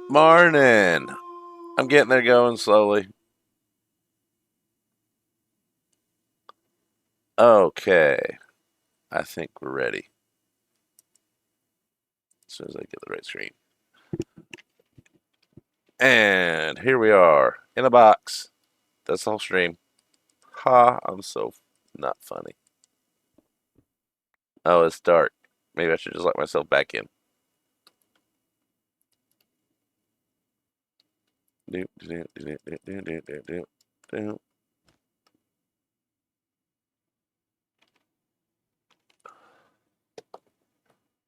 Morning. I'm getting there going slowly. Okay. I think we're ready. As soon as I get the right screen. And here we are in a box. That's the whole stream. Ha, I'm so not funny. Oh, it's dark. Maybe I should just let myself back in.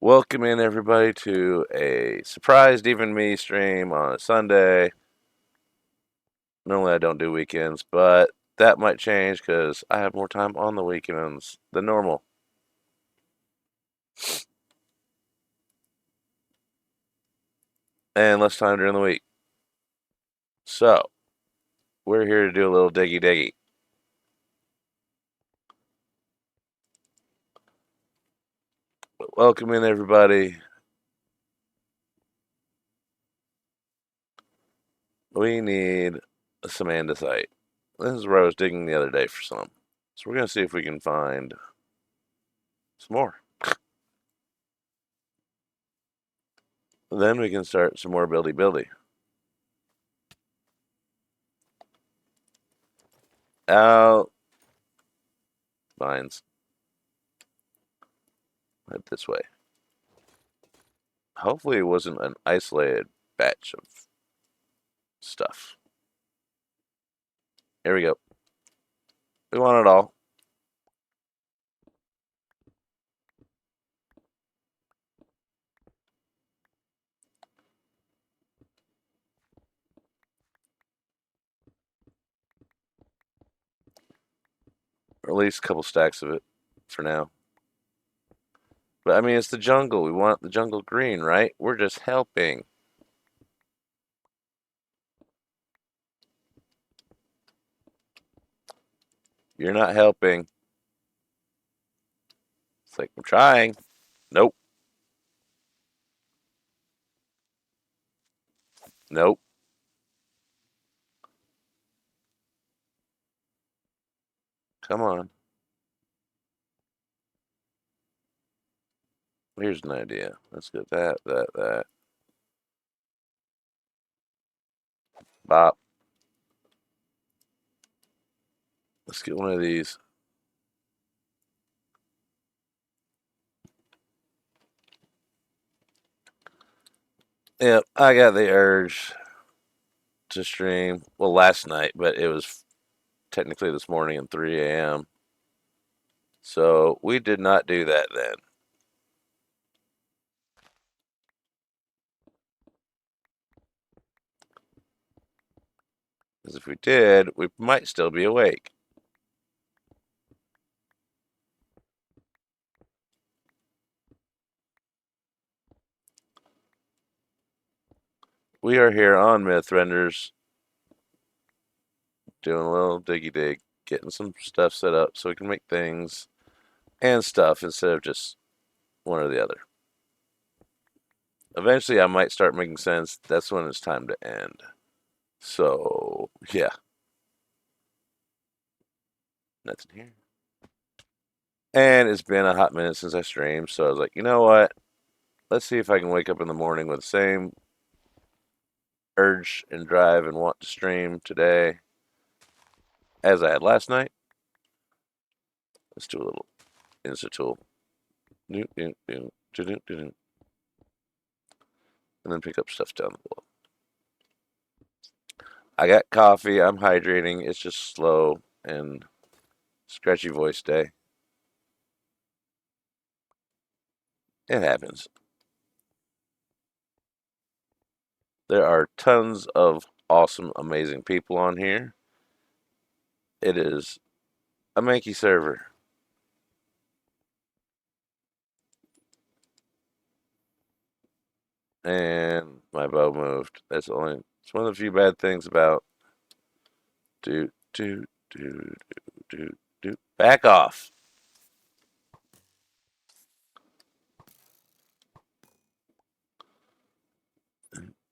Welcome in, everybody, to a surprised even me stream on a Sunday. Normally, I don't do weekends, but that might change because I have more time on the weekends than normal. And less time during the week. So, we're here to do a little diggy diggy. Welcome in, everybody. We need some andesite. This is where I was digging the other day for some. So, we're going to see if we can find some more. Then we can start some more buildy buildy. Out. Mines. Head this way. Hopefully, it wasn't an isolated batch of stuff. Here we go. We want it all. Or at least a couple stacks of it for now. But I mean, it's the jungle. We want the jungle green, right? We're just helping. You're not helping. It's like, I'm trying. Nope. Nope. Come on. Here's an idea. Let's get that. Bop. Let's get one of these. Yep, I got the urge to stream. Well, last night, but it was technically this morning at 3 a.m. So we did not do that then. Because if we did, we might still be awake. We are here on MythRenders doing a little diggy dig, getting some stuff set up so we can make things and stuff instead of just one or the other. Eventually, I might start making sense. That's when it's time to end. So, yeah. Nothing here. And it's been a hot minute since I streamed, so I was like, you know what? Let's see if I can wake up in the morning with the same urge and drive and want to stream today as I had last night. Let's do a little Insta tool. And then pick up stuff down the below. I got coffee. I'm hydrating. It's just slow and scratchy voice day. It happens. There are tons of awesome, amazing people on here. It is a Mankey server. And my bow moved. It's one of the few bad things about do Do, do, do, do. Back off.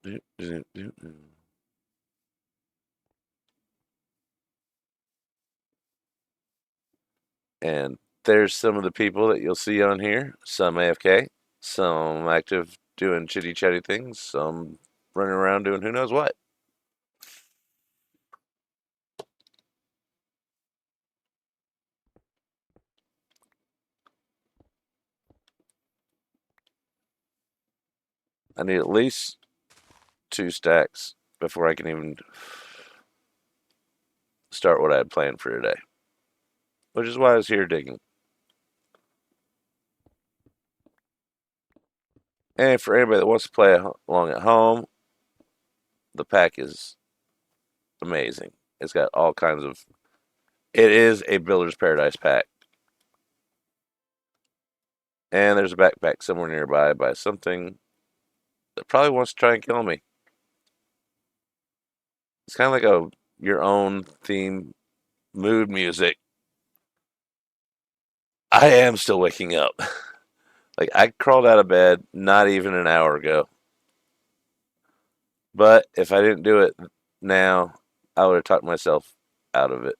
Do, do, do, do. And there's some of the people that you'll see on here. Some AFK, some active doing chitty chatty things, some running around doing who knows what. I need at least 2 stacks before I can even start what I had planned for today, which is why I was here digging. And for anybody that wants to play along at home, the pack is amazing. It's got all kinds of. It is a Builder's Paradise pack. And there's a backpack somewhere nearby by something that probably wants to try and kill me. It's kind of like a your own theme mood music. I am still waking up. Like I crawled out of bed not even an hour ago. But if I didn't do it now, I would have talked myself out of it.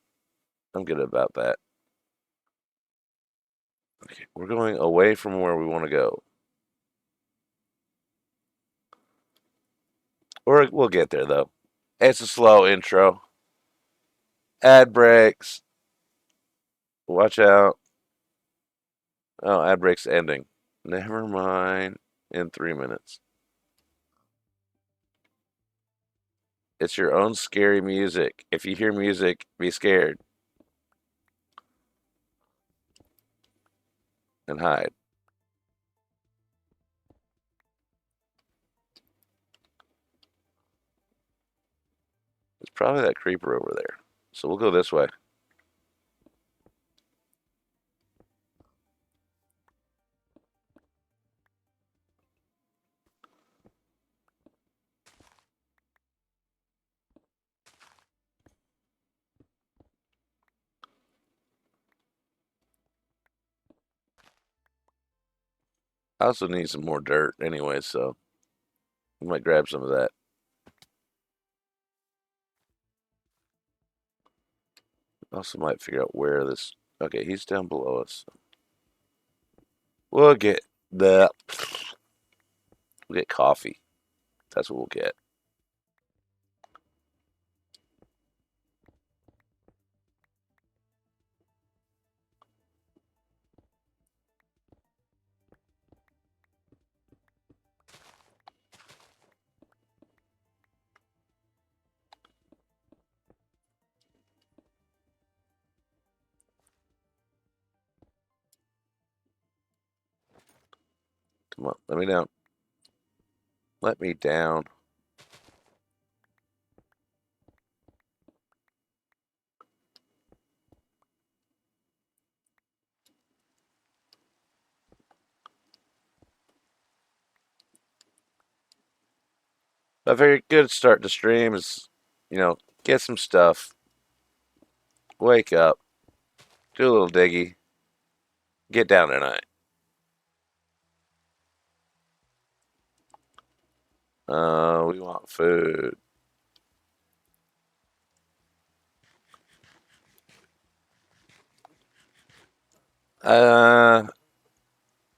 I'm good about that. Okay, we're going away from where we want to go. We'll get there though. It's a slow intro. Ad breaks. Watch out. Oh, ad breaks ending. Never mind. In 3 minutes. It's your own scary music. If you hear music, be scared and hide. It's probably that creeper over there. So we'll go this way. I also need some more dirt anyway, so we might grab some of that. Also might figure out where this. Okay, he's down below us. We'll get the. We'll get coffee. That's what we'll get. Come on, let me down. Let me down. A very good start to stream is, get some stuff, wake up, do a little diggy, get down tonight. We want food. Uh,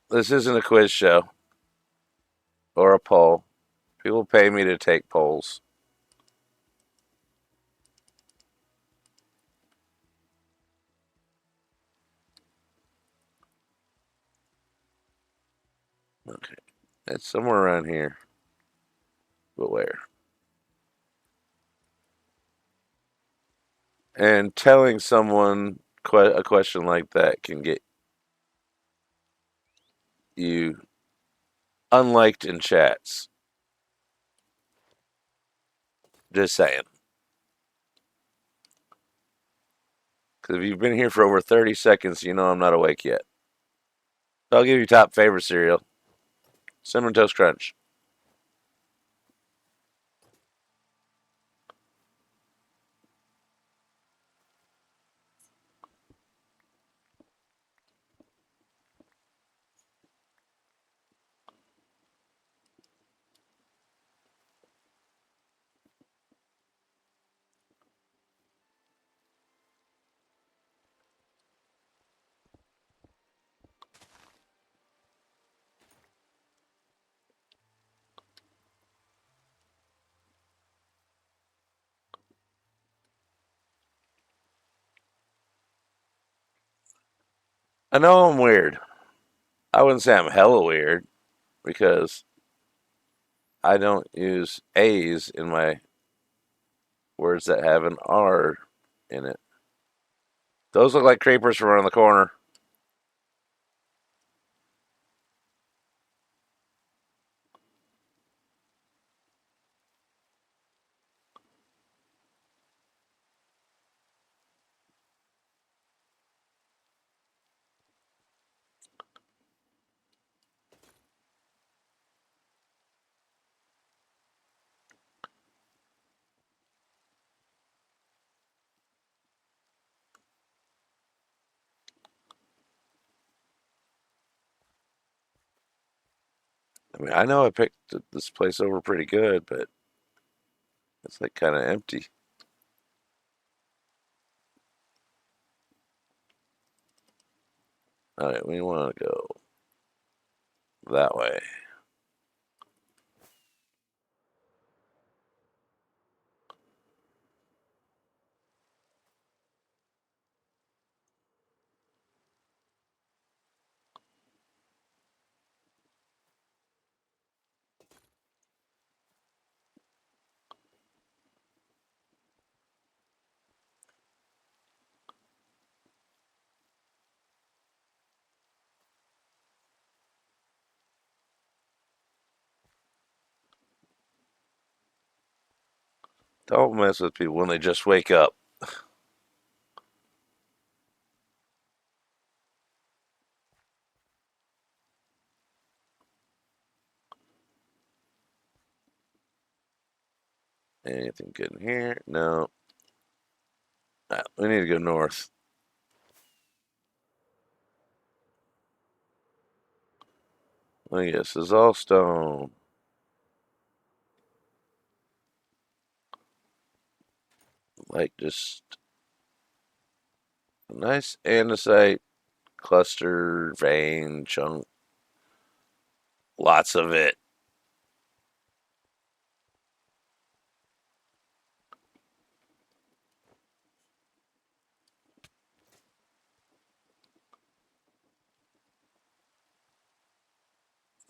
this isn't a quiz show or a poll. People pay me to take polls. Okay, it's somewhere around here, but where? And telling someone a question like that can get you unliked in chats. Just saying. Because if you've been here for over 30 seconds, you know I'm not awake yet. So I'll give you top favorite cereal. Cinnamon Toast Crunch. I know I'm weird. I wouldn't say I'm hella weird because I don't use A's in my words that have an R in it. Those look like creepers from around the corner. I mean, I know I picked this place over pretty good, but it's like kind of empty. All right, we want to go that way. Don't mess with people when they just wake up. Anything good in here? No. We need to go north. I guess it's all stone. Like just a nice andesite cluster vein chunk. Lots of it.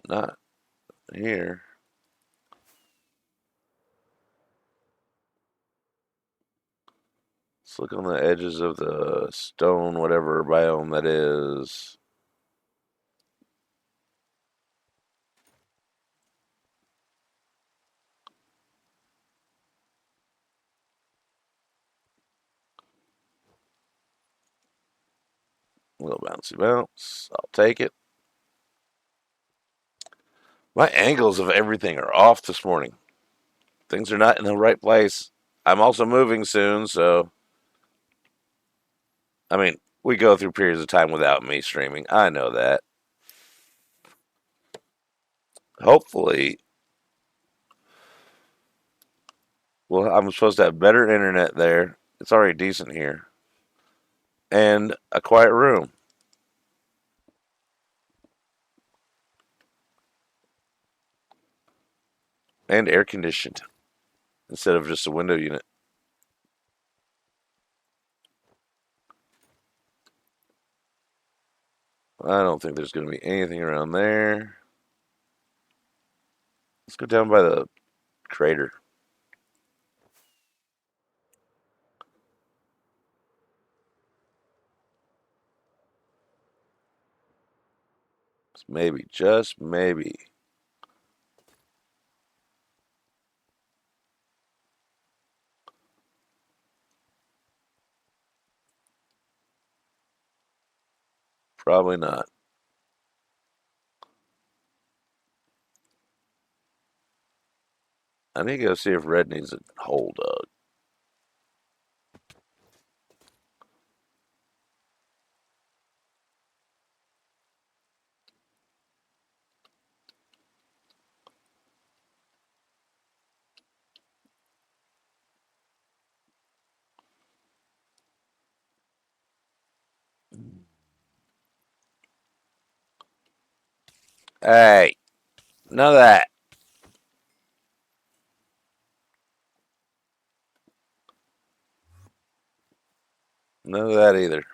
Not here. Let's look on the edges of the stone, whatever biome that is. A little bouncy bounce. I'll take it. My angles of everything are off this morning. Things are not in the right place. I'm also moving soon, so I mean, we go through periods of time without me streaming. I know that. Hopefully, well, I'm supposed to have better internet there. It's already decent here. And a quiet room and air conditioned instead of just a window unit. I don't think there's going to be anything around there. Let's go down by the crater. Maybe, just maybe. Probably not. I need to go see if Red needs a hole dug. Hey, none of that. None of that either.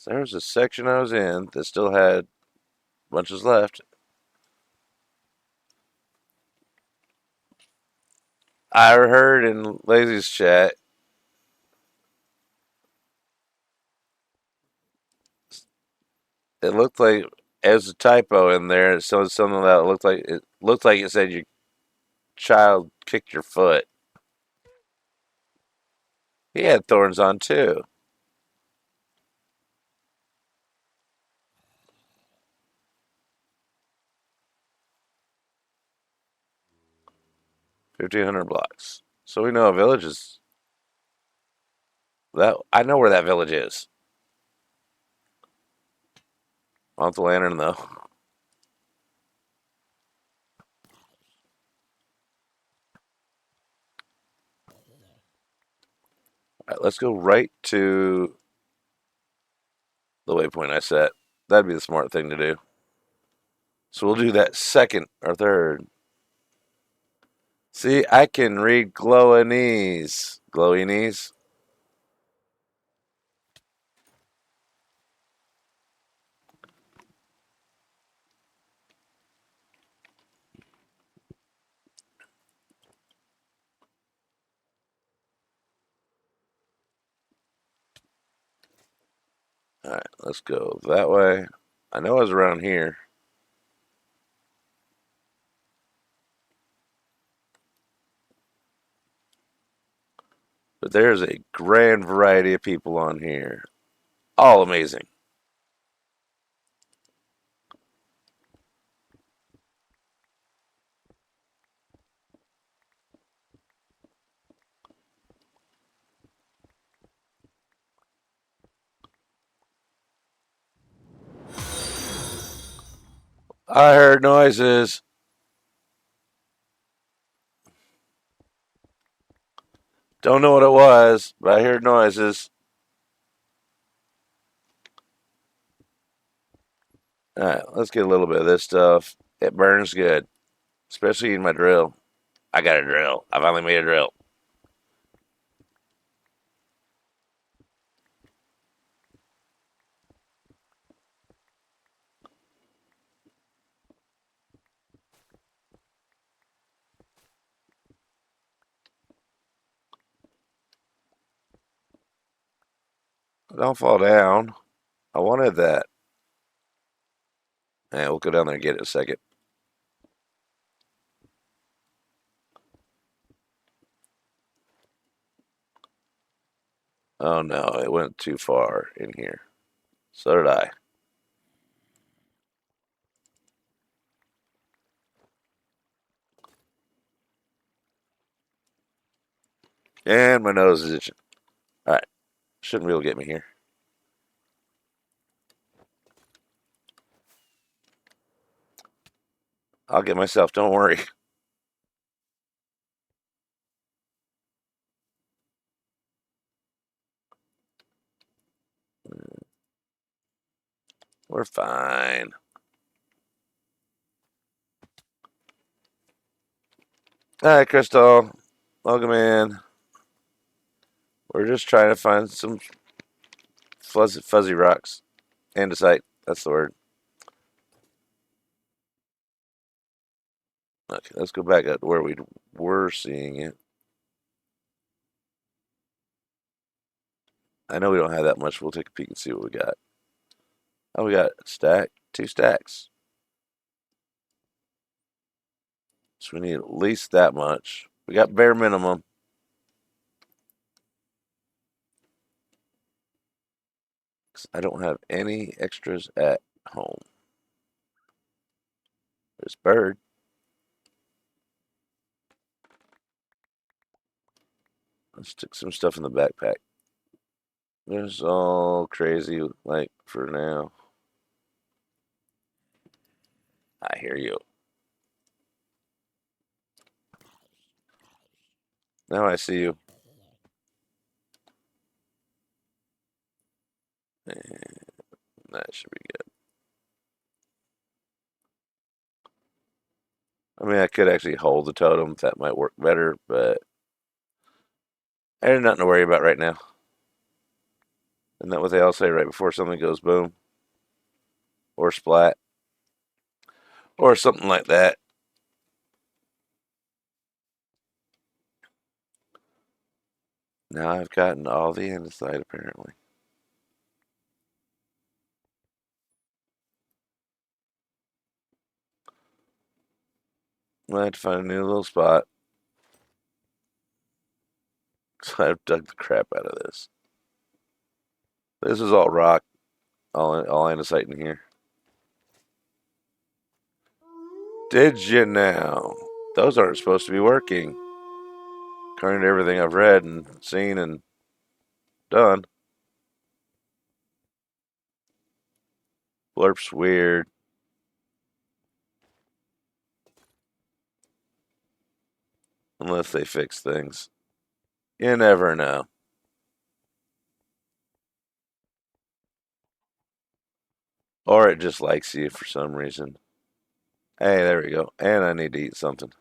There was a section I was in that still had bunches left. I heard in Lazy's chat it looked like it was a typo in there. It said something that looked like it said your child kicked your foot. He had thorns on too. 1,500 blocks. So we know a village is that. I know where that village is. On the lantern though. All right, let's go right to the waypoint I set. That'd be the smart thing to do. So we'll do that second or third. See, I can read glowy knees. Glowy knees. All right, let's go that way. I know I was around here. But there's a grand variety of people on here. All amazing. I heard noises. Don't know what it was, but I heard noises. All right, let's get a little bit of this stuff. It burns good, especially in my drill. I got a drill. I finally made a drill. Don't fall down. I wanted that. And we'll go down there and get it in a second. Oh no, it went too far in here. So did I. And my nose is itching. All right, shouldn't be able to get me here. I'll get myself. Don't worry. We're fine. All right, Crystal. Welcome in. We're just trying to find some fuzzy rocks. Andesite. That's the word. Okay, let's go back up to where we were seeing it. I know we don't have that much. We'll take a peek and see what we got. Oh, we got a stack. 2 stacks. So we need at least that much. We got bare minimum. I don't have any extras at home. There's bird. Let's stick some stuff in the backpack. There's all crazy, like, for now. I hear you. Now I see you. And that should be good. I mean, I could actually hold the totem. That might work better, but there's nothing to worry about right now. Isn't that what they all say right before something goes boom? Or splat? Or something like that. Now I've gotten all the andesite apparently. I had to find a new little spot. So I've dug the crap out of this. This is all rock, all andesite in here. Did you now? Those aren't supposed to be working. According to everything I've read and seen and done. Blurp's weird. Unless they fix things. You never know. Or it just likes you for some reason. Hey, there we go. And I need to eat something.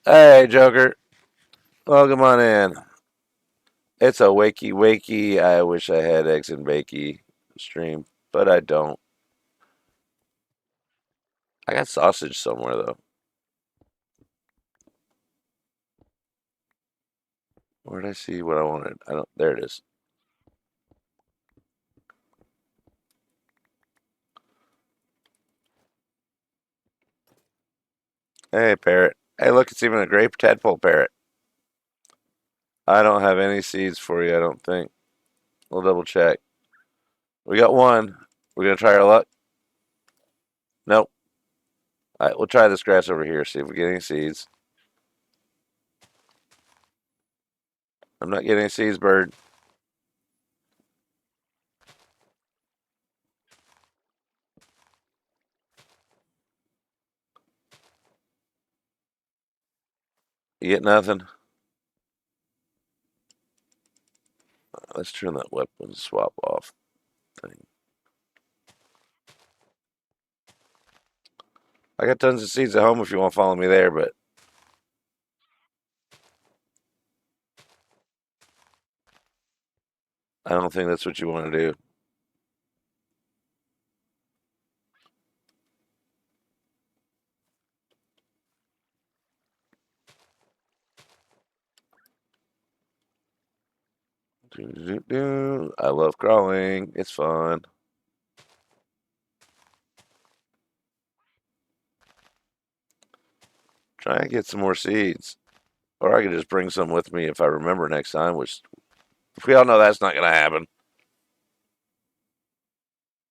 Hey, Joker. Welcome on in. It's a wakey wakey. I wish I had eggs and bakey stream, but I don't. I got sausage somewhere though. Where did I see what I wanted? I don't. There it is. Hey, parrot. Hey, look, it's even a grape tadpole parrot. I don't have any seeds for you. I don't think. We'll double check. We got one. We're gonna try our luck. Nope. All right, we'll try this grass over here. See if we get any seeds. I'm not getting any seeds, bird. You get nothing. Let's turn that weapon swap off thing. I got tons of seeds at home if you want to follow me there, but I don't think that's what you want to do. I love crawling. It's fun. Try and get some more seeds. Or I could just bring some with me if I remember next time, which we all know that's not going to happen.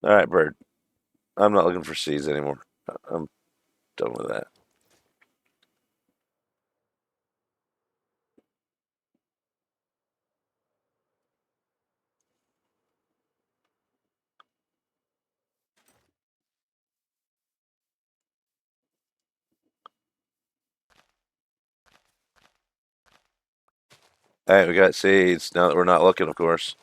All right, bird. I'm not looking for seeds anymore. I'm done with that. All right, we got seeds. Now that we're not looking, of course.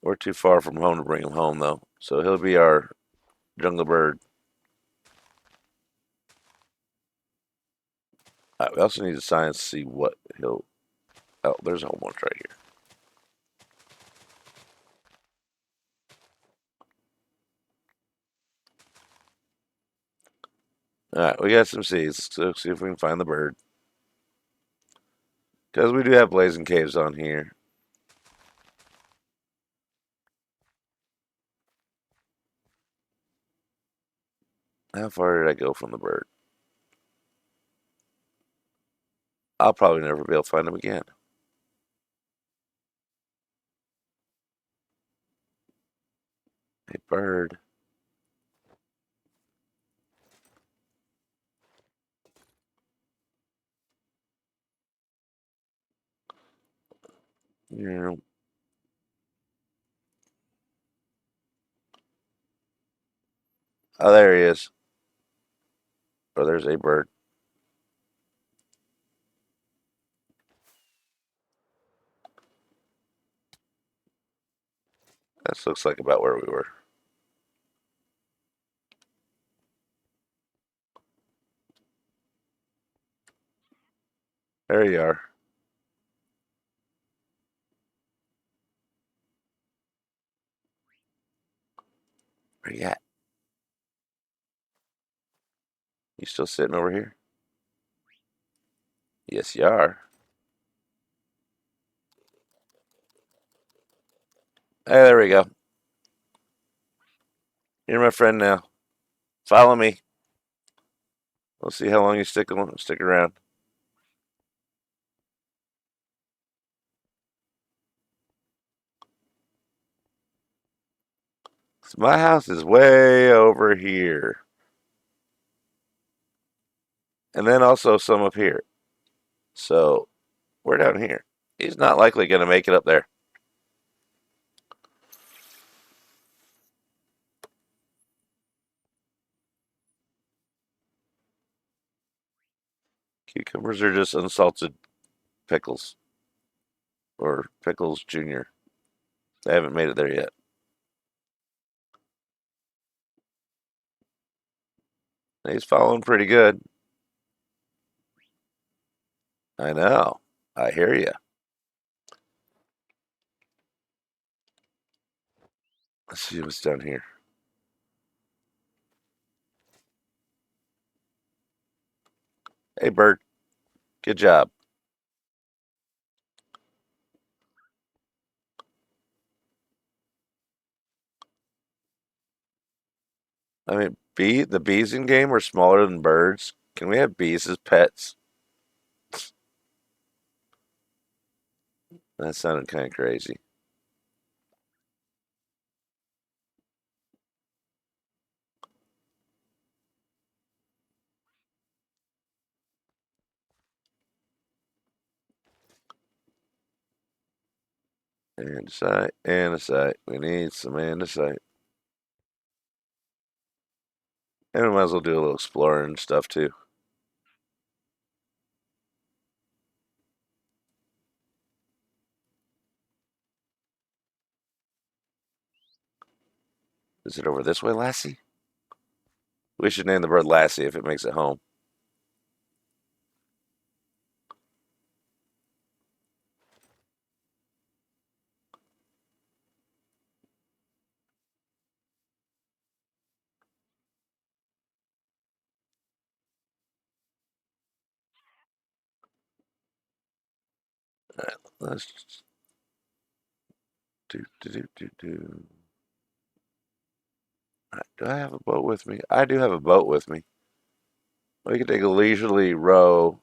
We're too far from home to bring him home, though. So he'll be our jungle bird. All right, we also need to science to see what he'll. Oh, there's a whole bunch right here. All right, we got some seeds. So see if we can find the bird. Because we do have blazing caves on here. How far did I go from the bird? I'll probably never be able to find him again. Hey, bird. Yeah. Oh, there he is. Oh, there's a bird. This looks like about where we were. There you are. Where you at? You still sitting over here? Yes, you are. Hey, there we go. You're my friend now. Follow me. We'll see how long you stick around. So my house is way over here. And then also some up here. So we're down here. He's not likely going to make it up there. Cucumbers are just unsalted pickles. Or pickles junior. They haven't made it there yet. He's following pretty good. I know. I hear you. Let's see what's down here. Hey, bird. Good job. I mean, the bees in game are smaller than birds. Can we have bees as pets? That sounded kind of crazy. Andesite, andesite. We need some andesite. And we might as well do a little exploring and stuff too. Is it over this way, Lassie? We should name the bird Lassie if it makes it home. Let's do. Do I have a boat with me? I do have a boat with me. We can take a leisurely row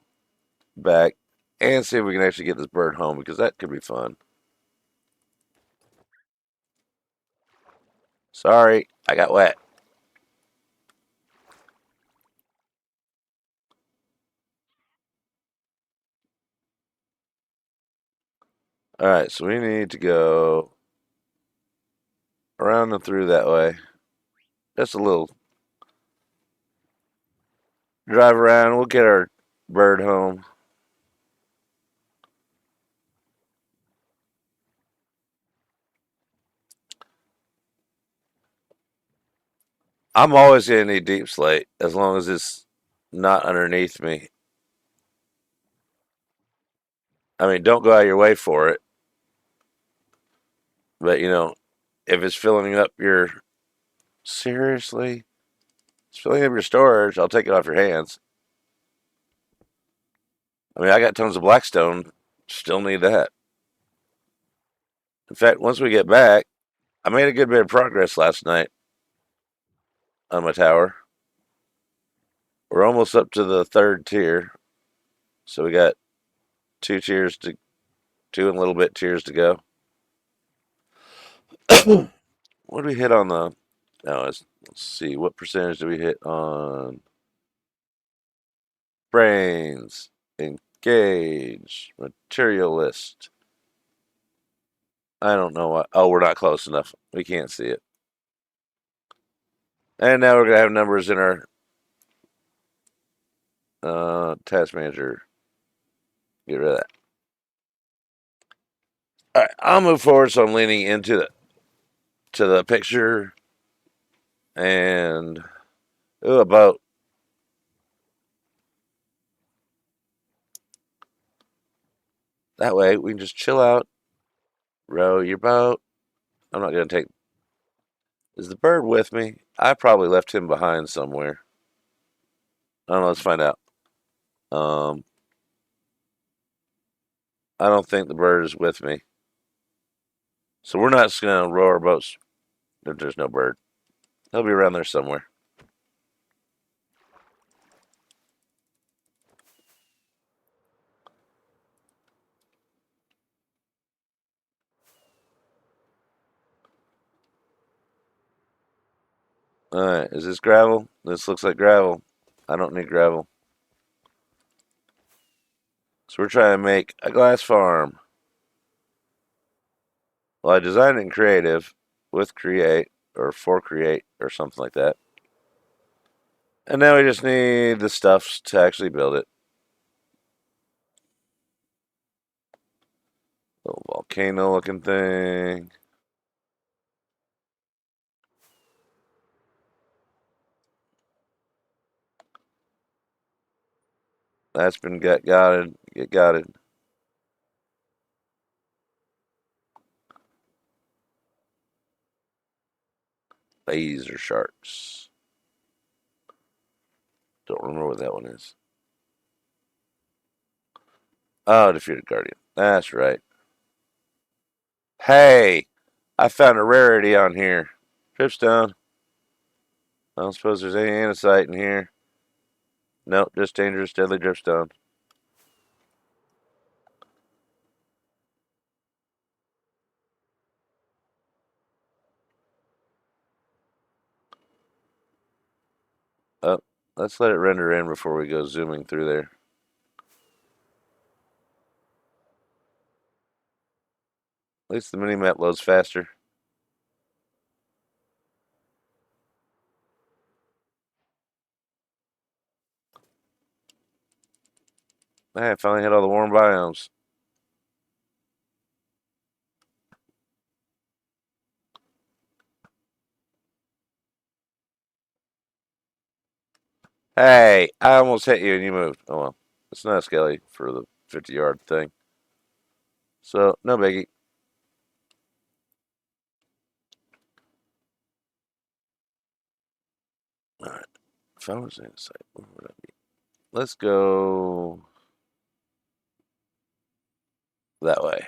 back and see if we can actually get this bird home because that could be fun. Sorry, I got wet. All right, so we need to go around and through that way. Just a little drive around. We'll get our bird home. I'm always gonna need deep slate as long as it's not underneath me. I mean, don't go out of your way for it, but if it's filling up your seriously, it's filling up your storage. I'll take it off your hands. I mean, I got tons of blackstone. Still need that. In fact, once we get back, I made a good bit of progress last night on my tower. We're almost up to the third tier, so we got two and a little bit tiers to go. What do we hit on the? No, let's see. What percentage do we hit on brains? Engage, materialist. I don't know what. Oh, we're not close enough. We can't see it. And now we're gonna have numbers in our task manager. Get rid of that. All right, I'll move forward. So I'm leaning into the picture and a boat. That way we can just chill out, row your boat. I'm not going to take. Is the bird with me? I probably left him behind somewhere. I don't know. Let's find out. Um, I don't think the bird is with me. So we're not just going to row our boats if there's no bird. He'll be around there somewhere. All right. Is this gravel? This looks like gravel. I don't need gravel. So we're trying to make a glass farm. Well, I designed it in creative with create or for create or something like that. And now we just need the stuff to actually build it. Little volcano looking thing. That's been got it. Laser sharks. Don't remember what that one is. Oh, defeated guardian. That's right. Hey, I found a rarity on here. Dripstone. I don't suppose there's any andesite in here. Nope, just dangerous, deadly dripstone. Oh, let's let it render in before we go zooming through there. At least the mini map loads faster. Hey, I finally hit all the warm biomes. Hey, I almost hit you and you moved. Oh well. It's not skelly for the 50-yard thing. So, no biggie. Alright. If I was inside, where would I be? Let's go that way.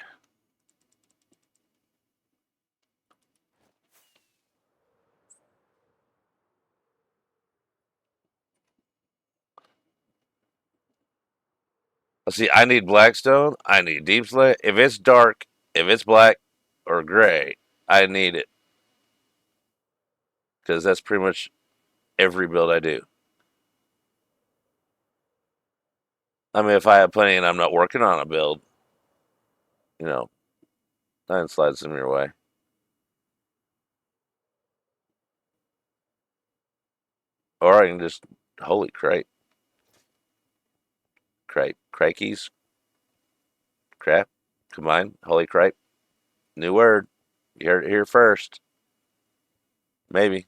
Let's see, I need blackstone. I need deep slate. If it's dark, if it's black or gray, I need it. Because that's pretty much every build I do. I mean, if I have plenty and I'm not working on a build, you know, I can slide some your way. Or I can just, holy crap. Crikeys? Crap? Combine? Holy crap. New word. You heard it here first. Maybe.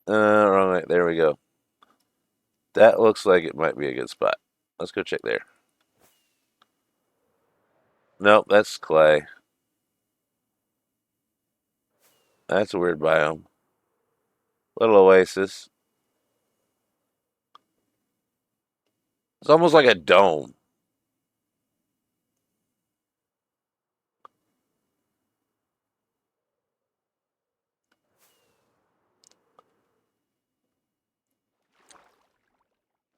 Wrong way. There we go. That looks like it might be a good spot. Let's go check there. Nope, that's clay. That's a weird biome. Little oasis. It's almost like a dome.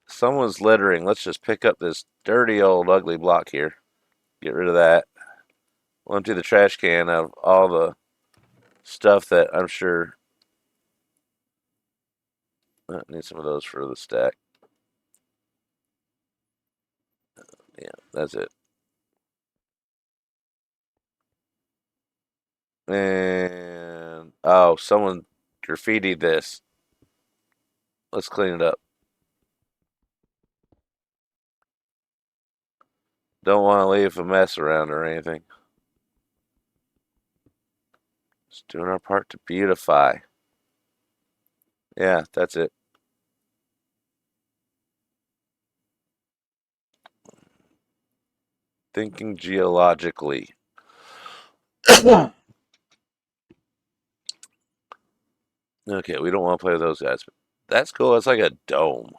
Someone's littering. Let's just pick up this dirty old ugly block here. Get rid of that. We'll empty the trash can of all the stuff that I'm sure. I need some of those for the stack. Yeah, that's it. And oh, someone graffitied this. Let's clean it up. Don't want to leave a mess around or anything. Just doing our part to beautify. Yeah, that's it. Thinking geologically. Okay, we don't want to play with those guys. But that's cool. It's like a dome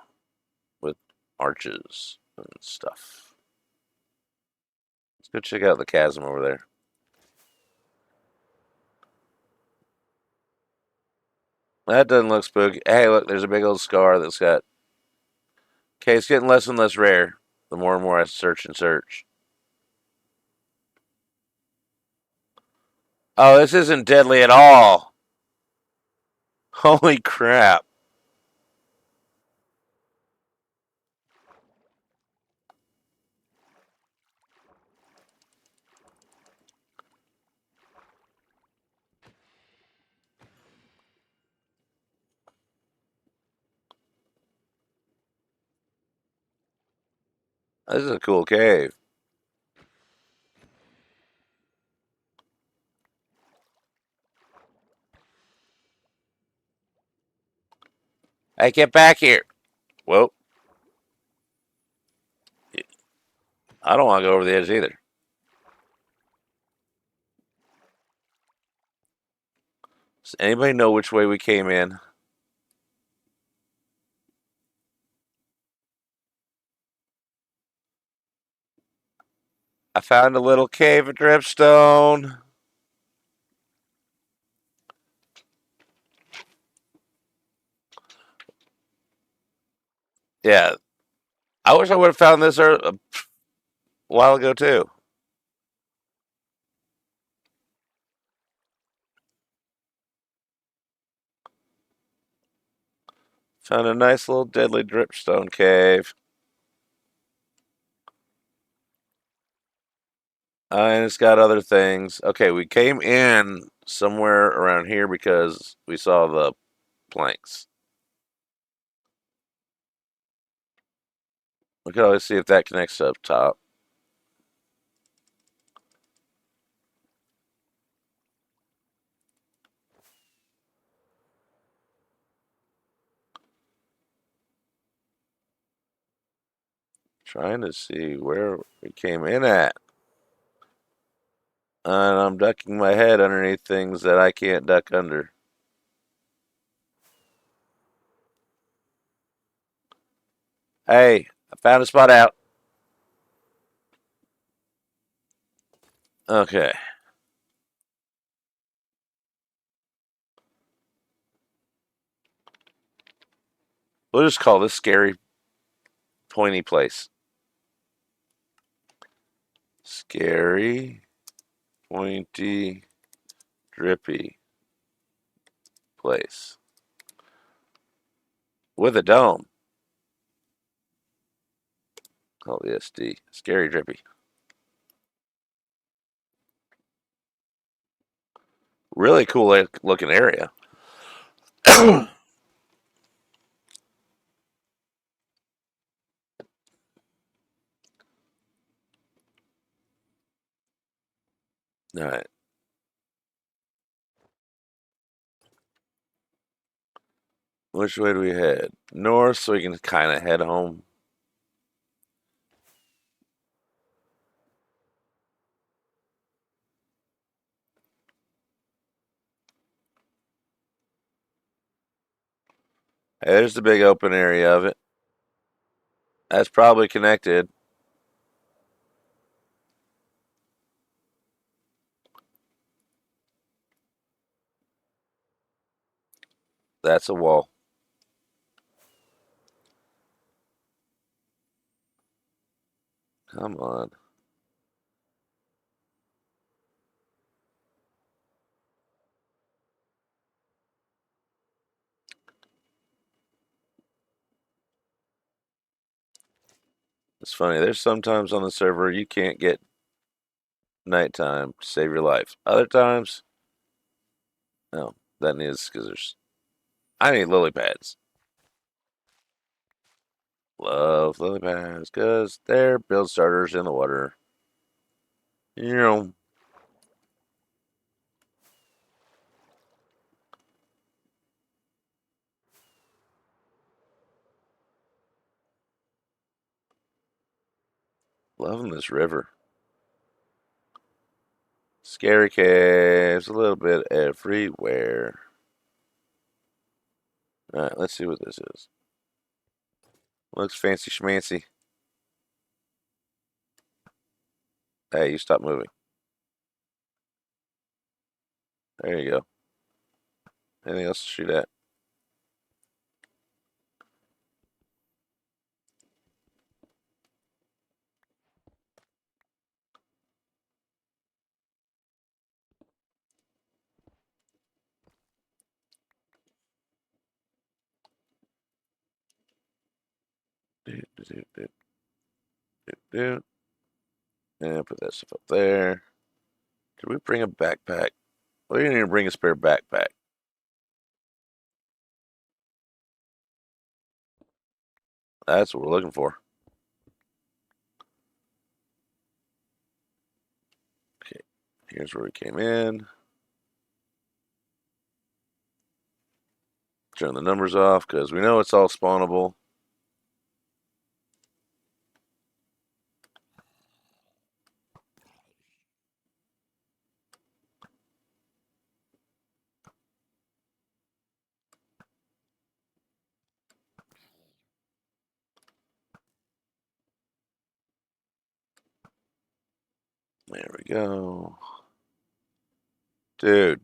with arches and stuff. Let's go check out the chasm over there. That doesn't look spooky. Hey, look, there's a big old scar that's got. Okay, it's getting less and less rare the more and more I search and search. Oh, this isn't deadly at all. Holy crap. This is a cool cave. Hey, get back here. Whoa. I don't want to go over the edge either. Does anybody know which way we came in? I found a little cave of dripstone. Yeah, I wish I would have found this a while ago too. Found a nice little deadly dripstone cave. And it's got other things. Okay, we came in somewhere around here because we saw the planks. We can always see if that connects up top. Trying to see where we came in at. And I'm ducking my head underneath things that I can't duck under. Hey, I found a spot out. Okay. We'll just call this scary, pointy place. Scary, pointy, drippy place. With a dome. LSD. Scary, drippy. Really cool looking area. All right. Which way do we head? North, so we can kind of head home. Hey, there's the big open area of it. That's probably connected. That's a wall. Come on. It's funny. There's sometimes on the server you can't get nighttime to save your life. Other times, no, that needs because there's. I need lily pads. Love lily pads because they're build starters in the water. You know, loving this river. Scary caves, a little bit everywhere. Alright, let's see what this is. Looks fancy schmancy. Hey, you stop moving. There you go. Anything else to shoot at? Do, do, do, do, do, do. And put that stuff up there. Did we bring a backpack? We didn't even bring a spare backpack. That's what we're looking for. Okay, here's where we came in. Turn the numbers off because we know it's all spawnable. There we go. Dude,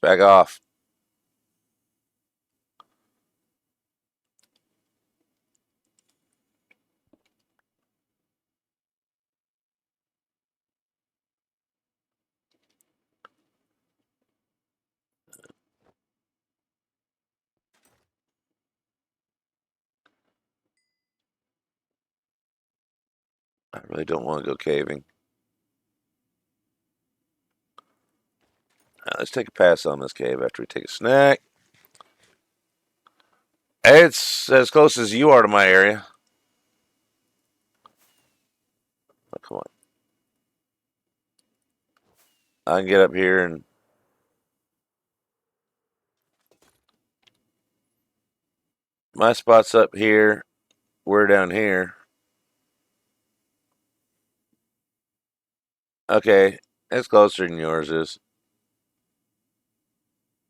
back off. I really don't want to go caving. Let's take a pass on this cave after we take a snack. It's as close as you are to my area. Oh, come on. I can get up here and my spot's up here. We're down here. Okay, it's closer than yours is.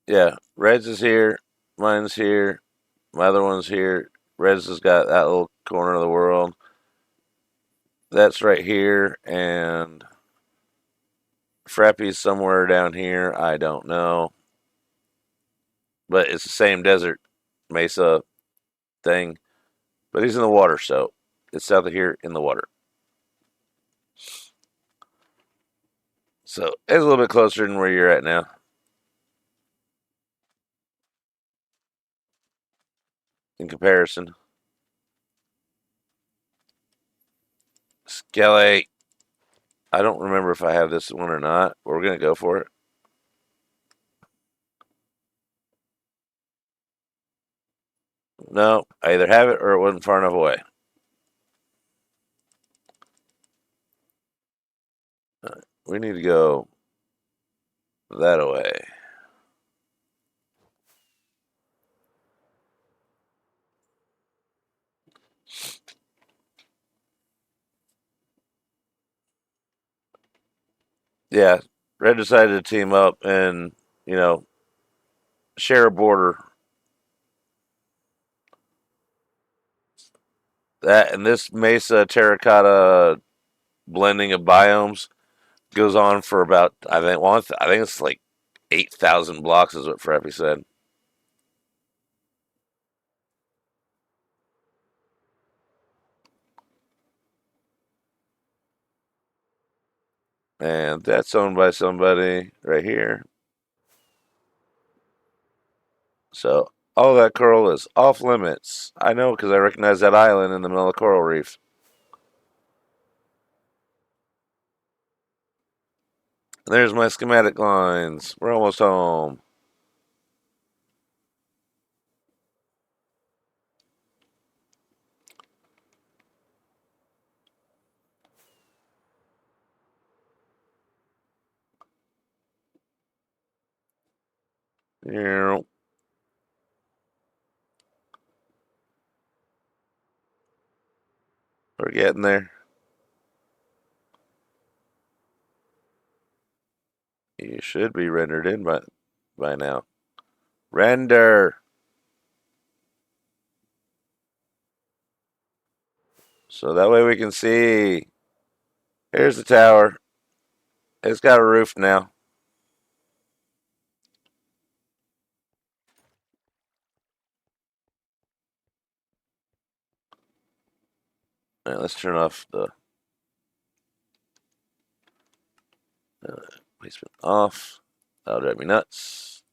Yeah, Red's is here. Mine's here. My other one's here. Red's has got that little corner of the world. That's right here, and Frappy's somewhere down here. I don't know. But it's the same desert mesa thing. But he's in the water, so it's south of here in the water. So it's a little bit closer than where you're at now. In comparison. Skelly. I don't remember if I have this one or not, but we're going to go for it. No, I either have it or it wasn't far enough away. We need to go that away. Yeah, Red decided to team up and, you know, share a border. That and this mesa terracotta blending of biomes goes on for about I think it's like 8,000 blocks is what Frappy said. And that's owned by somebody right here. So all that coral is off limits. I know because I recognize that island in the middle of the coral reef. And there's my schematic lines. We're almost home. We're getting there. You should be rendered in by now. Render. So that way we can see. Here's the tower. It's got a roof now. All right, let's turn off the placement off. That'll drive me nuts.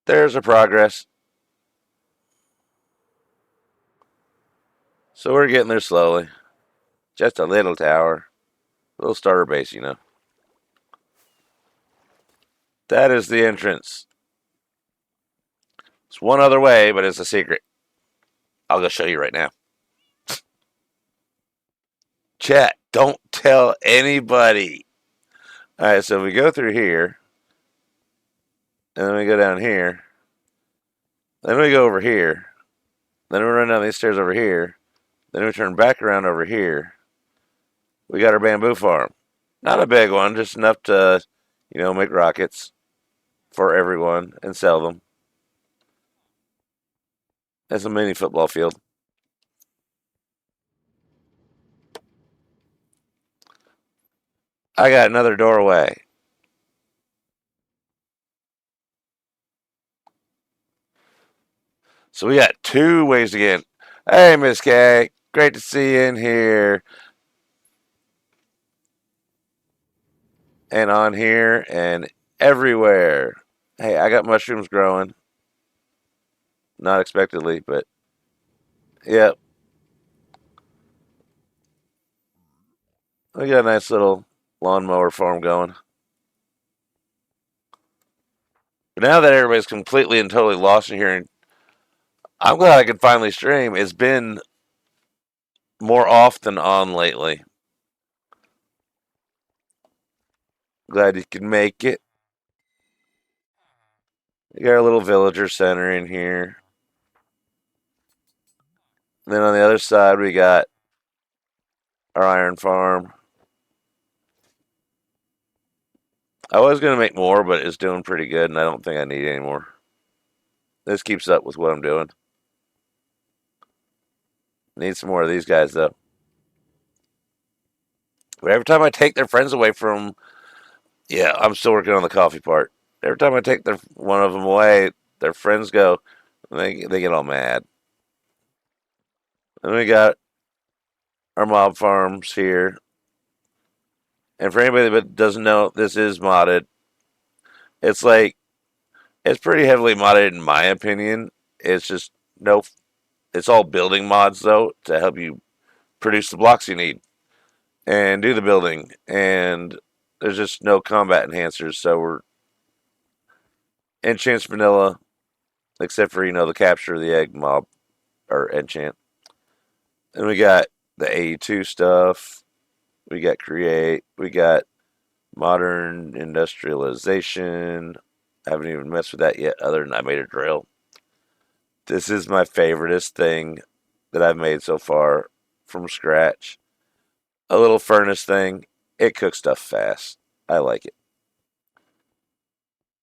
There's our progress. So we're getting there slowly. Just a little tower. A little starter base, you know. That is the entrance. It's one other way, but it's a secret. I'll go show you right now. Chat, don't tell anybody. All right, so we go through here, and then we go down here, then we go over here, then we run down these stairs over here, then we turn back around over here. We got our bamboo farm. Not a big one, just enough to, make rockets for everyone and sell them. It's a mini football field. I got another doorway. So we got two ways to get in. Hey, Miss K. Great to see you in here. And on here and everywhere. Hey, I got mushrooms growing. Not expectedly, but yep. We got a nice little lawnmower farm going. But now that everybody's completely and totally lost in here, and I'm glad I can finally stream. It's been more off than on lately. Glad you can make it. We got our little villager center in here. And then on the other side, we got our iron farm. I was going to make more, but it's doing pretty good, and I don't think I need any more. This keeps up with what I'm doing. Need some more of these guys, though. But every time I take their friends away from, yeah, I'm still working on the coffee part. Every time I take one of them away, their friends go, they get all mad. And we got our mob farms here. And for anybody that doesn't know, this is modded. It's like, it's pretty heavily modded in my opinion. It's just no, it's all building mods though to help you produce the blocks you need and do the building. And there's just no combat enhancers, so we're enchants vanilla, except for the capture of the egg mob or enchant. And we got the 82 stuff. We got create. We got modern industrialization. I haven't even messed with that yet, other than I made a drill. This is my favoriteest thing that I've made so far from scratch. A little furnace thing. It cooks stuff fast. I like it.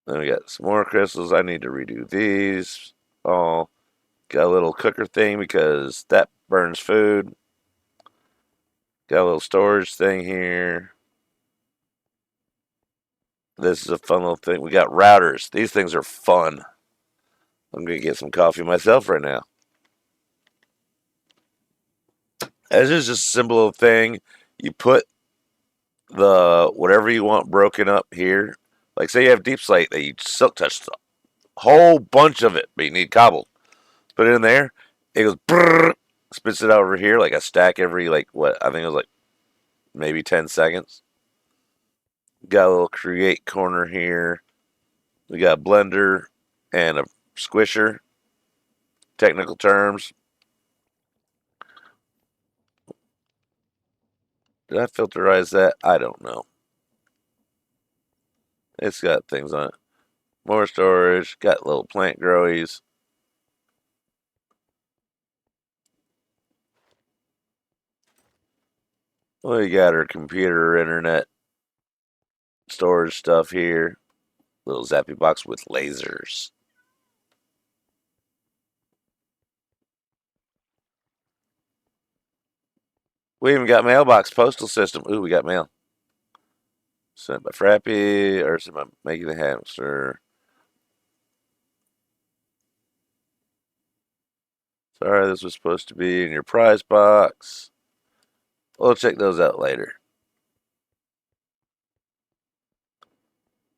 Then we got some more crystals. I need to redo these. Oh, got a little cooker thing because that burns food. Got a little storage thing here. This is a fun little thing. We got routers. These things are fun. I'm going to get some coffee myself right now. This is just a simple little thing. You put the whatever you want broken up here. Like say you have deep slate that you silk touch a whole bunch of it, but you need cobble. Put it in there. It goes brrr, spits it out over here like a stack every like what I think it was like maybe 10 seconds. Got a little create corner here. We got a blender and a squisher. Technical terms. Did I filterize that? I don't know. It's got things on it. More storage. Got little plant growies. We got our computer, internet, storage stuff here. Little zappy box with lasers. We even got mailbox postal system. Ooh, we got mail. Sent by Frappy or sent by Maggie the Hamster. Sorry, this was supposed to be in your prize box. We'll check those out later.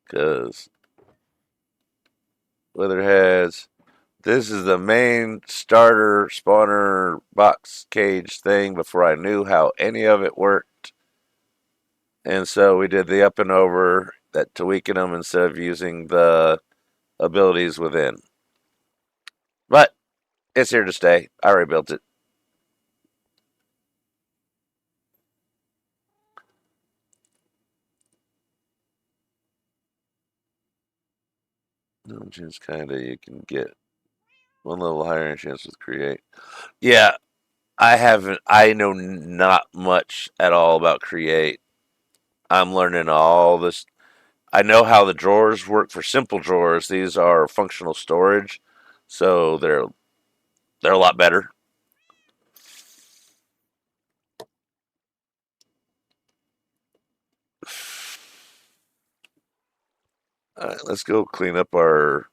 Because Witherheads, this is the main starter spawner box cage thing before I knew how any of it worked. And so we did the up and over that to weaken them instead of using the abilities within. But it's here to stay. I already built it. No chance, kind of. You can get one level higher in chance with create. Yeah, I haven't. I know not much at all about create. I'm learning all this. I know how the drawers work for simple drawers. These are functional storage, so they're a lot better. All right, let's go clean up our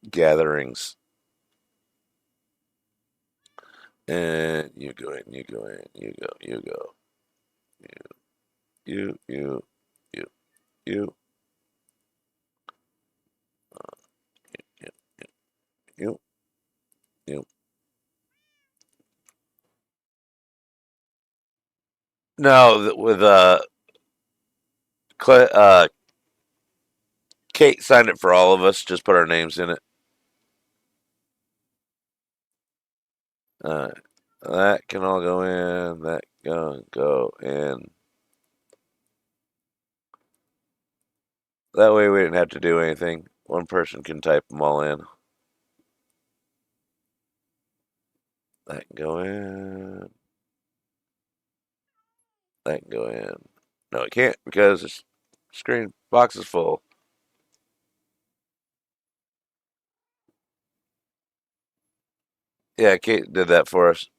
gatherings. And you go in, you go in, you go, you go, you, you, you, you, you, you. No, with Kate signed it for all of us. Just put our names in it. Uh, that can all go in. That can go in. That way we didn't have to do anything. One person can type them all in. That can go in. That can go in. No, it can't because the screen box is full. Yeah, Kate did that for us.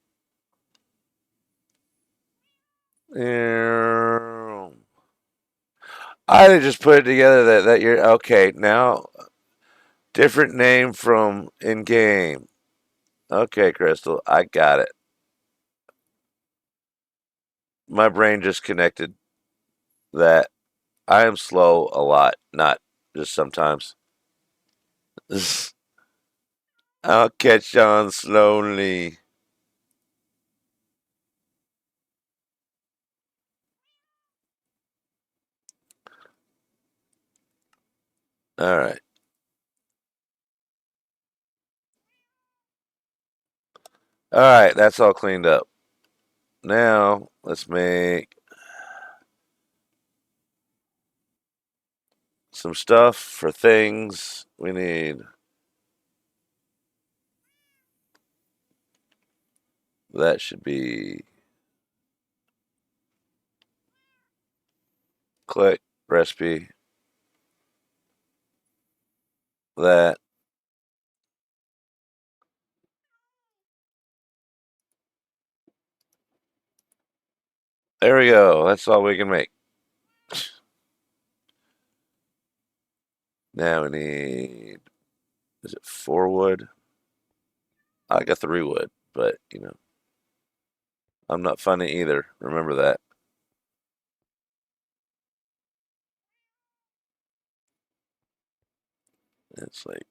I just put it together that you're okay. Now, different name from in game. Okay, Crystal, I got it. My brain just connected that I am slow a lot, not just sometimes. I'll catch on slowly. All right. All right, that's all cleaned up. Now, let's make some stuff for things we need. That should be click recipe. That. There we go. That's all we can make. Now we need, is it 4 wood? I got 3 wood, but I'm not funny either. Remember that. It's like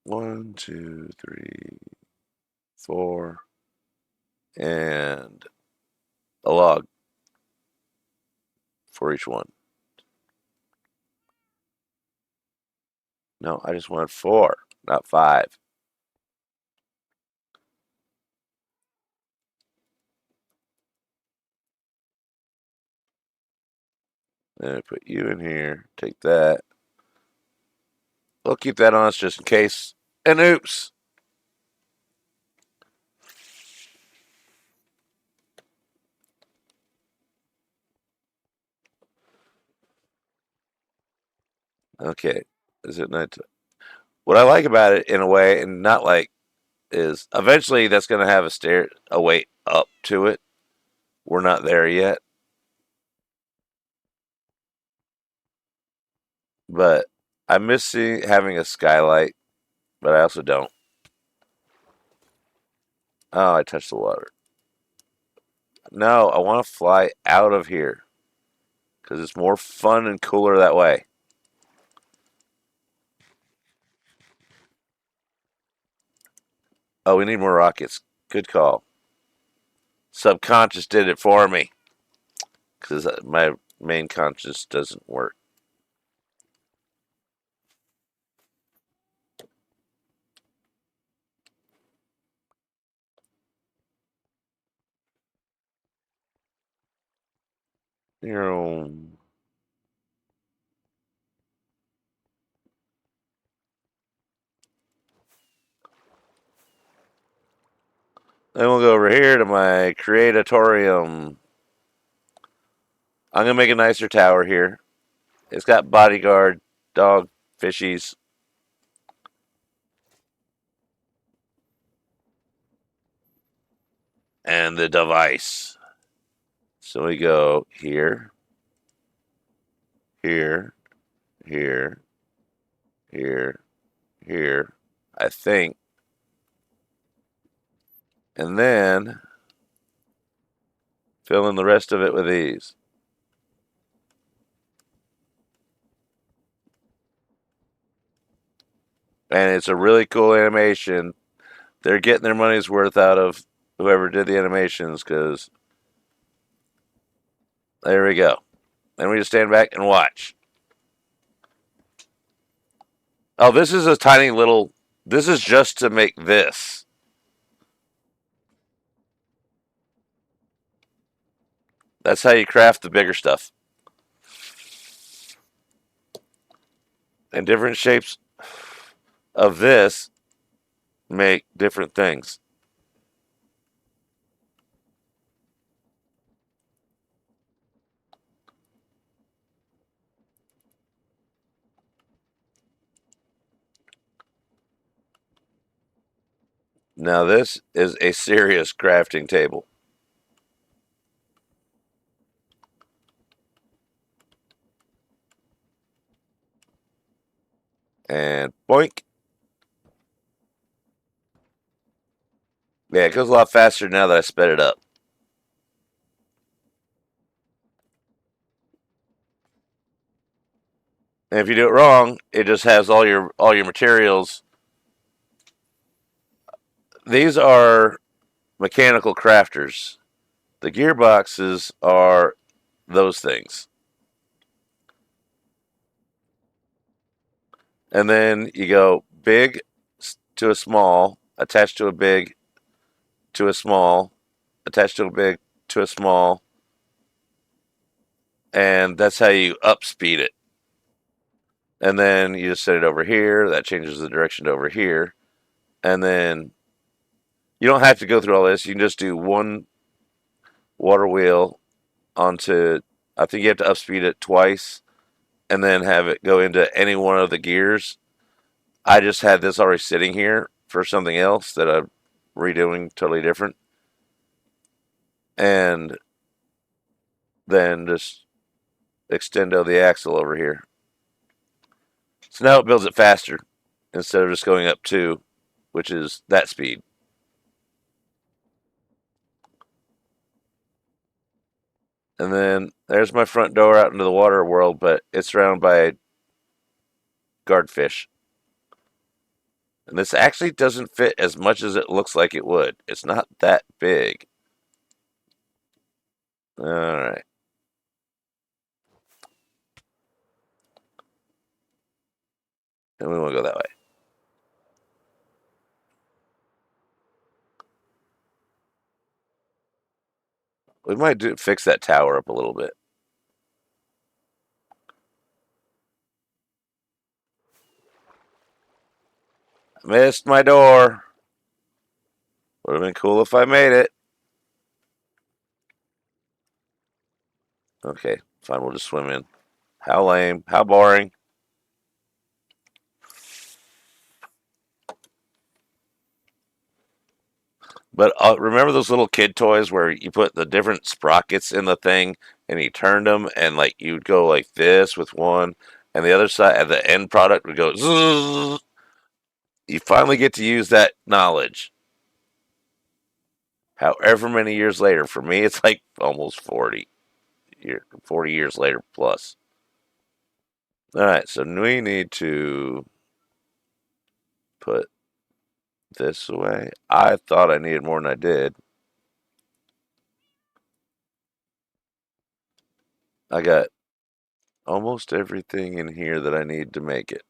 1, 2, 3, 4, and a log for each one. No, I just wanted 4, not 5. Then I put you in here. Take that. We'll keep that on us just in case. And oops. Okay. Is it night? What I like about it in a way, and not like, is eventually that's going to have a way up to it. We're not there yet, but I miss having a skylight, but I also don't. Oh, I touched the water. No, I want to fly out of here because it's more fun and cooler that way. Oh, we need more rockets. Good call. Subconscious did it for me because my main conscious doesn't work. You know, then we'll go over here to my creatorium. I'm gonna make a nicer tower here. It's got bodyguard, dog, fishies, and the device. So we go here, here, here, here, here, I think. And then fill in the rest of it with these. And it's a really cool animation. They're getting their money's worth out of whoever did the animations because there we go. And we just stand back and watch. Oh, this is a tiny little. This is just to make this. That's how you craft the bigger stuff. And different shapes of this make different things. Now, this is a serious crafting table. And boink. Yeah, it goes a lot faster now that I sped it up. And if you do it wrong, it just has all your materials. These are mechanical crafters. The gearboxes are those things. And then you go big to a small, attached to a big to a small, attached to a big to a small, and that's how you up speed it. And then you just set it over here. That changes the direction to over here. And then you don't have to go through all this. You can just do one water wheel onto, I think you have to upspeed it twice and then have it go into any one of the gears. I just had this already sitting here for something else that I'm redoing totally different. And then just extendo the axle over here. So now it builds it faster instead of just going up two, which is that speed. And then there's my front door out into the water world, but it's surrounded by guardfish. And this actually doesn't fit as much as it looks like it would. It's not that big. All right. And we want to go that way. We might fix that tower up a little bit. Missed my door. Would have been cool if I made it. Okay, fine. We'll just swim in. How lame. How boring. But remember those little kid toys where you put the different sprockets in the thing and you turned them and like you'd go like this with one and the other side and the end product would go zzz. You finally get to use that knowledge. However many years later, for me it's like almost 40 years later plus. All right, so we need to put this away. I thought I needed more than I did. I got almost everything in here that I need to make it.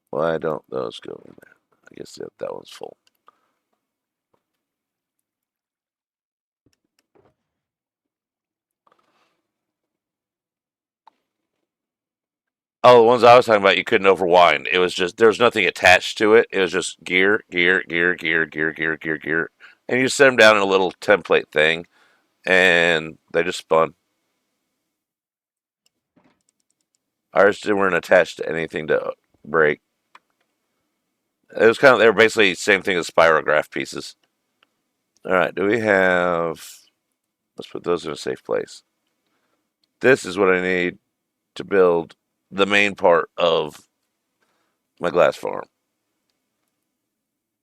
Why don't those go in there? I guess that one's full. Oh, the ones I was talking about, you couldn't overwind. It was just there was nothing attached to it. It was just gear, gear, gear, gear, gear, gear, gear, gear, and you set them down in a little template thing, and they just spun. Ours weren't attached to anything to break. It was kind of they were basically the same thing as spirograph pieces. All right, do we have? Let's put those in a safe place. This is what I need to build the main part of my glass farm.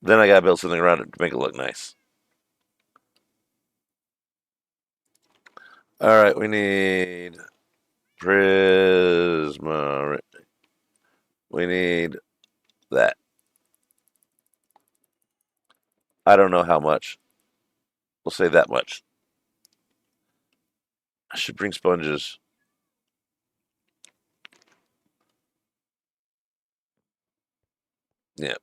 Then I gotta build something around it to make it look nice. All right, we need Prisma. We need that. I don't know how much. We'll say that much. I should bring sponges. Yeah,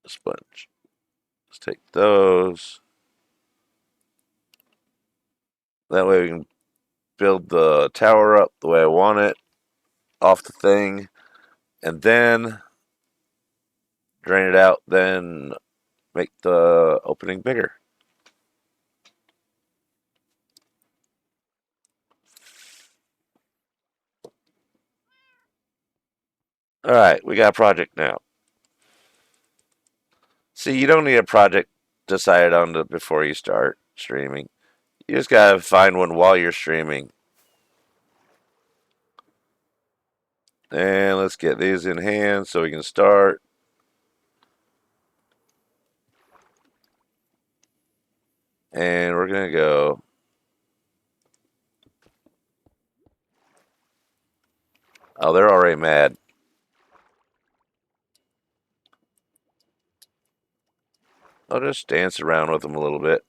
a sponge. Let's take those. That way we can build the tower up the way I want it off the thing. And then drain it out. Then make the opening bigger. All right, we got a project now. See, you don't need a project decided on before you start streaming. You just gotta find one while you're streaming. And let's get these in hand so we can start. And we're gonna go. Oh, they're already mad. I'll just dance around with them a little bit.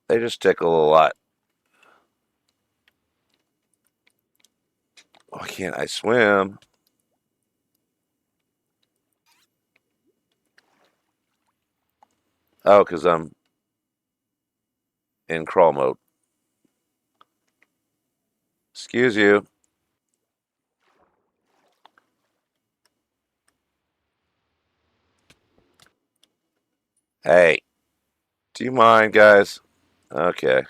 They just tickle a lot. Why can't I swim? Oh, because I'm in crawl mode. Excuse you. Hey, do you mind, guys? Okay.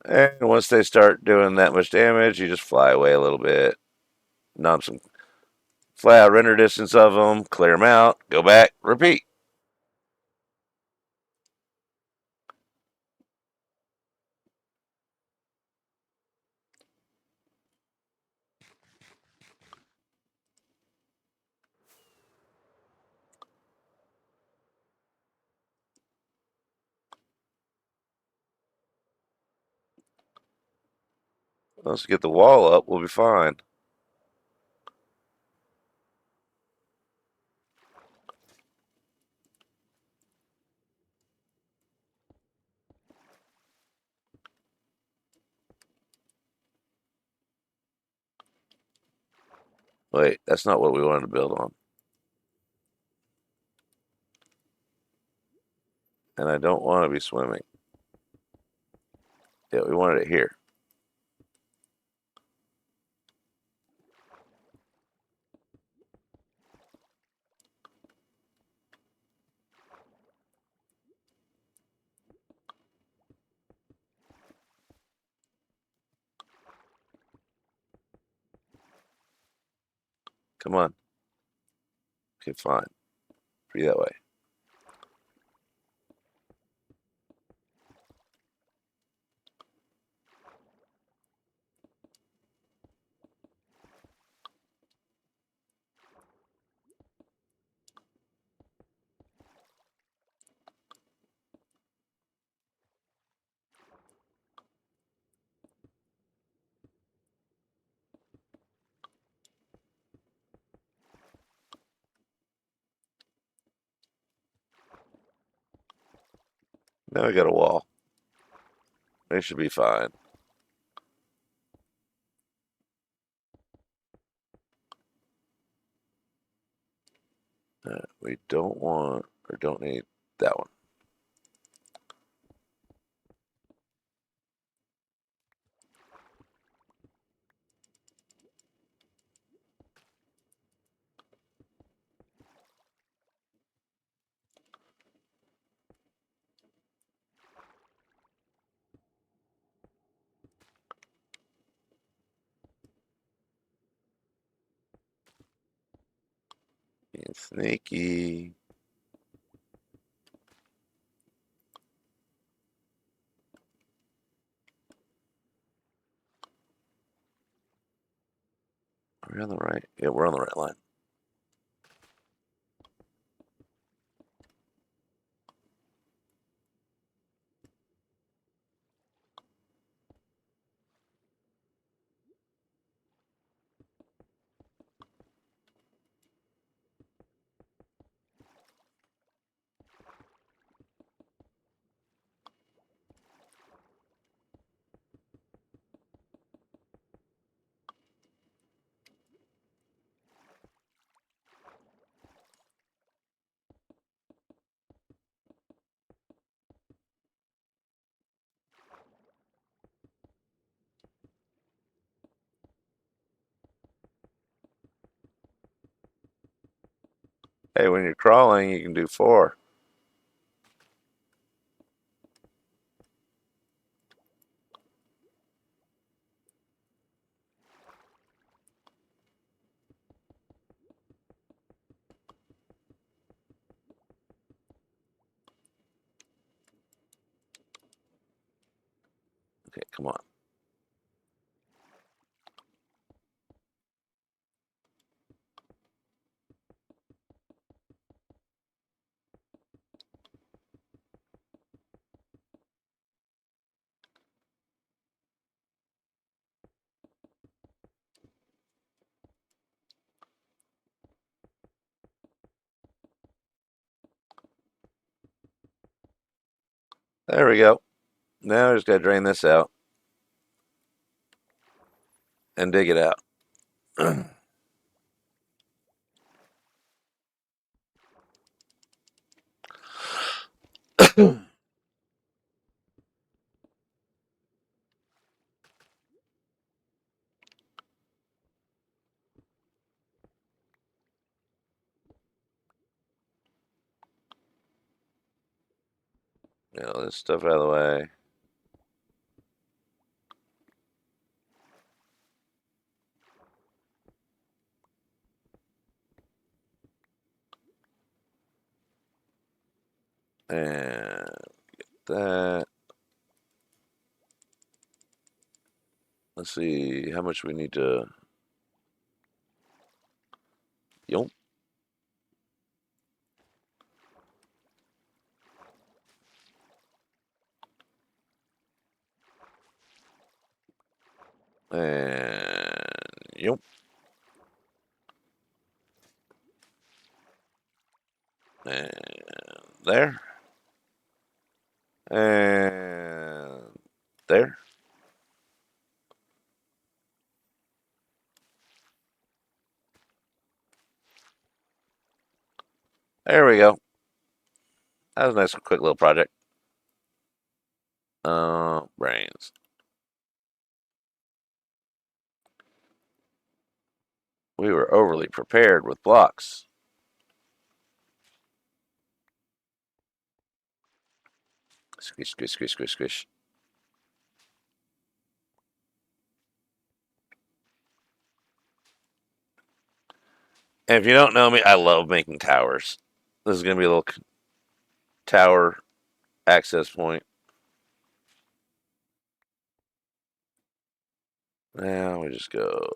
And once they start doing that much damage, you just fly away a little bit. Knob some fly out render distance of them, clear them out, go back, repeat. Let's get the wall up, we'll be fine. Wait, that's not what we wanted to build on. And I don't want to be swimming. Yeah, we wanted it here. Come on. Okay, fine. Be that way. Now we got a wall. It should be fine. We don't want or don't need that one. Being sneaky. Are we on the right? Yeah, we're on the right line. Hey, when you're crawling, you can do 4. Okay, come on. There we go. Now I just gotta drain this out and dig it out. Get all this stuff out of the way. And that. Let's see how much we need to. Yep. And yep. And there. And there. There we go. That was a nice, quick little project. Brains. We were overly prepared with blocks. Squish, squish, squish, squish, squish. And if you don't know me, I love making towers. This is going to be a little tower access point. Now we just go.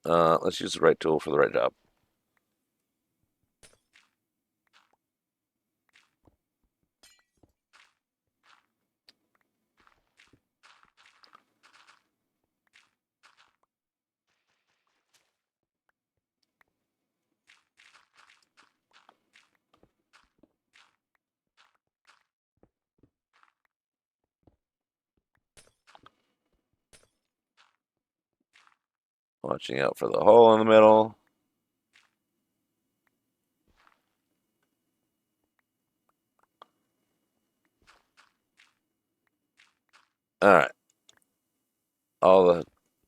Let's use the right tool for the right job. Watching out for the hole in the middle. All right. All the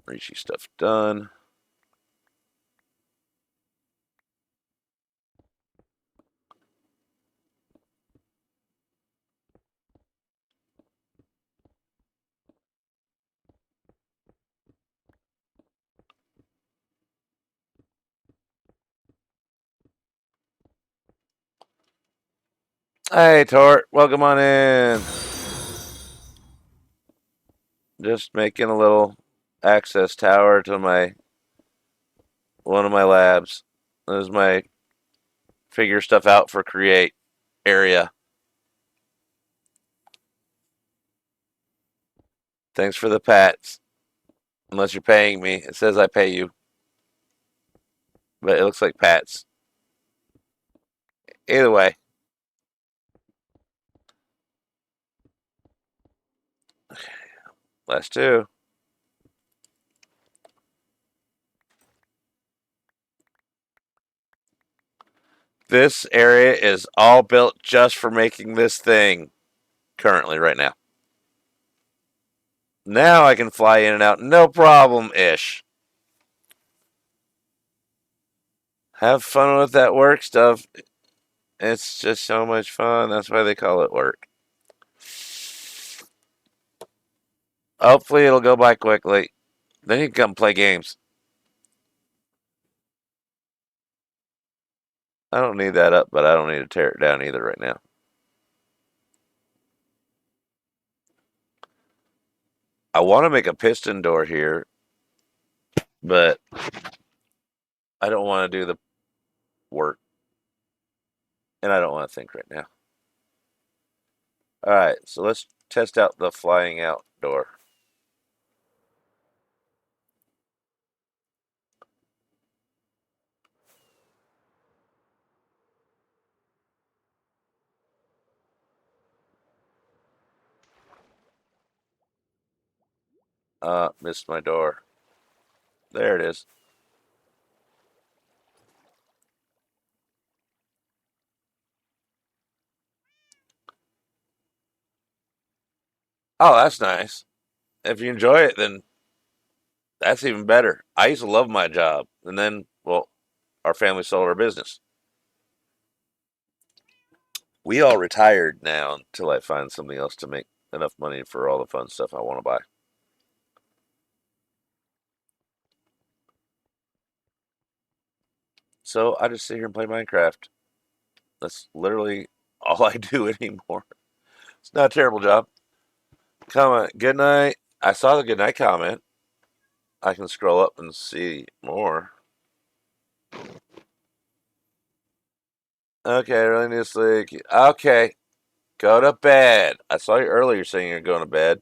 Rishi stuff done. Hey, Tort. Welcome on in. Just making a little access tower to my one of my labs. This is my figure stuff out for create area. Thanks for the pats. Unless you're paying me. It says I pay you. But it looks like pats. Either way. Last two. This area is all built just for making this thing currently right now. Now I can fly in and out no problem ish. Have fun with that work stuff. It's just so much fun. That's why they call it work. Hopefully it'll go by quickly. Then you can come play games. I don't need that up, but I don't need to tear it down either right now. I want to make a piston door here, but I don't want to do the work. And I don't want to think right now. All right, so let's test out the flying out door. Missed my door. There it is. Oh, that's nice. If you enjoy it, then that's even better. I used to love my job, and then, well, our family sold our business. We all retired now until I find something else to make enough money for all the fun stuff I want to buy. So I just sit here and play Minecraft. That's literally all I do anymore. It's not a terrible job. Comment. Good night. I saw the good night comment. I can scroll up and see more. Okay, I really need to sleep. Okay, go to bed. I saw you earlier saying you're going to bed.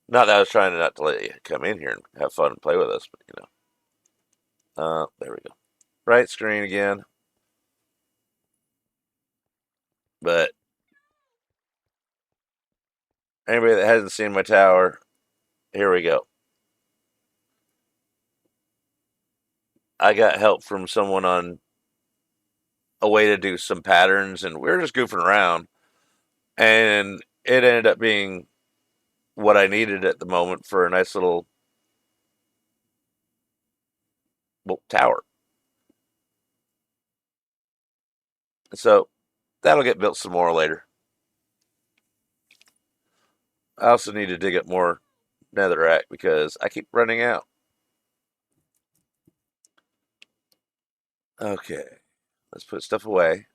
Not that I was trying not to let you come in here and have fun and play with us, but you know. There we go. Right screen again. But anybody that hasn't seen my tower, here we go. I got help from someone on a way to do some patterns, and we were just goofing around, and it ended up being what I needed at the moment for a nice little tower. So that'll get built some more later. I also need to dig up more netherrack because I keep running out. Okay, let's put stuff away.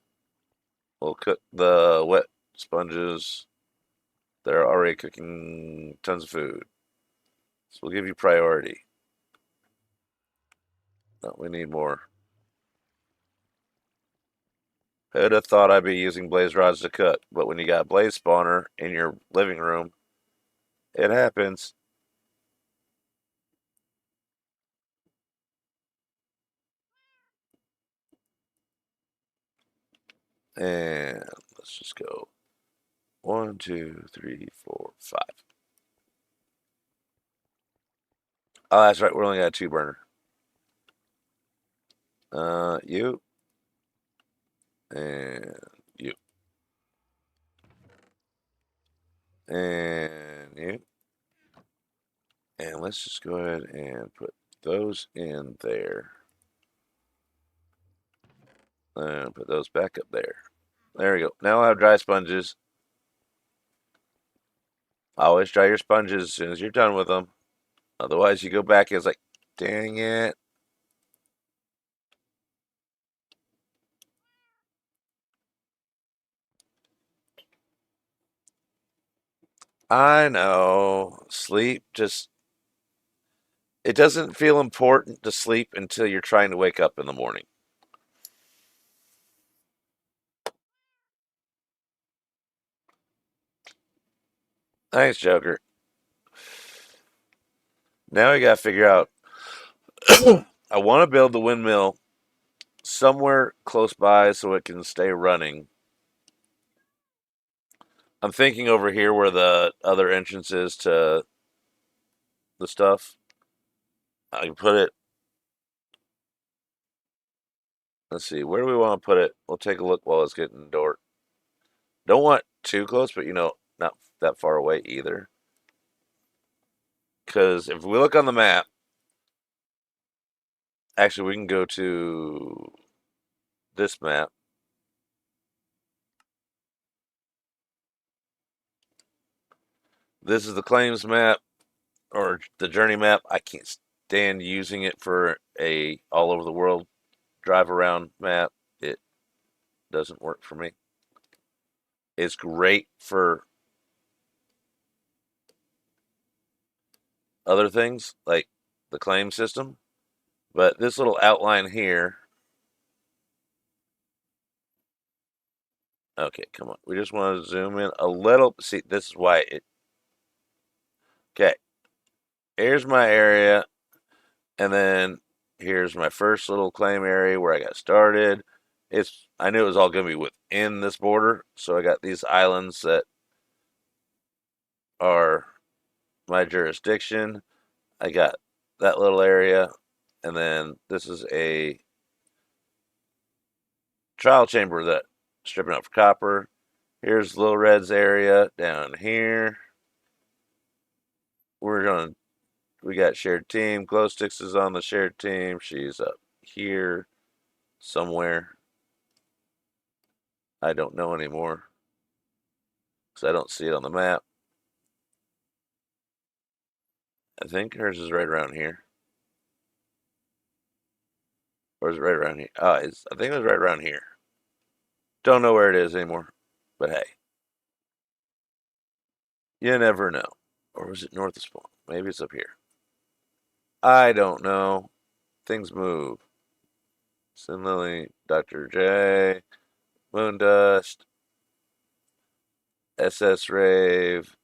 We'll cook the wet sponges. They're already cooking tons of food. So we'll give you priority. No, we need more. Who'd have thought I'd be using blaze rods to cook? But when you got a blaze spawner in your living room, it happens. And let's just go 1, 2, 3, 4, 5. Oh, that's right. We only got a 2 burner. You and you and you. And let's just go ahead and put those in there. And put those back up there. There we go. Now I have dry sponges. Always dry your sponges as soon as you're done with them. Otherwise, you go back and it's like, dang it. I know. Sleep just, it doesn't feel important to sleep until you're trying to wake up in the morning. Thanks, Joker. Now we got to figure out. I want to build the windmill somewhere close by so it can stay running. I'm thinking over here where the other entrance is to the stuff. I can put it. Let's see. Where do we want to put it? We'll take a look while it's getting dark. Don't want too close, but not that far away either. Because if we look on the map, actually, we can go to this map. This is the claims map or the journey map. I can't stand using it for a all over the world drive around map. It doesn't work for me. It's great for other things like the claim system, but this little outline here. Okay, come on. We just want to zoom in a little. See, this is why it. Okay, here's my area, and then here's my first little claim area where I got started. I knew it was all going to be within this border, so I got these islands that are my jurisdiction. I got that little area, and then this is a trial chamber that stripping out for copper. Here's Little Red's area down here. We got shared team. Glow Sticks is on the shared team. She's up here somewhere. I don't know anymore because I don't see it on the map. I think hers is right around here. Or is it right around here? I think it was right around here. Don't know where it is anymore. But hey, you never know. Or was it north of spawn? Maybe it's up here. I don't know. Things move. Sin Lily, Dr. J, Moondust, SS Rave,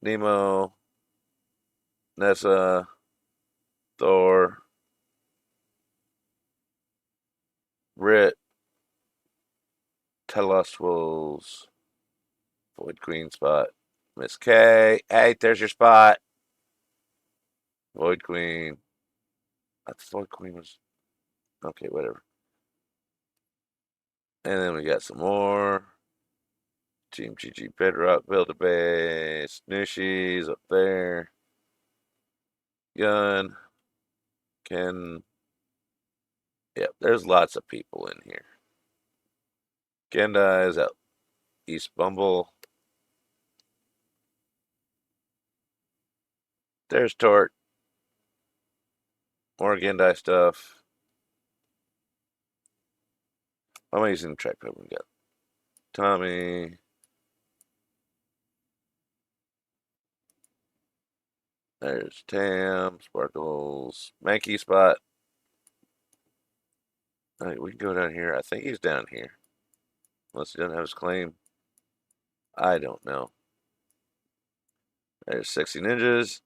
Nemo, Nessa, Thor, Brit, Telestwills, Void Queen spot, Miss K. Hey, there's your spot. Void Queen. I thought Void Queen was. Okay, whatever. And then we got some more. Team GG Bedrock, Build a Base, Nushi's up there. Gun, Ken. Yep, there's lots of people in here. Gendai is out East Bumble. There's Tort. More Gendai stuff. Why am I using the trackpad? We got Tommy. There's Tam, Sparkles, Mankey Spot. All right, we can go down here. I think he's down here. Unless he doesn't have his claim. I don't know. There's Sexy Ninjas.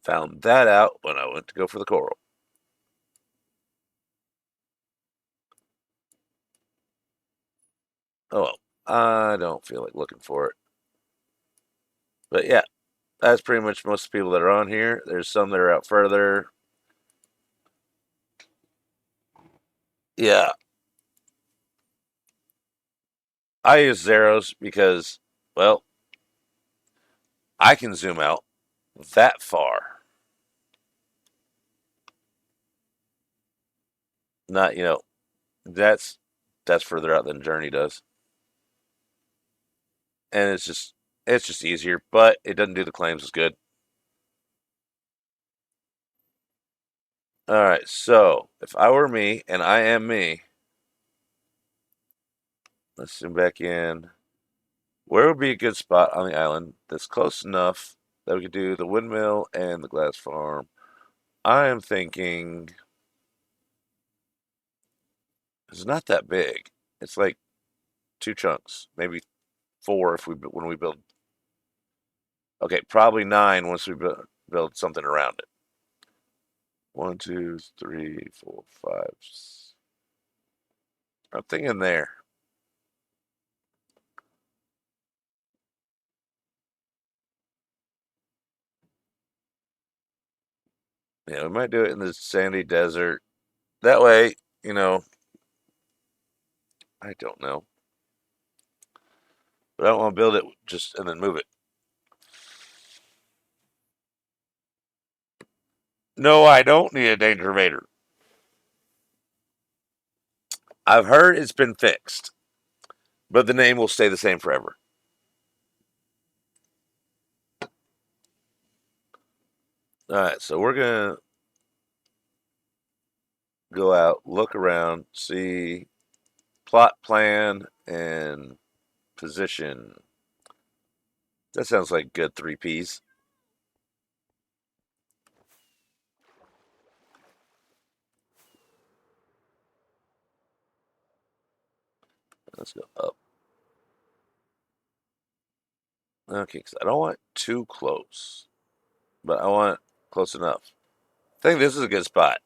Found that out when I went to go for the coral. Oh well. I don't feel like looking for it. But yeah, that's pretty much most of the people that are on here. There's some that are out further. Yeah, I use zeros because, well, I can zoom out that far. Not, that's that's further out than Journey does, and it's just easier. But it doesn't do the claims as good. All right, so if I were me, and I am me, let's zoom back in. Where would be a good spot on the island that's close enough that we could do the windmill and the glass farm? I am thinking it's not that big. It's like two chunks, maybe four if we when we build. Okay, probably nine once we build something around it. One, two, three, four, five. I'm thinking there. Yeah, we might do it in the sandy desert. That way, you know, I don't know. But I don't want to build it just and then move it. No, I don't need a danger invader. I've heard it's been fixed, but the name will stay the same forever. All right, so we're gonna go out, look around, see plot plan and position. That sounds like good three P's. Let's go up. Okay, because I don't want too close, but I want close enough. I think this is a good spot.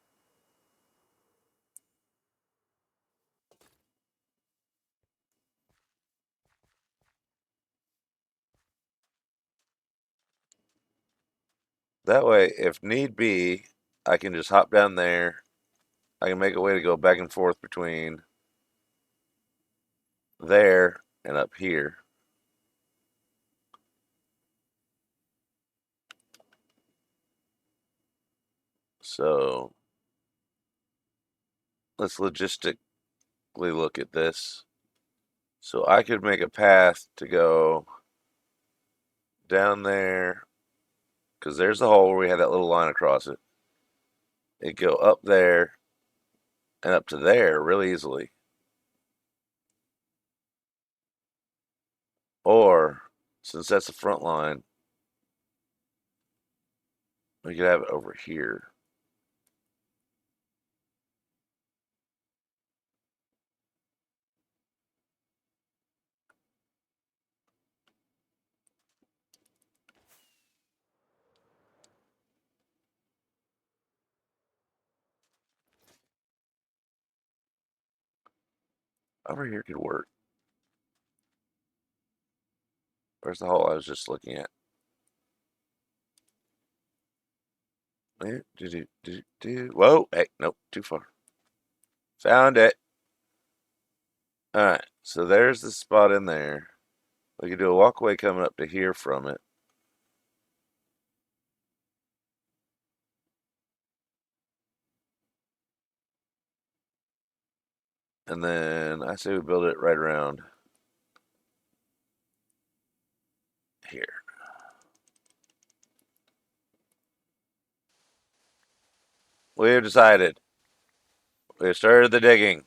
That way, if need be, I can just hop down there. I can make a way to go back and forth between there and up here. So let's logistically look at this. So I could make a path to go down there because there's the hole where we had that little line across it. It go up there and up to there really easily. Or since that's the front line, we could have it over here. Over here could work. Where's the hole I was just looking at? Whoa, hey, nope, too far. Found it. All right, so there's the spot in there. We could do a walkway coming up to here from it. And then I say we build it right around here. We have decided. We have started the digging.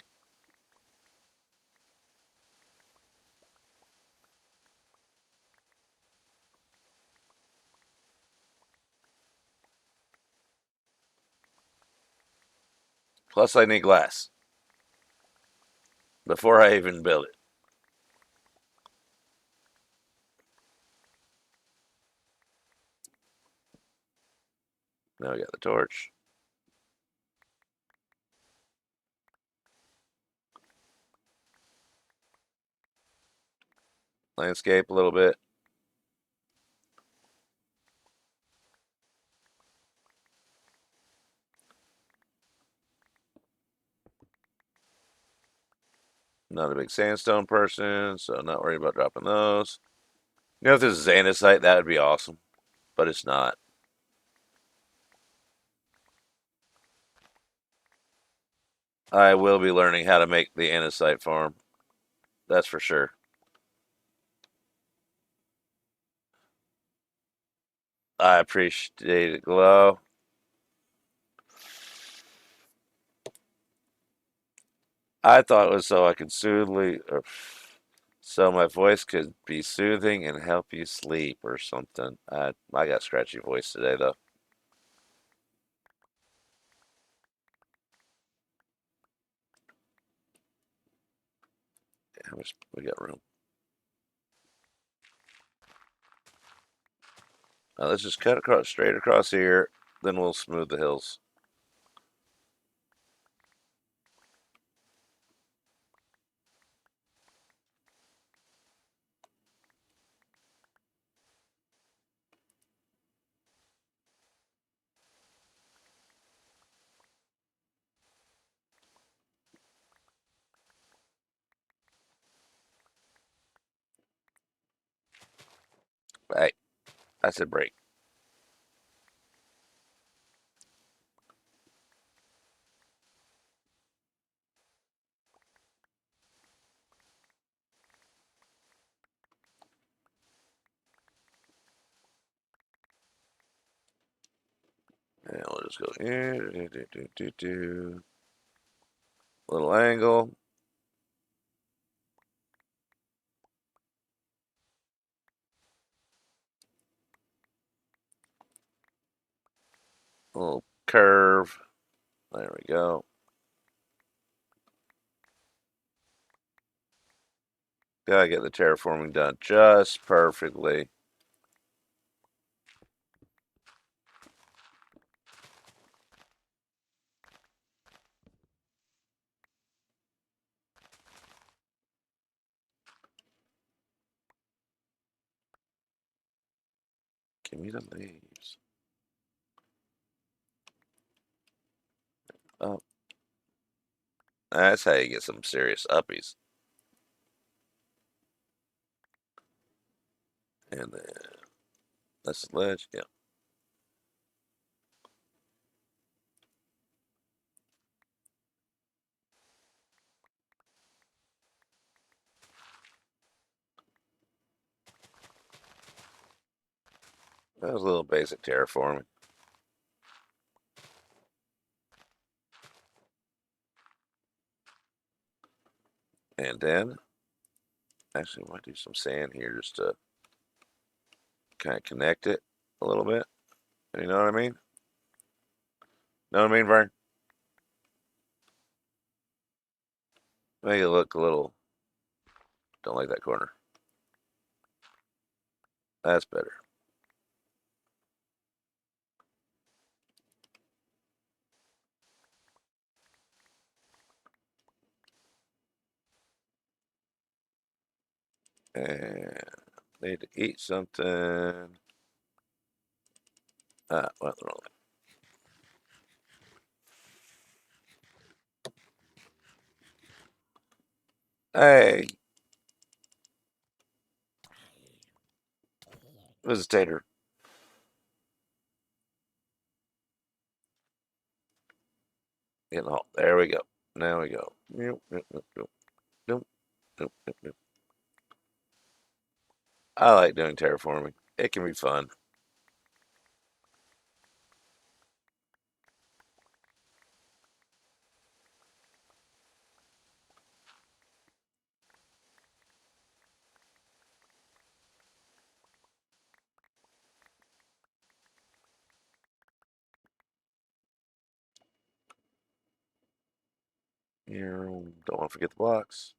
Plus, I need glass before I even build it. Now we got the torch. Landscape a little bit. Not a big sandstone person, so not worried about dropping those. You know, if this is andesite, that would be awesome, but it's not. I will be learning how to make the andesite farm. That's for sure. I appreciate it, Glow. I thought it was so I could so my voice could be soothing and help you sleep or something. I got scratchy voice today though. How much we got room? Let's just cut across straight across here. Then we'll smooth the hills. Hey, I said break. And we'll just go here. Little angle. Little curve. There we go. Gotta get the terraforming done just perfectly. Give me the leaves. Oh, that's how you get some serious uppies. And then that's the ledge. Yeah, that was a little basic terraforming. And then, actually, I might do some sand here just to kind of connect it a little bit. You know what I mean? Know what I mean, Vern? Make it look a little. Don't like that corner. That's better. And need to eat something. Went the wrong way. Hey, visitator. In the hall. There we go. Now we go. Nope, nope, nope, nope, nope, nope, nope, nope. I like doing terraforming. It can be fun. Don't want to forget the blocks.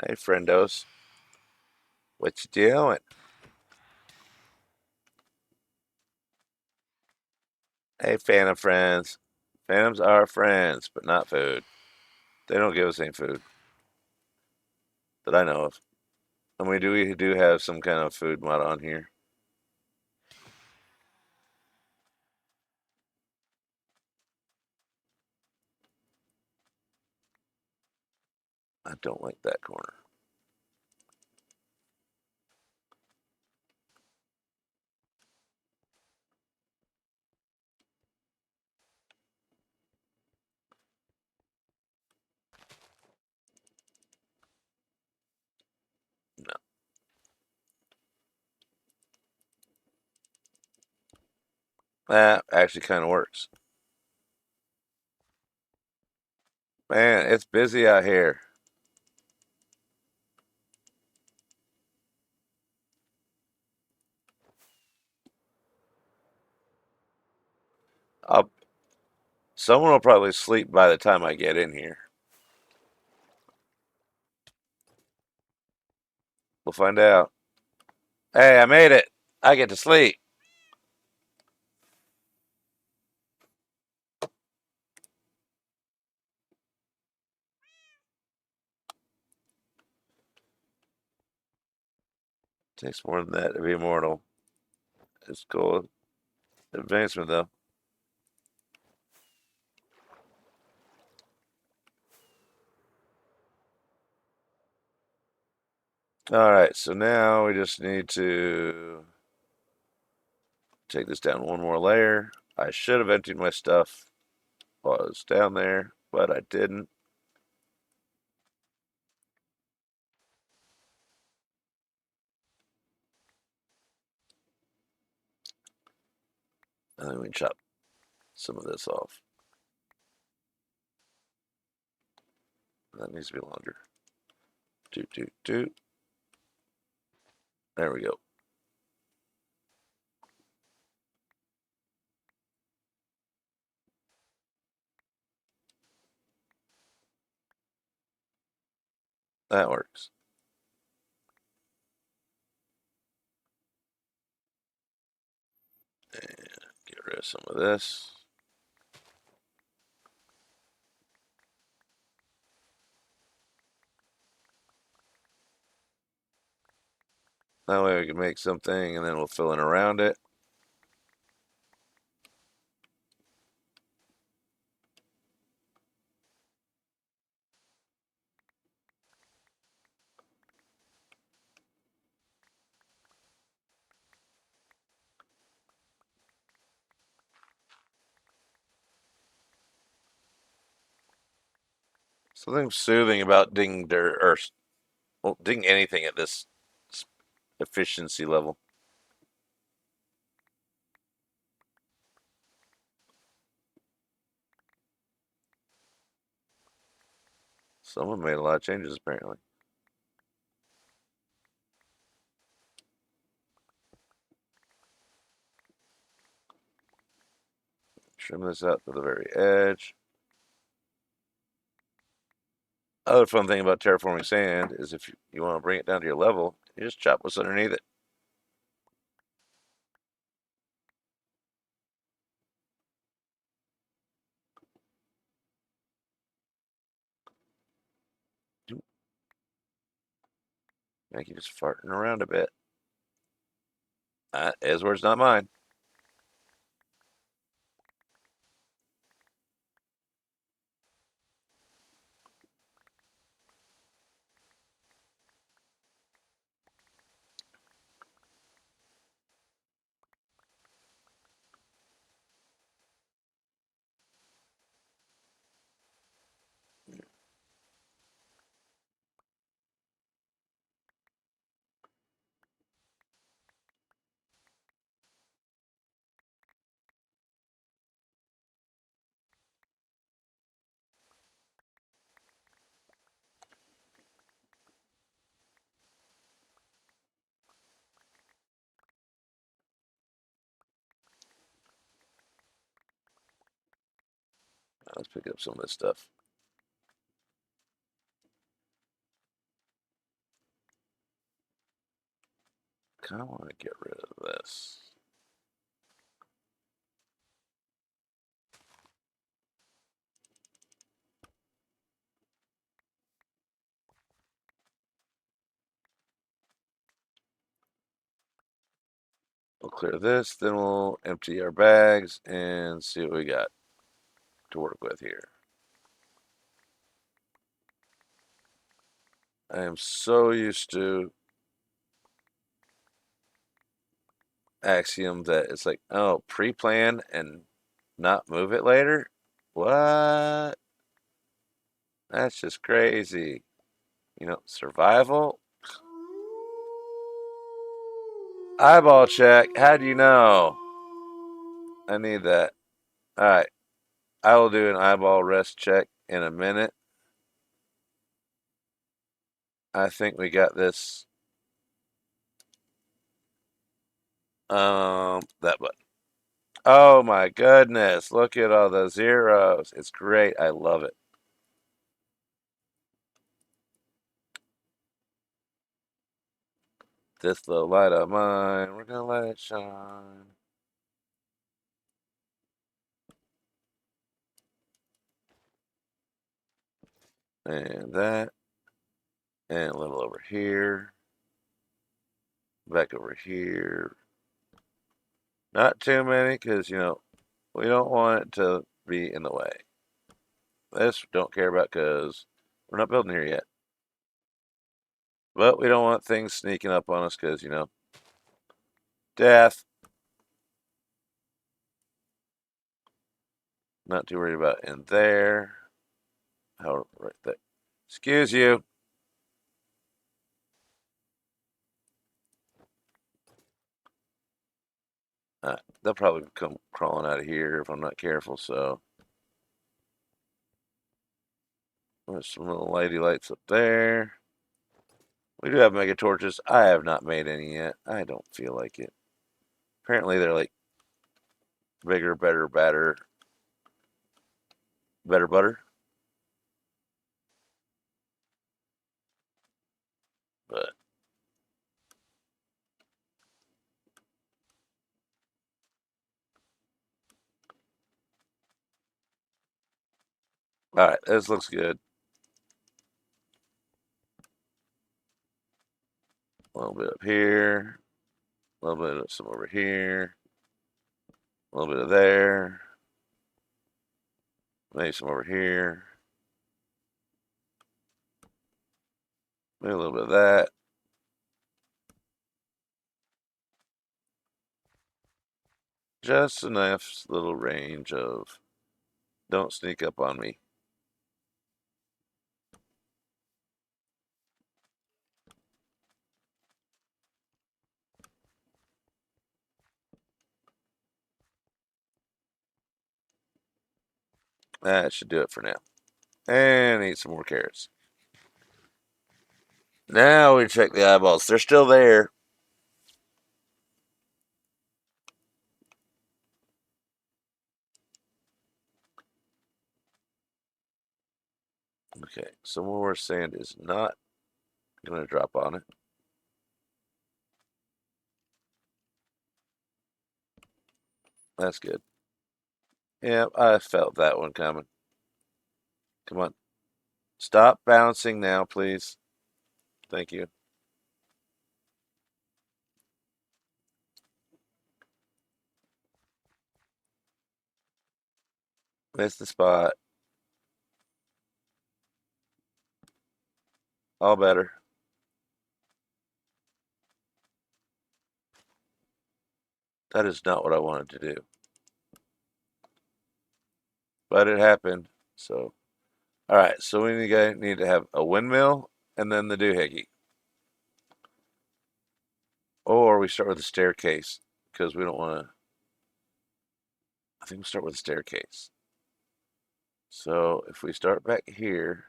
Hey, friendos. What you doing? Hey, Phantom friends. Phantoms are friends, but not food. They don't give us any food that I know of. And we do have some kind of food mod on here. I don't like that corner. No. That actually kind of works. Man, it's busy out here. I'll, Someone will probably sleep by the time I get in here. We'll find out. Hey, I made it. I get to sleep. Takes more than that to be immortal. It's cool. Advancement, though. All right, so now we just need to take this down one more layer. I should have emptied my stuff while I was down there, but I didn't. And then we chop some of this off. That needs to be longer. Doot, doot, doot. There we go. That works. And get rid of some of this. That way we can make something and then we'll fill in around it. Something soothing about digging dirt or well, digging anything at this efficiency level. Someone made a lot of changes apparently. Trim this out to the very edge. Other fun thing about terraforming sand is if you want to bring it down to your level, you just chop what's underneath it. Make you just farting around a bit. His words, not mine. Let's pick up some of this stuff. Kind of want to get rid of this. We'll clear this, then we'll empty our bags and see what we got to work with here. I am so used to Axiom that it's like, oh, pre-plan and not move it later? What? That's just crazy. Survival? Eyeball check. How do you know? I need that. All right. I will do an eyeball rest check in a minute. I think we got this. That button. Oh my goodness. Look at all the zeros. It's great. I love it. This little light of mine, we're gonna let it shine. And that. And a little over here. Back over here. Not too many, because, we don't want it to be in the way. This don't care about because we're not building here yet. But we don't want things sneaking up on us because, death. Not too worried about in there. How right there. Excuse you. They'll probably come crawling out of here if I'm not careful, so. There's some little lady lights up there. We do have mega torches. I have not made any yet. I don't feel like it. Apparently they're like bigger, better, better butter. But all right, this looks good. A little bit up here, a little bit of some over here, a little bit of there, maybe some over here, maybe a little bit of that. Just enough little range of don't sneak up on me. That should do it for now. And eat some more carrots. Now we check the eyeballs. They're still there. Okay, some more sand is not going to drop on it. That's good. Yeah, I felt that one coming. Come on. Stop bouncing now, please. Thank you. Missed the spot. All better. That is not what I wanted to do. But it happened. So, all right. So we need to have a windmill and then the doohickey. Or we start with the staircase because we don't want to. I think we'll start with the staircase. So if we start back here,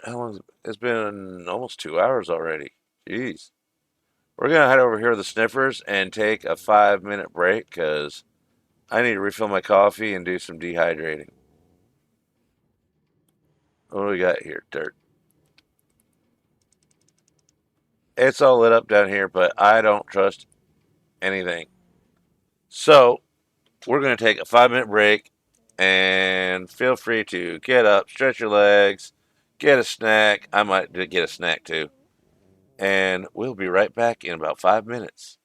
How long? It's been almost 2 hours already. Jeez. We're gonna head over here to the Sniffers and take a 5 minute break because I need to refill my coffee and do some dehydrating. What do we got here? Dirt. It's all lit up down here, but I don't trust anything. So we're gonna take a 5 minute break, and feel free to get up, stretch your legs, get a snack. I might get a snack too, and we'll be right back in about 5 minutes.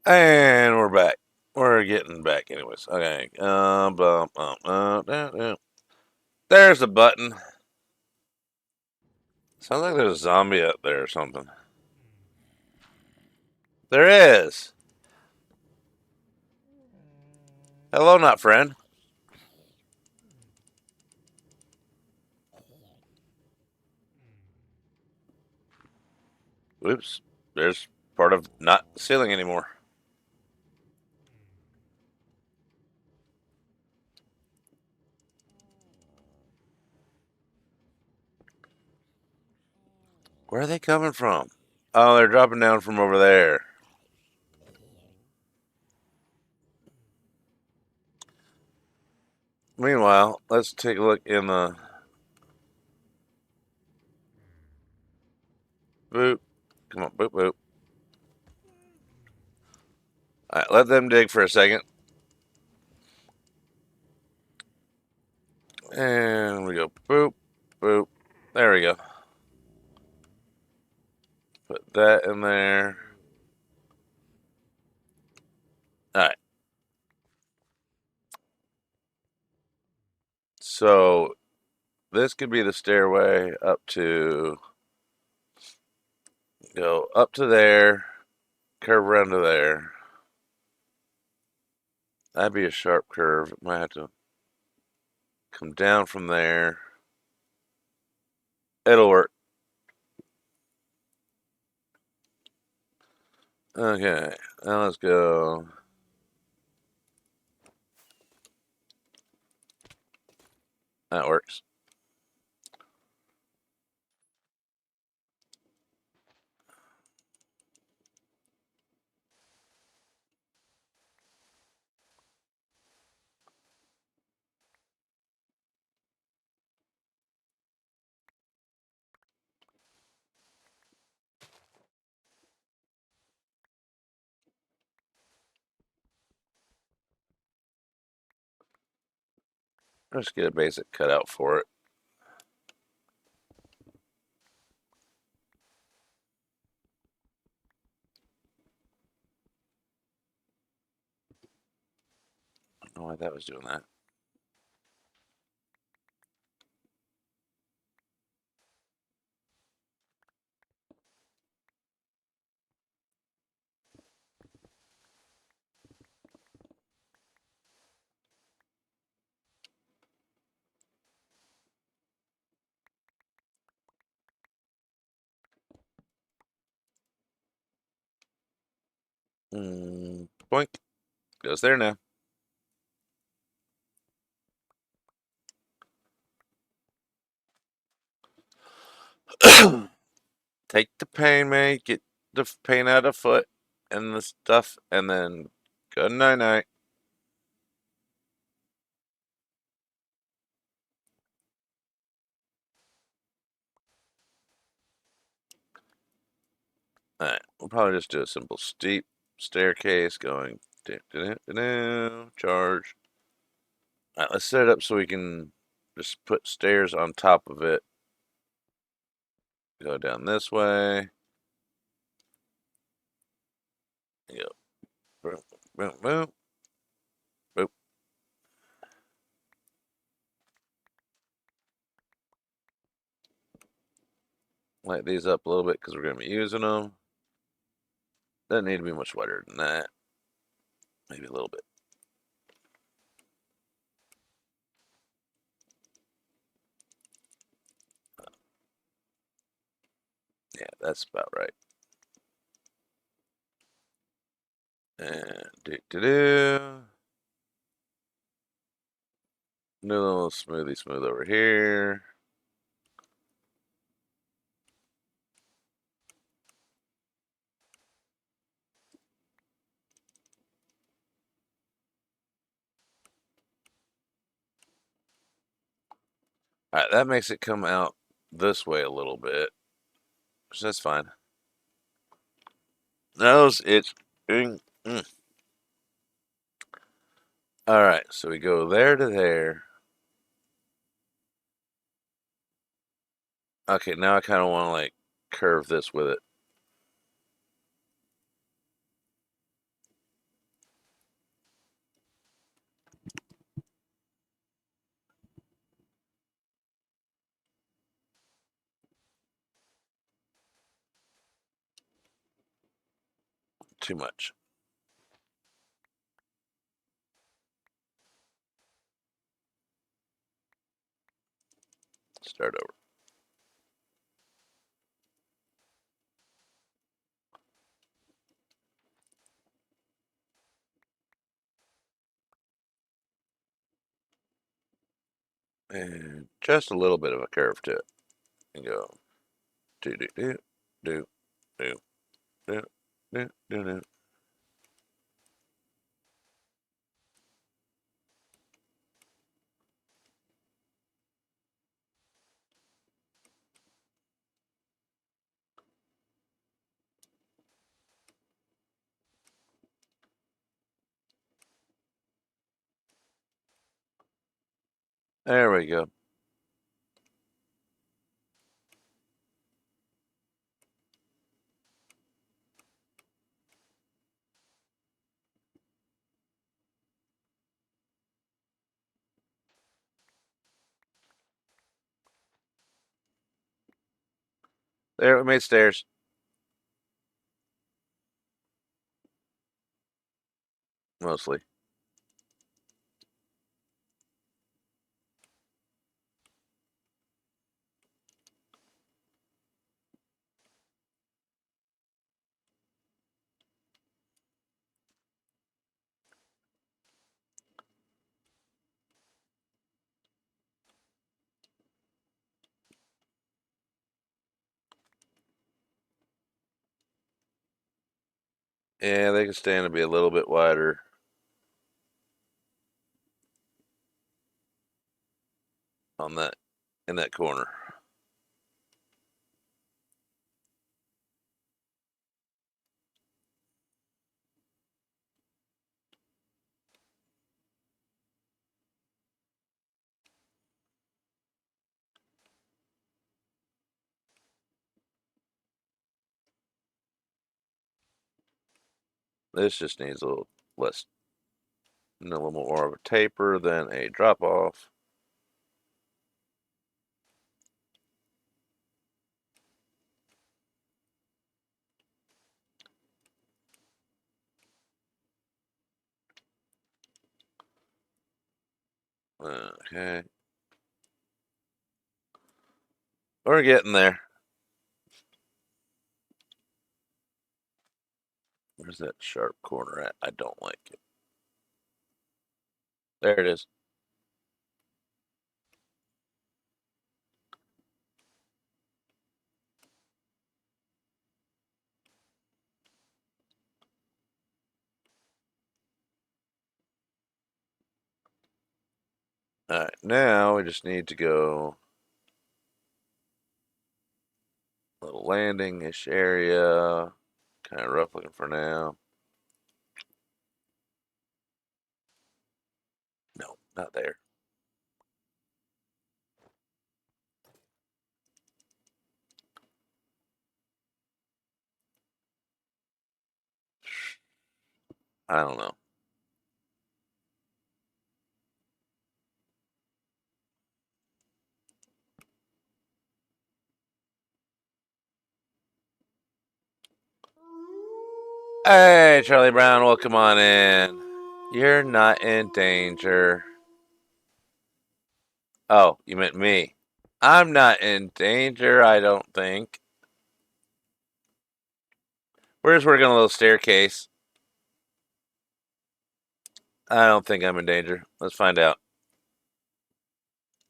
And we're back. We're getting back, anyways. Okay. There's the button. Sounds like there's a zombie up there or something. There is. Hello, not friend. Oops. There's part of not the ceiling anymore. Where are they coming from? Oh, they're dropping down from over there. Meanwhile, let's take a look in the boop. Come on, boop boop. All right, let them dig for a second. And we go boop, boop. There we go. Put that in there. All right. So this could be the stairway up to go up to there, curve around to there. That'd be a sharp curve. It might have to come down from there. It'll work. Okay, now let's go. That works. Let's get a basic cutout for it. I don't know why that was doing that. Boink. Goes there now. Take the paint, mate. Get the paint out of foot and the stuff, and then good night night. Alright, we'll probably just do a simple steep staircase going charge. Alright, let's set it up so we can just put stairs on top of it. Go down this way. Go boom, boom, boom, boop. Light these up a little bit because we're going to be using them. Doesn't need to be much wider than that. Maybe a little bit. Yeah, that's about right. And do. Do a little smooth over here. Alright, that makes it come out this way a little bit. So that's fine. Nose, it's. Mm. Alright, so we go there to there. Okay, now I kind of want to like curve this with it. too much. Start over. And just a little bit of a curve to it. And go do do do do do do do do do. There we go. There, we made stairs. Mostly. Yeah, they can stand to be a little bit wider on that in that corner. This just needs a little less, a little more of a taper than a drop off. Okay, we're getting there. Where's that sharp corner at? I don't like it. There it is. All right, now we just need to go a little landing-ish area. Kind of rough looking for now. No, not there. I don't know. Hey, Charlie Brown, welcome on in. You're not in danger. Oh, you meant me. I'm not in danger, I don't think. We're just working on a little staircase. I don't think I'm in danger. Let's find out.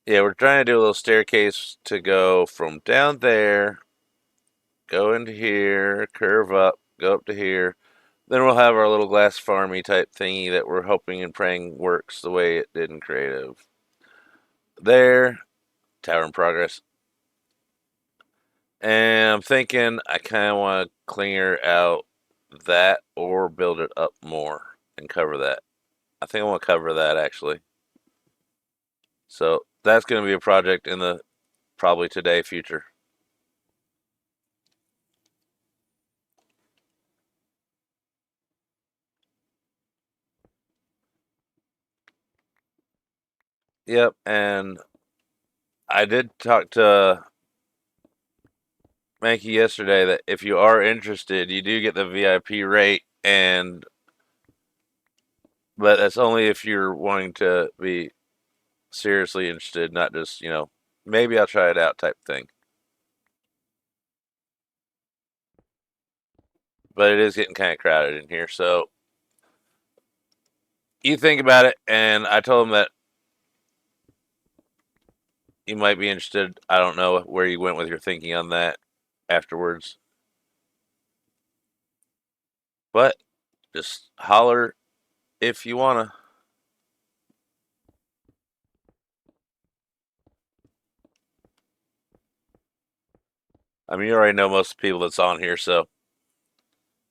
Yeah, we're trying to do a little staircase to go from down there, go into here, curve up, go up to here. Then we'll have our little glass farmy type thingy that we're hoping and praying works the way it did in creative. There, tower in progress. And I'm thinking I kind of want to clear out that or build it up more and cover that. I think I want to cover that actually. So that's going to be a project in the probably today future. Yep, and I did talk to Mankey yesterday that if you are interested, you do get the VIP rate and but that's only if you're wanting to be seriously interested, not just maybe I'll try it out type thing. But it is getting kind of crowded in here, so you think about it. And I told him that you might be interested. I don't know where you went with your thinking on that afterwards, but just holler if you wanna. I mean, you already know most of the people that's on here, so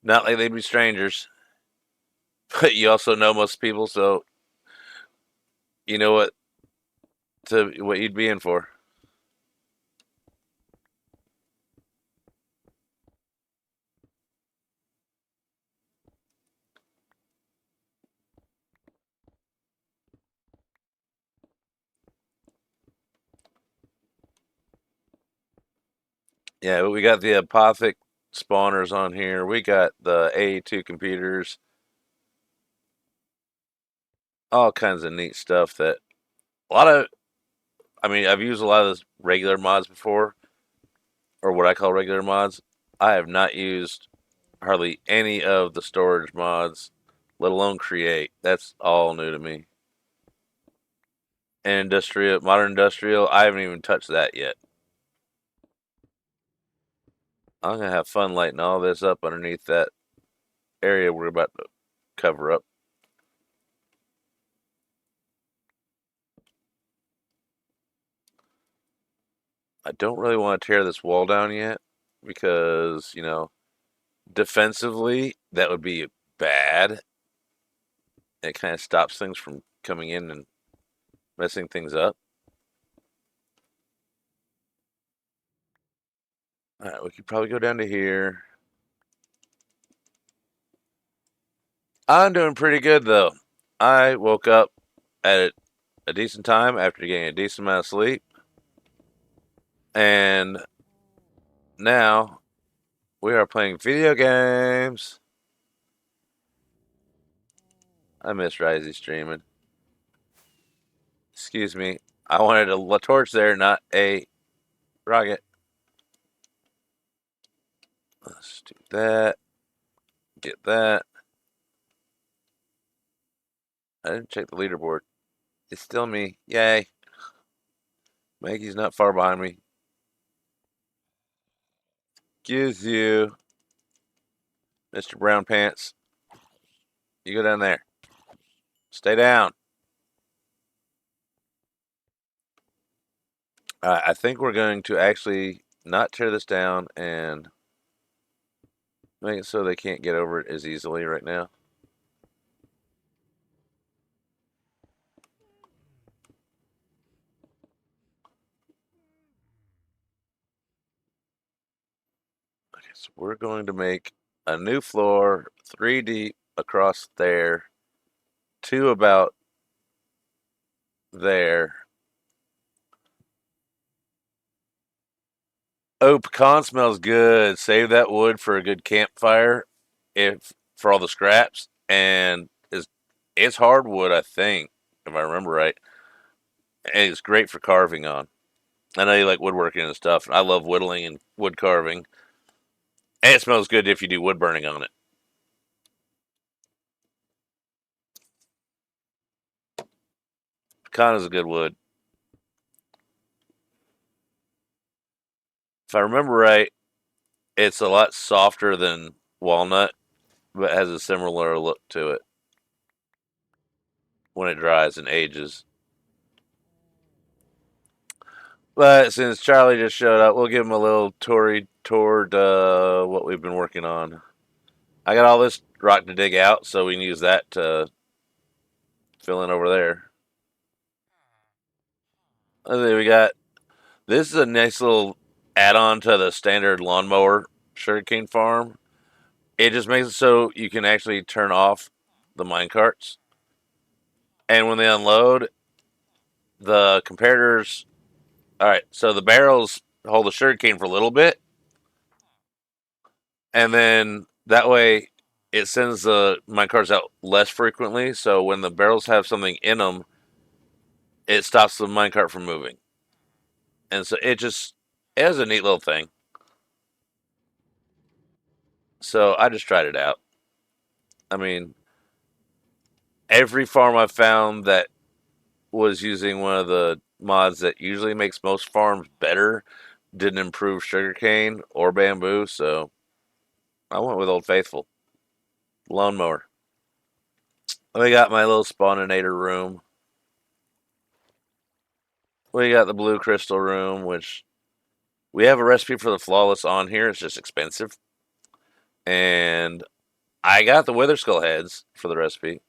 not like they'd be strangers. But you also know most people, so you know what you'd be in for. Yeah, we got the apothic spawners on here. We got the A2 computers, all kinds of neat stuff that a lot of. I mean, I've used a lot of those regular mods before, or what I call regular mods. I have not used hardly any of the storage mods, let alone create. That's all new to me. And industrial, modern industrial, I haven't even touched that yet. I'm gonna have fun lighting all this up underneath that area we're about to cover up. I don't really want to tear this wall down yet because, defensively, that would be bad. It kind of stops things from coming in and messing things up. All right, we could probably go down to here. I'm doing pretty good though. I woke up at a decent time after getting a decent amount of sleep, and now we are playing video games. I miss Risey streaming. Excuse me. I wanted a torch there, not a rocket. Let's do that. Get that. I didn't check the leaderboard. It's still me. Yay. Maggie's not far behind me. Excuse you, Mr. Brown Pants. You go down there. Stay down. I think we're going to actually not tear this down and make it so they can't get over it as easily right now. Okay, so we're going to make a new floor, 3 deep across there, 2 about there. Oh, pecan smells good. Save that wood for a good campfire, if for all the scraps, and it's hardwood, I think, if I remember right. And it's great for carving on. I know you like woodworking and stuff. I love whittling and wood carving. And it smells good if you do wood burning on it. Pecan is a good wood. If I remember right, it's a lot softer than walnut, but has a similar look to it when it dries and ages. But since Charlie just showed up, we'll give him a little tour toward what we've been working on. I got all this rock to dig out, so we can use that to fill in over there. We got this is a nice little add-on to the standard lawnmower sugarcane farm. It just makes it so you can actually turn off the mine carts, and when they unload, the comparators. All right, so the barrels hold the sugarcane for a little bit, and then that way it sends the minecarts out less frequently. So when the barrels have something in them, it stops the minecart from moving. And so it was a neat little thing. So I just tried it out. I mean, every farm I found that was using one of the mods that usually makes most farms better didn't improve sugarcane or bamboo. So I went with Old Faithful lawnmower. We got my little spawninator room. We got the blue crystal room, which we have a recipe for the flawless on here. It's just expensive. And I got the wither skull heads for the recipe.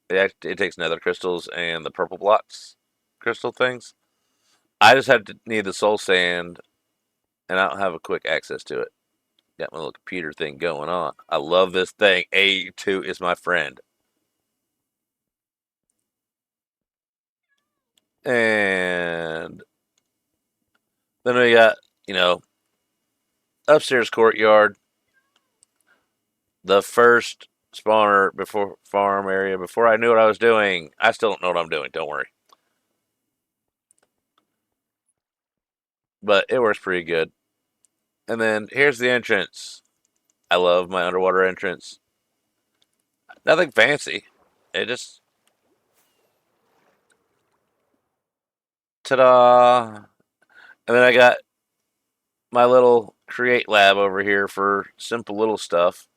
It takes nether crystals and the purple blocks crystal things. I just need the soul sand, and I don't have a quick access to it. Got my little computer thing going on. I love this thing. A2 is my friend. And then we got, you know, upstairs courtyard, the first spawner before farm area before I knew what I was doing. I still don't know what I'm doing, don't worry. But it works pretty good. And then here's the entrance. I love my underwater entrance. Nothing fancy. It just ta-da. And then I got my little create lab over here for simple little stuff.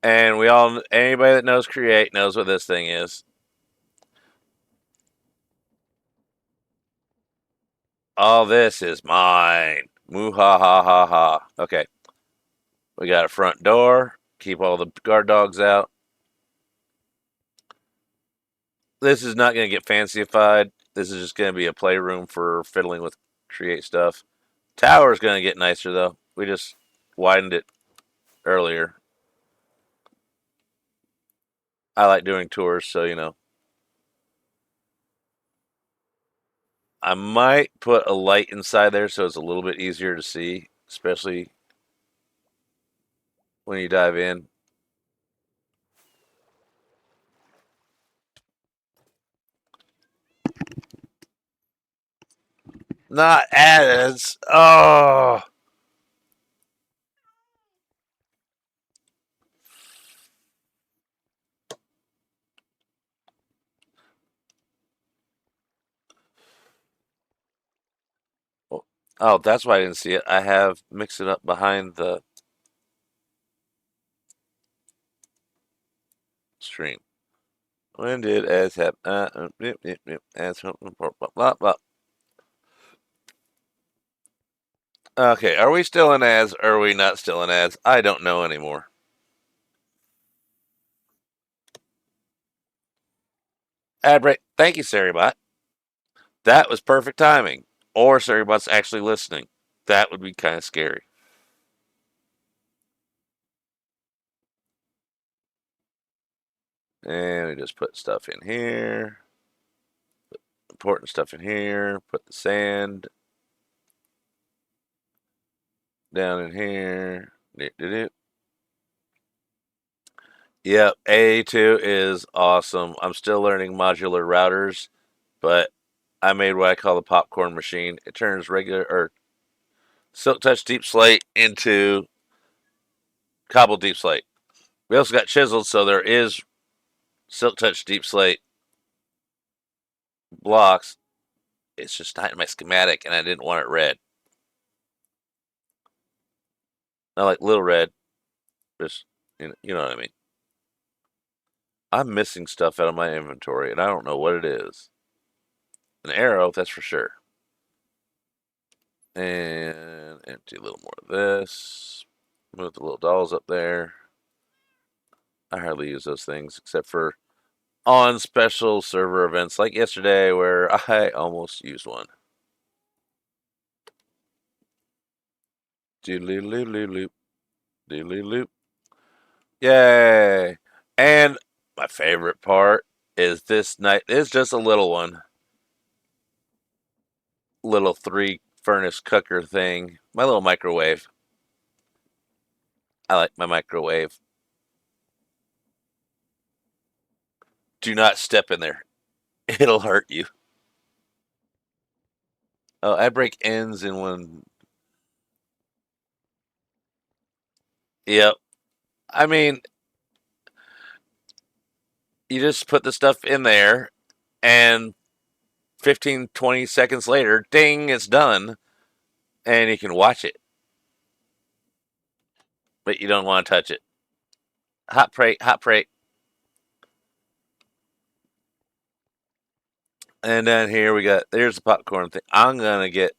And anybody that knows create knows what this thing is. All this is mine. Moo ha ha ha ha. Okay. We got a front door. Keep all the guard dogs out. This is not going to get fancyified. This is just going to be a playroom for fiddling with create stuff. Tower is going to get nicer though. We just widened it earlier. I like doing tours, so I might put a light inside there so it's a little bit easier to see, especially when you dive in. Not ads. Oh, that's why I didn't see it. I have mixed it up behind the stream. When did ads have ads blah blah blah. Okay, are we still in ads? Or are we not still in ads? I don't know anymore. Ad break. Thank you, Saribot. That was perfect timing. Or Saribot's actually listening. That would be kind of scary. And we just put stuff in here. Important stuff in here. Put the sand down in here. Yep, A2 is awesome. I'm still learning modular routers, but I made what I call the popcorn machine. It turns regular or silk touch deep slate into cobbled deep slate. We also got chiseled, so there is silk touch deep slate blocks. It's just not in my schematic, and I didn't want it red. Not like little red, just you know what I mean. I'm missing stuff out of my inventory, and I don't know what it is. An arrow, that's for sure. And empty a little more of this. Move the little dolls up there. I hardly use those things except for on special server events like yesterday where I almost used one. Doodly loop loop loop. Doodly loop. Yay! And my favorite part is this night. It's just a little one. Little furnace cooker thing. My little microwave. I like my microwave. Do not step in there. It'll hurt you. Oh, I break ends in one. Yep. I mean, you just put the stuff in there, and 15, 20 seconds later, ding, it's done, and you can watch it, but you don't want to touch it. Hot plate, hot plate. And then here we got, there's the popcorn thing. I'm going to get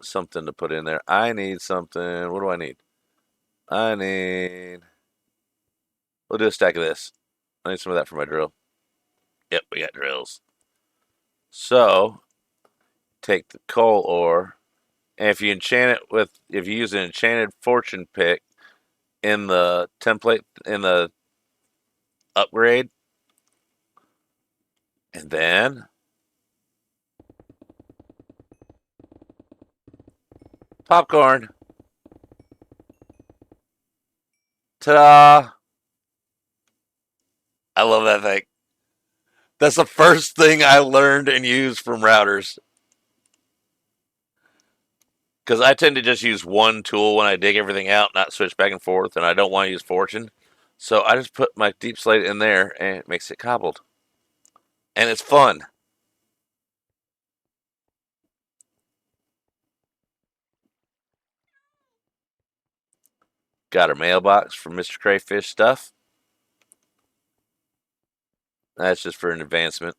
something to put in there. I need something. What do I need? I need, we'll do a stack of this. I need some of that for my drill. Yep, we got drills. So, take the coal ore, and if you enchant it with, if you use an enchanted fortune pick in the template, in the upgrade, and then popcorn. Ta-da! I love that thing. That's the first thing I learned and used from routers. Because I tend to just use one tool when I dig everything out, not switch back and forth, and I don't want to use Fortune. So I just put my deep slate in there, and it makes it cobbled. And it's fun. Got our mailbox for Mr. Crayfish stuff. That's just for an advancement.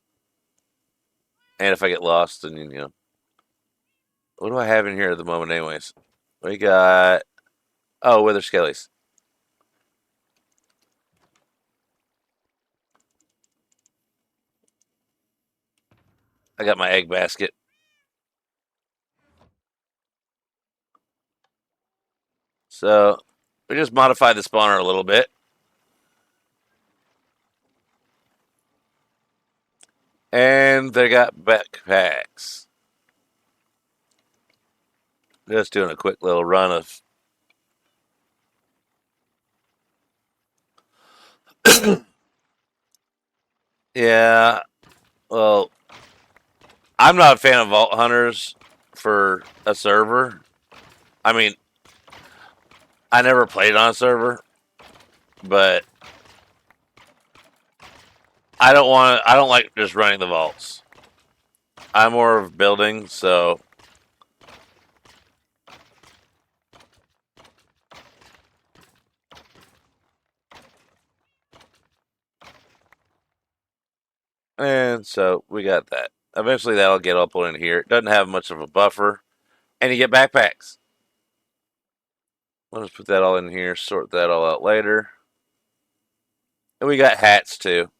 And if I get lost, then, you know. What do I have in here at the moment, anyways? We got, oh, wither skellies. I got my egg basket. So we just modified the spawner a little bit. And they got backpacks. Just doing a quick little run of. Yeah, well, I'm not a fan of vault hunters for a server. I mean, I never played on a server, but I don't want. I don't like just running the vaults. I'm more of building, so and so we got that. Eventually, that'll get up in here. It doesn't have much of a buffer, and you get backpacks. Let's put that all in here. Sort that all out later. And we got hats too.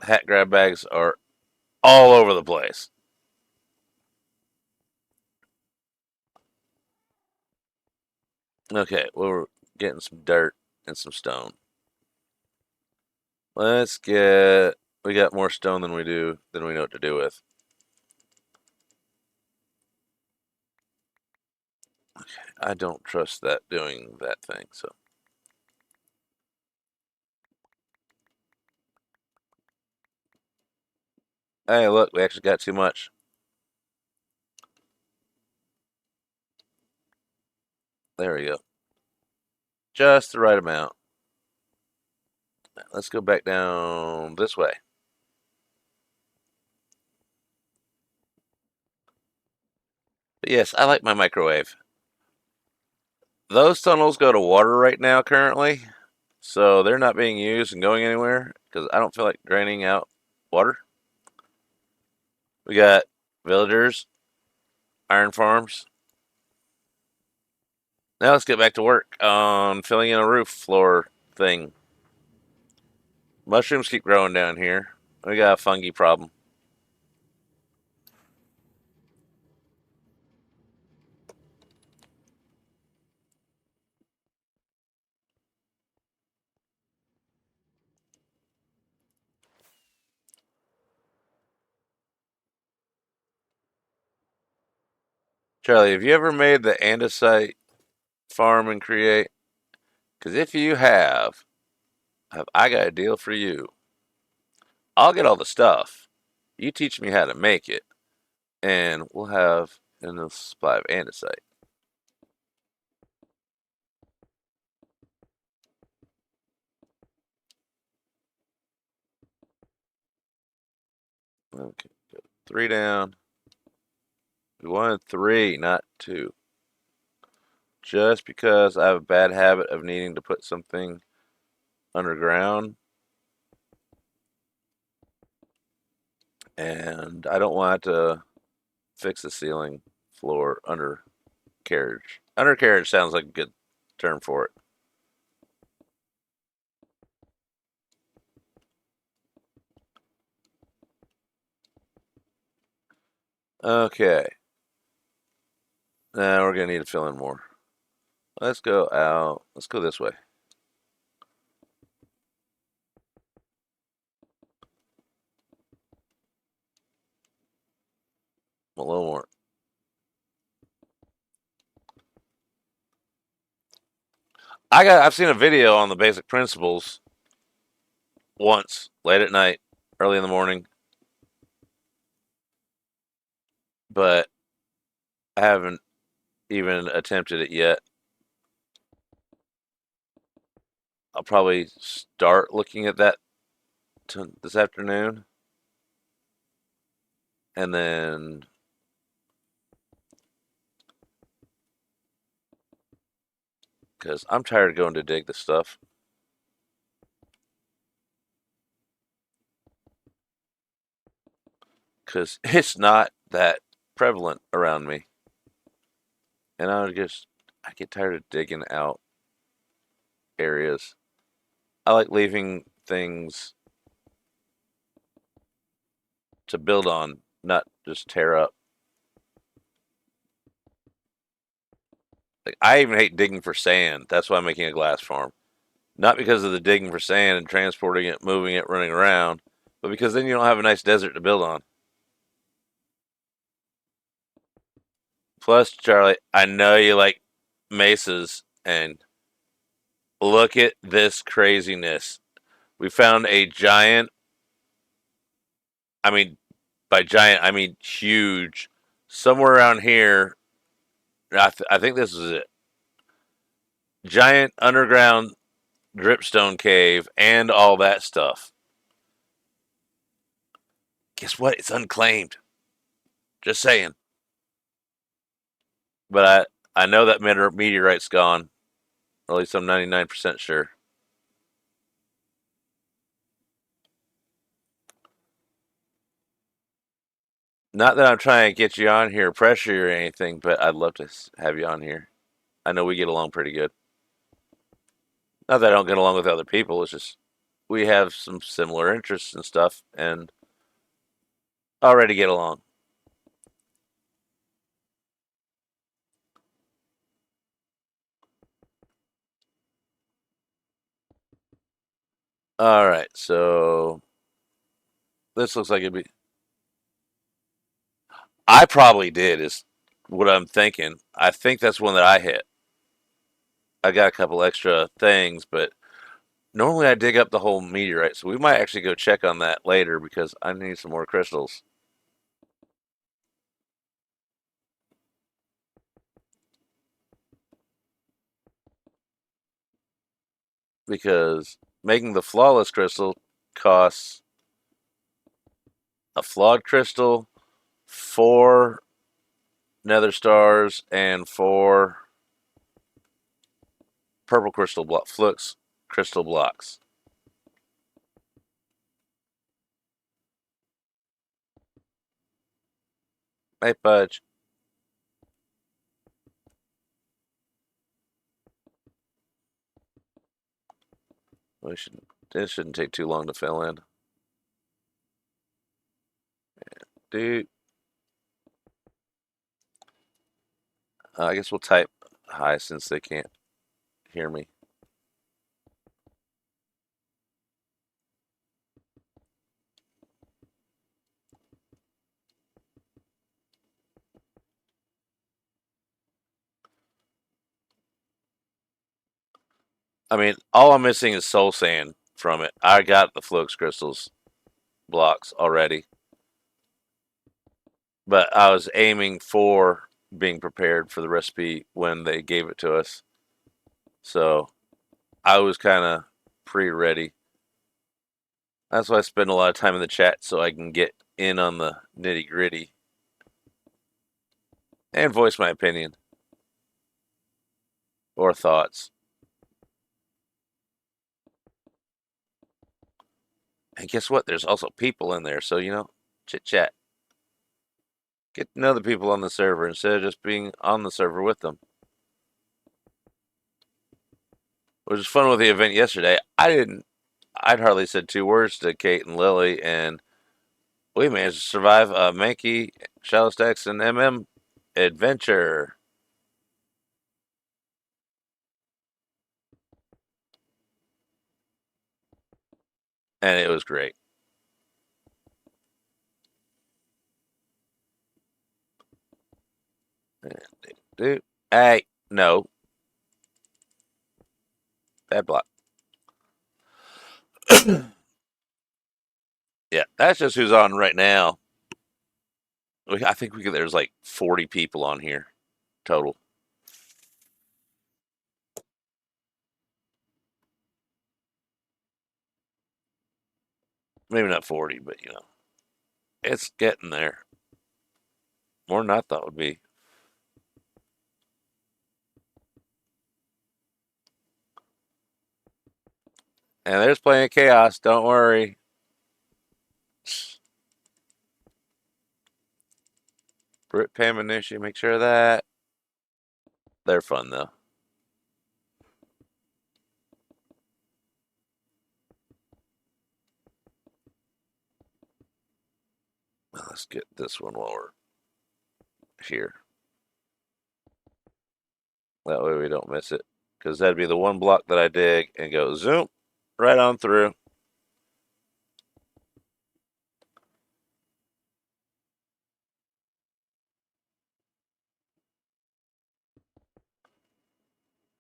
Hat grab bags are all over the place. Okay, well, we're getting some dirt and some stone. Let's get. We got more stone than we know what to do with. I don't trust that doing that thing. So, hey, look, we actually got too much. There we go. Just the right amount. Let's go back down this way. But yes, I like my microwave. Those tunnels go to water right now currently, so they're not being used and going anywhere because I don't feel like draining out water. We got villagers, iron farms. Now let's get back to work on filling in a roof floor thing. Mushrooms keep growing down here. We got a fungi problem. Charlie, have you ever made the andesite farm and create? Because if you have I got a deal for you. I'll get all the stuff. You teach me how to make it, and we'll have a supply of andesite. Okay, go 3 down. We wanted 3, not 2. Just because I have a bad habit of needing to put something underground, and I don't want to fix the ceiling floor undercarriage. Undercarriage sounds like a good term for it. Okay, now we're gonna need to fill in more. Let's go out. Let's go this way. A little more. I've seen a video on the basic principles once, late at night, early in the morning, but I haven't even attempted it yet. I'll probably start looking at that this afternoon, and then because I'm tired of going to dig this stuff, because it's not that prevalent around me, and I get tired of digging out areas. I like leaving things to build on, not just tear up. Like I even hate digging for sand. That's why I'm making a glass farm. Not because of the digging for sand and transporting it, moving it, running around, but because then you don't have a nice desert to build on. Plus, Charlie, I know you like mesas, and look at this craziness. We found a giant, I mean, by giant, I mean huge, somewhere around here. I think this is it. Giant underground dripstone cave and all that stuff. Guess what? It's unclaimed. Just saying. But I know that meteorite's gone. Or at least I'm 99% sure. Not that I'm trying to get you on here, pressure you or anything, but I'd love to have you on here. I know we get along pretty good. Not that I don't get along with other people. It's just we have some similar interests and stuff, and already get along. All right, so this looks like it'd be. I probably did is what I'm thinking. I think that's one that I hit. I got a couple extra things, but normally I dig up the whole meteorite, so we might actually go check on that later because I need some more crystals. Because making the flawless crystal costs a flawed crystal, 4 nether stars, and 4 purple flux crystal blocks. Hey, Fudge. We should. This shouldn't take too long to fill in. Dude, I guess we'll type hi since they can't hear me. I mean, all I'm missing is soul sand from it. I got the flux crystals blocks already, but I was aiming for being prepared for the recipe when they gave it to us. So I was kind of pre-ready. That's why I spend a lot of time in the chat so I can get in on the nitty gritty and voice my opinion or thoughts. And guess what? There's also people in there, so chit chat. Get to know the people on the server instead of just being on the server with them. Which was fun with the event yesterday. I'd hardly said two words to Kate and Lily, and we managed to survive a Mankey, Shallow Stacks, and MM adventure. And it was great. Dude, hey, no, bad block. Yeah, that's just who's on right now. I think there's like 40 people on here total. Maybe not 40, but it's getting there. More than I thought would be. And there's plenty of chaos. Don't worry. Brit, Pam, and Nishi, make sure of that. They're fun though. Let's get this one while we're here. That way we don't miss it. Because that'd be the one block that I dig and go zoom right on through.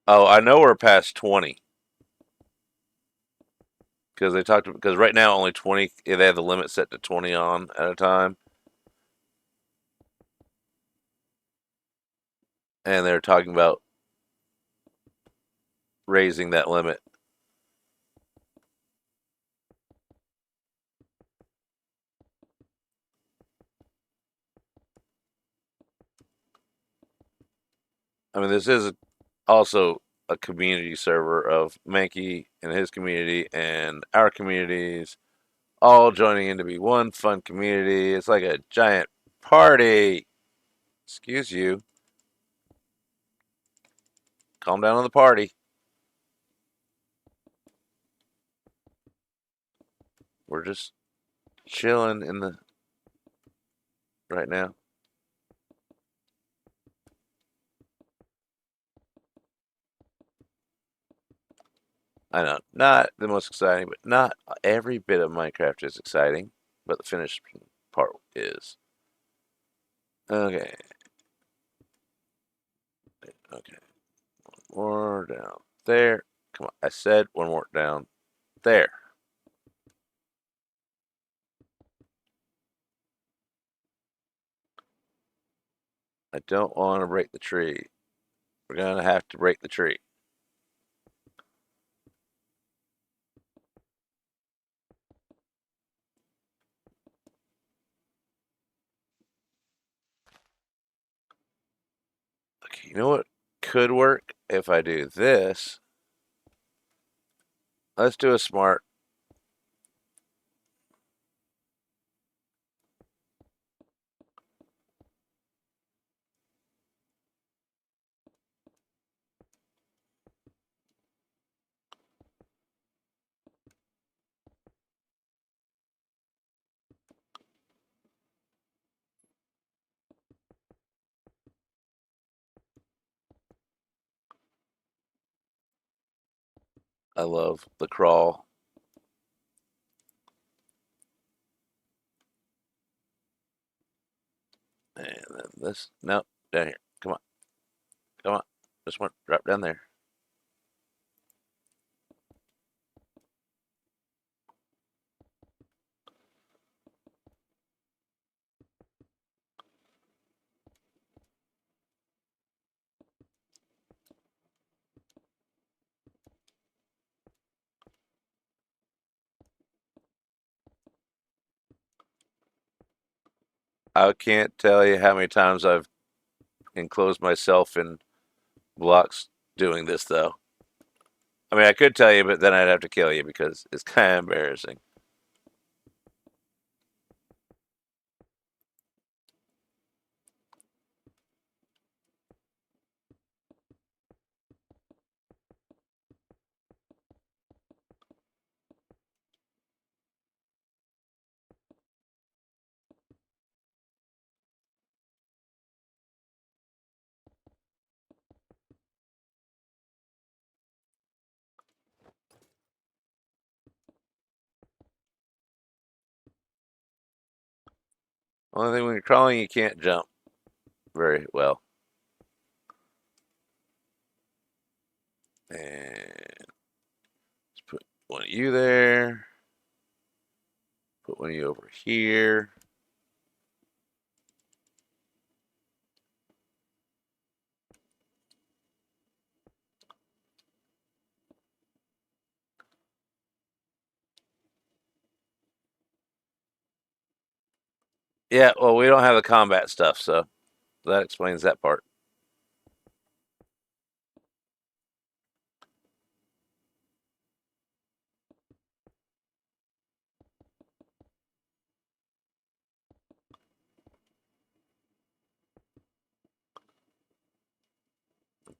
Oh, I know we're past 20. Because they talked because right now only 20, they have the limit set to 20 on at a time. And they're talking about raising that limit. I mean, this is also a community server of Mankey and his community and our communities all joining in to be one fun community. It's like a giant party. Excuse you. Calm down on the party. We're just chilling in the right now. I know, not the most exciting, but not every bit of Minecraft is exciting, but the finished part is. Okay, okay. One more down there. Come on, I said one more down there. I don't want to break the tree. We're gonna have to break the tree. Okay, you know what could work if I do this? Let's do a smart. I love the crawl. And then this. No, down here. Come on. Come on. This one. Drop down there. I can't tell you how many times I've enclosed myself in blocks doing this, though. I mean, I could tell you, but then I'd have to kill you because it's kind of embarrassing. Only thing when you're crawling, you can't jump very well. And let's put one of you there. Put one of you over here. Yeah, well, we don't have the combat stuff, so that explains that part.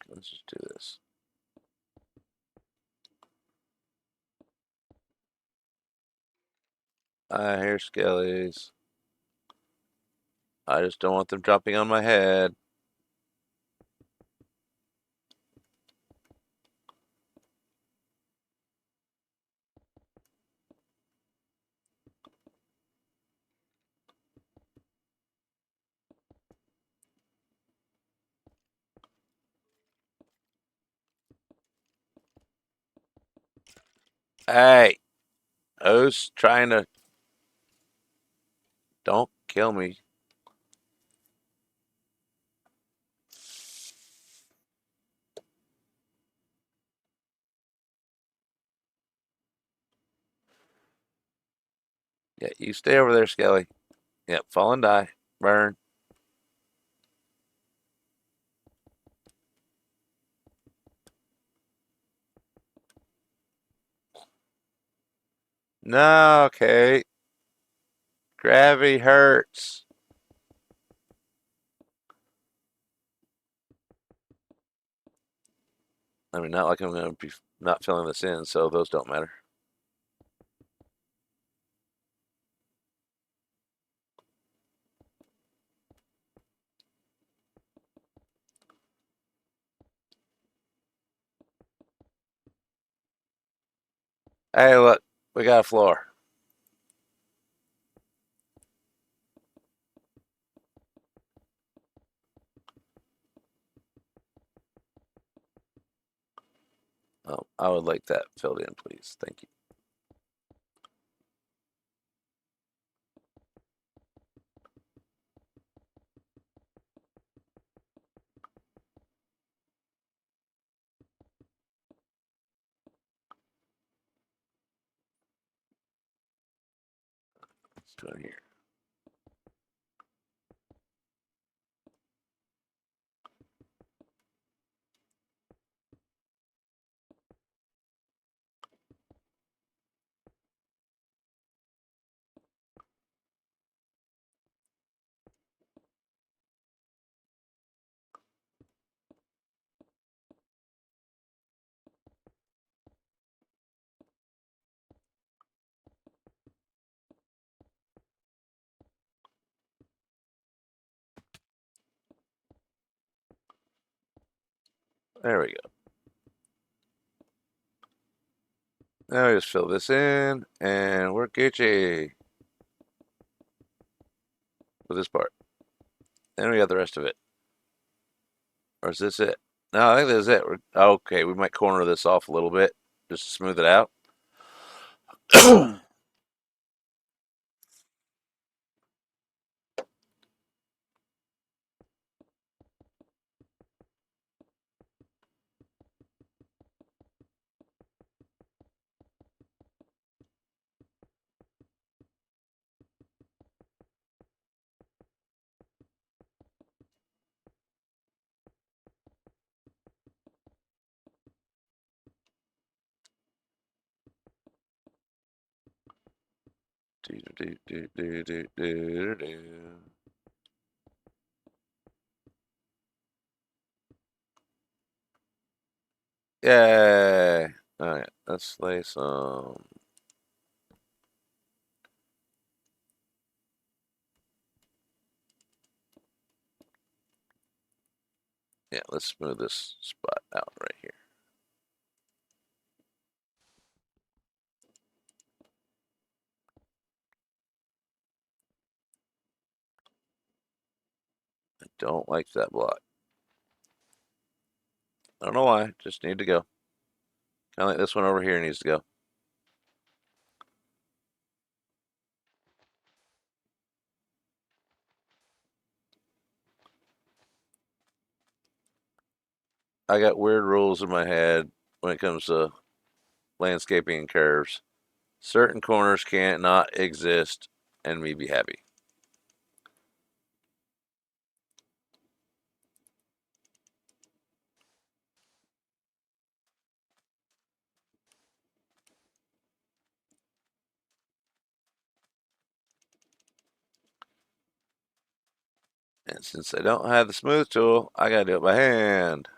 Let's just do this. I hear skellies. I just don't want them dropping on my head. Hey, who's trying to? Don't kill me. Yeah, you stay over there, Skelly. Yep, fall and die. Burn. No, okay. Gravity hurts. I mean, not like I'm going to be not filling this in, so those don't matter. Hey, look, we got a floor. Oh, I would like that filled in, please. Thank you. Let's do it here. There we go. Now we just fill this in, and we're Gucci with this part. Then we got the rest of it. Or is this it? No, I think this is it. Okay, we might corner this off a little bit just to smooth it out. Do, do, do, do, do, do, do. Yay! Alright, let's lay some. Yeah, let's smooth this spot out right here. I don't like that block. I don't know why, just need to go. Kind of like this one over here needs to go. I got weird rules in my head when it comes to landscaping and curves. Certain corners can't not exist and me be happy. And since I don't have the smooth tool, I gotta do it by hand.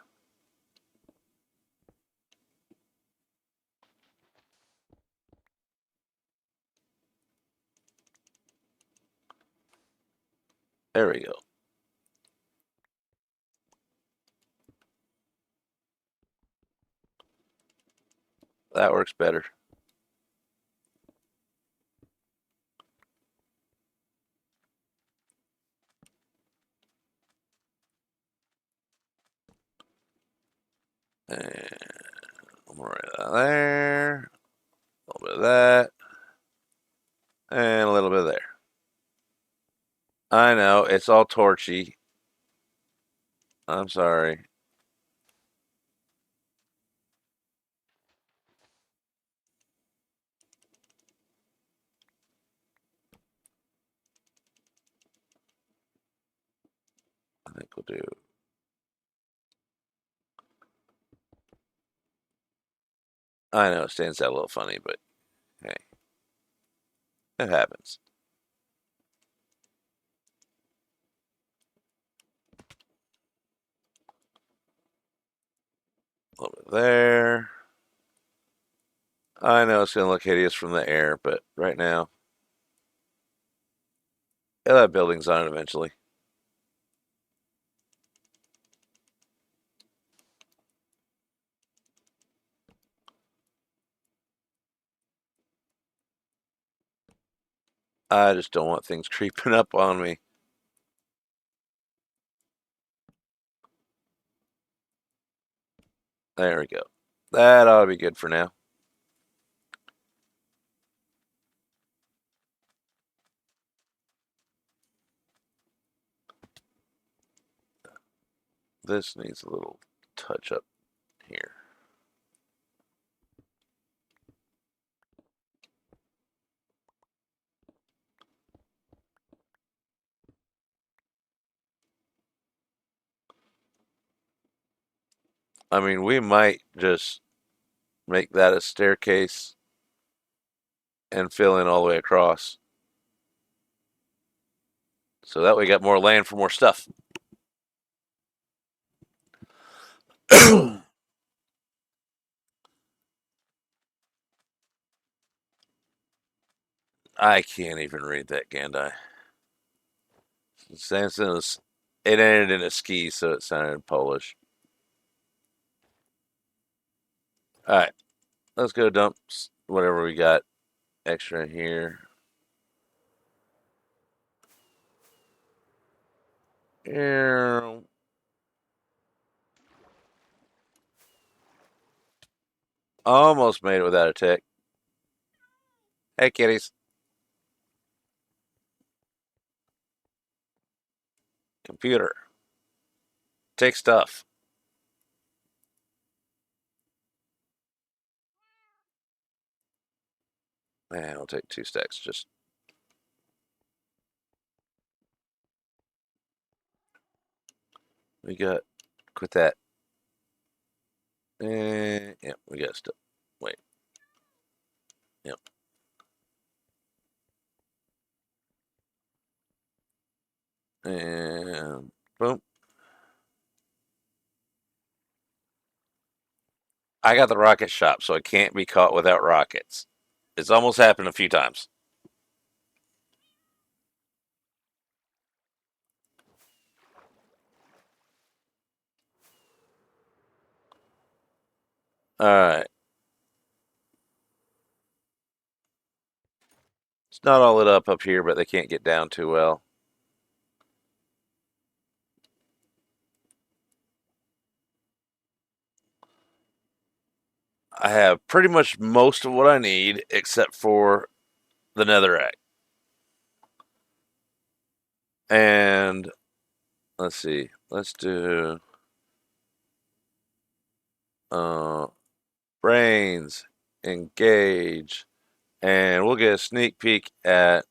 There we go. That works better. And right there. A little bit of that. And a little bit of there. I know, it's all torchy. I'm sorry. I think we'll do. I know it stands out a little funny, but hey, it happens. A little bit there. I know it's going to look hideous from the air, but right now, it'll have buildings on it eventually. I just don't want things creeping up on me. There we go. That ought to be good for now. This needs a little touch up here. I mean, we might just make that a staircase and fill in all the way across. So that way we got more land for more stuff. I can't even read that Gandhi. It ended in a ski, so it sounded Polish. All right, let's go dump whatever we got extra in here. Yeah. Almost made it without a tick. Hey, kitties. Computer. Take stuff. Man, I'll take 2 stacks. Just we got. Quit that. Yeah, we got stuff. Wait. Yep. And boom. I got the rocket shop, so I can't be caught without rockets. It's almost happened a few times. All right. It's not all lit up here, but they can't get down too well. I have pretty much most of what I need except for the netherrack. And let's see. Let's do uh, brains, engage, and we'll get a sneak peek at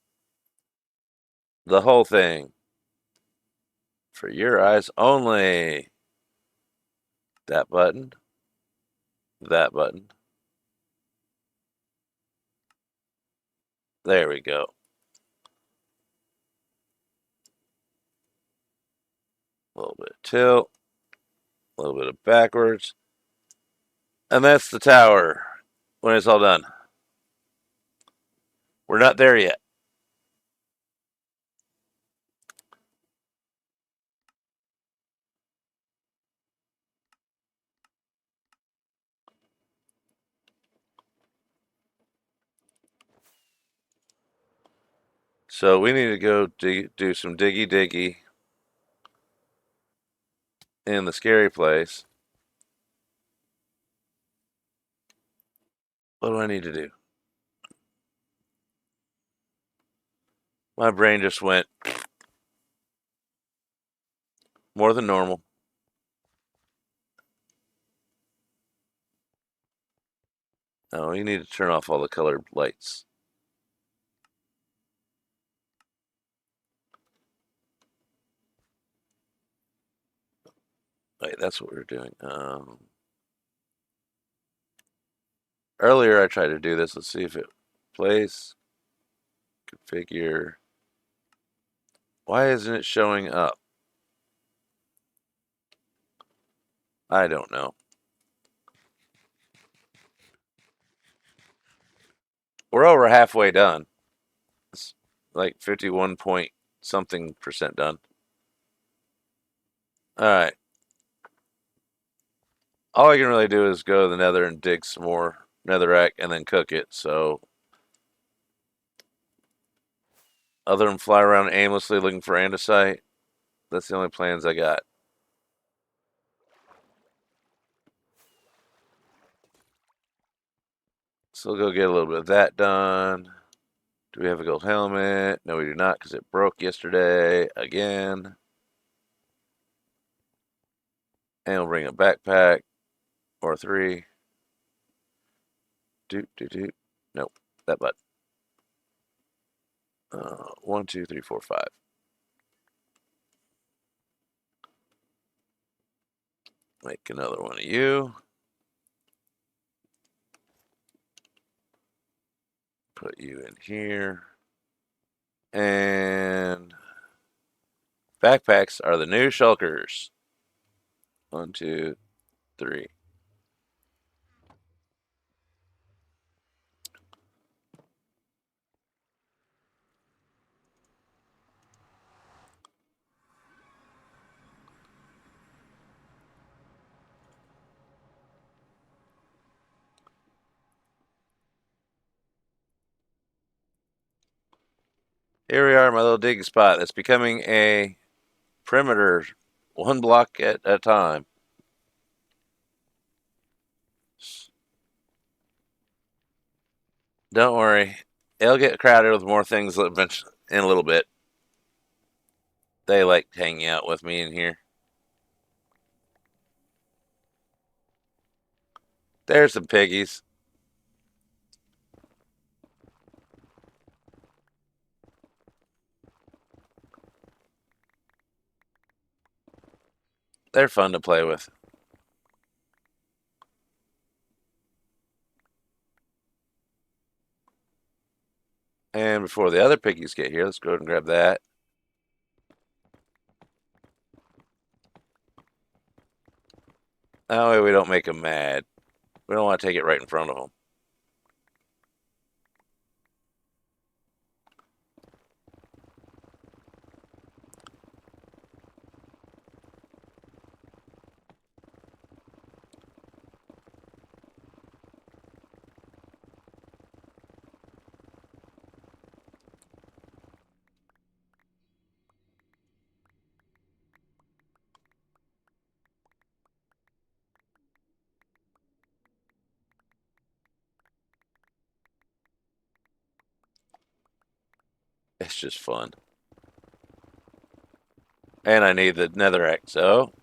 the whole thing for your eyes only. That button, that button. There we go. A little bit of tilt, a little bit of backwards. And that's the tower when it's all done. We're not there yet. So we need to go do some diggy in the scary place. What do I need to do? My brain just went more than normal. Oh, you need to turn off all the colored lights. Wait, that's what we were doing. Earlier I tried to do this. Let's see if it plays. Configure. Why isn't it showing up? I don't know. We're over halfway done. It's like 51 point something percent done. All right. All I can really do is go to the nether and dig some more netherrack and then cook it. So, other than fly around aimlessly looking for andesite, that's the only plans I got. So, we'll go get a little bit of that done. Do we have a gold helmet? No, we do not because it broke yesterday again. And we'll bring a backpack or three. Doot, doot, doot. Nope, that button. 1, 2, 3, 4, 5. Make another one of you. Put you in here. And backpacks are the new shulkers. 1, 2, 3. Here we are, my little digging spot. That's becoming a perimeter, one block at a time. Don't worry, it'll get crowded with more things in a little bit. They like hanging out with me in here. There's some piggies. They're fun to play with. And before the other piggies get here, let's go ahead and grab that. That way we don't make them mad. We don't want to take it right in front of them. It's just fun. And I need the netherrack, so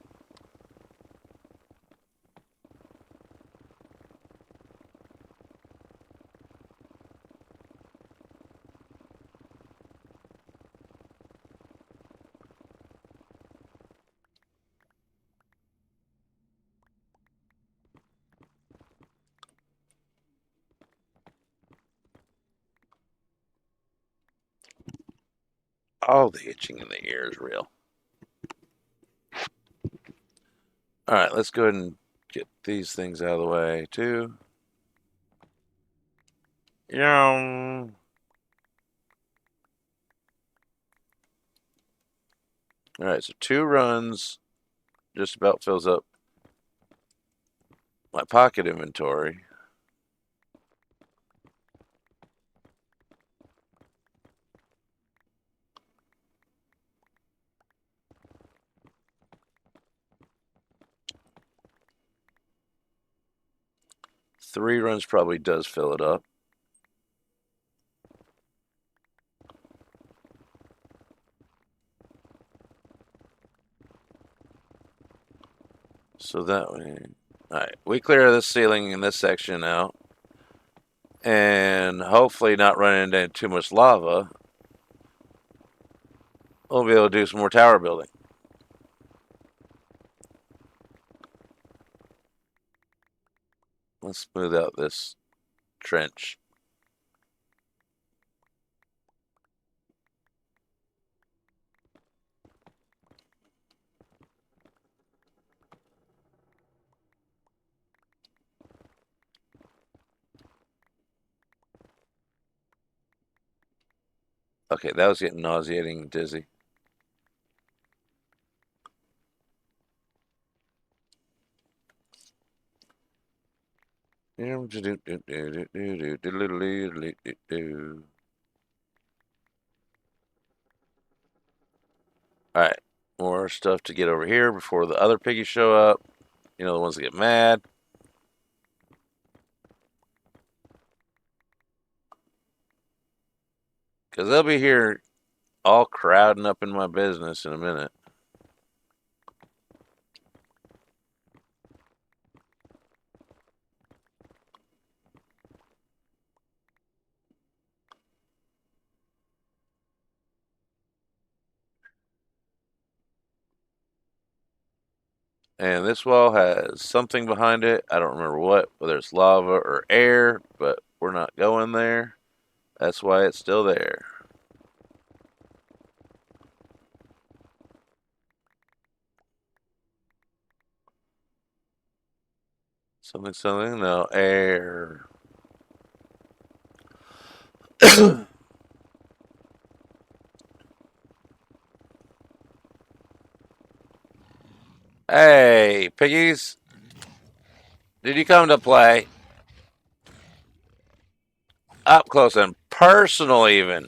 'the itching in the ear is real. All right, let's go ahead and get these things out of the way too. Yeah. All right, so 2 runs just about fills up my pocket inventory. Three runs probably does fill it up. So that way, all right, we clear this ceiling in this section out, and hopefully not run into too much lava. We'll be able to do some more tower building. Let's smooth out this trench. Okay, that was getting nauseating and dizzy. All right, more stuff to get over here before the other piggies show up. You know, the ones that get mad. Because they'll be here all crowding up in my business in a minute. And this wall has something behind it. I don't remember what, whether it's lava or air, but we're not going there. That's why it's still there. Something, no, air. Hey, piggies, did you come to play? Up close and personal, even.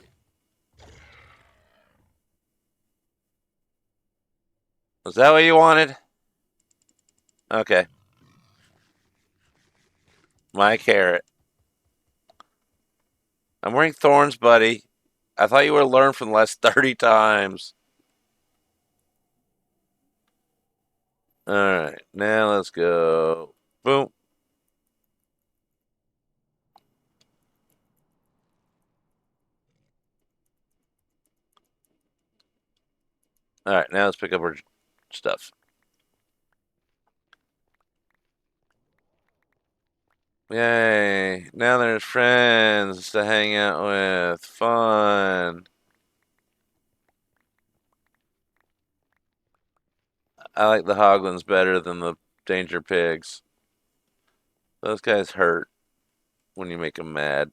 Was that what you wanted? Okay, my carrot. I'm wearing thorns, buddy. I thought you would have learned from the last 30 times. All right, now let's go. Boom. All right, now let's pick up our stuff. Yay. Now there's friends to hang out with. Fun. I like the hoglins better than the danger pigs. Those guys hurt when you make them mad.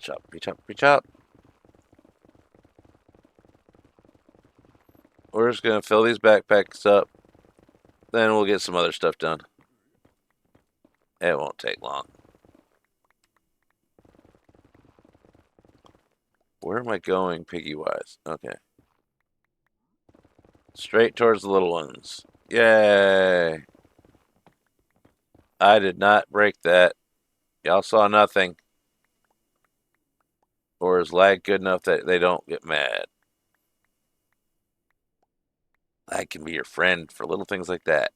Chop, chop, chop. We're just gonna fill these backpacks up. Then we'll get some other stuff done. It won't take long. Where am I going, piggy wise? Okay. Straight towards the little ones. Yay! I did not break that. Y'all saw nothing. Or is lag good enough that they don't get mad? Lag can be your friend for little things like that.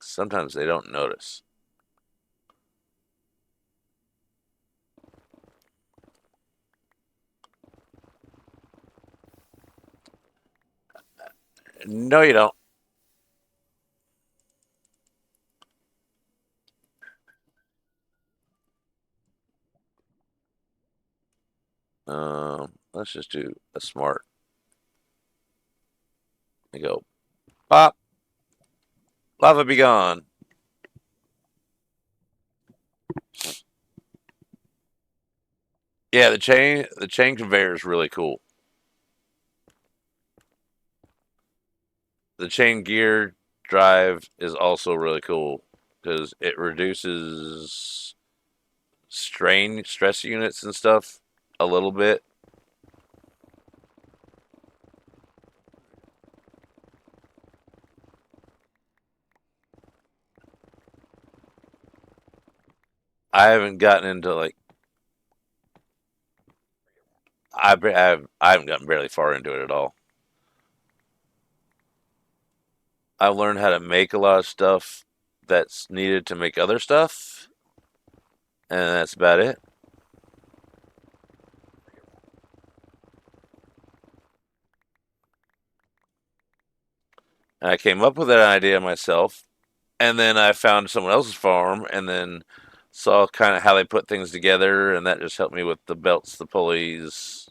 Sometimes they don't notice. No, you don't. Let's just do a smart. And go pop. Lava be gone. Yeah, the chain conveyor is really cool. The chain gear drive is also really cool because it reduces stress units and stuff a little bit. I haven't gotten into like I haven't gotten barely far into it at all. I've learned how to make a lot of stuff that's needed to make other stuff, and that's about it. And I came up with that idea myself, and then I found someone else's farm, and then saw kind of how they put things together, and that just helped me with the belts, the pulleys,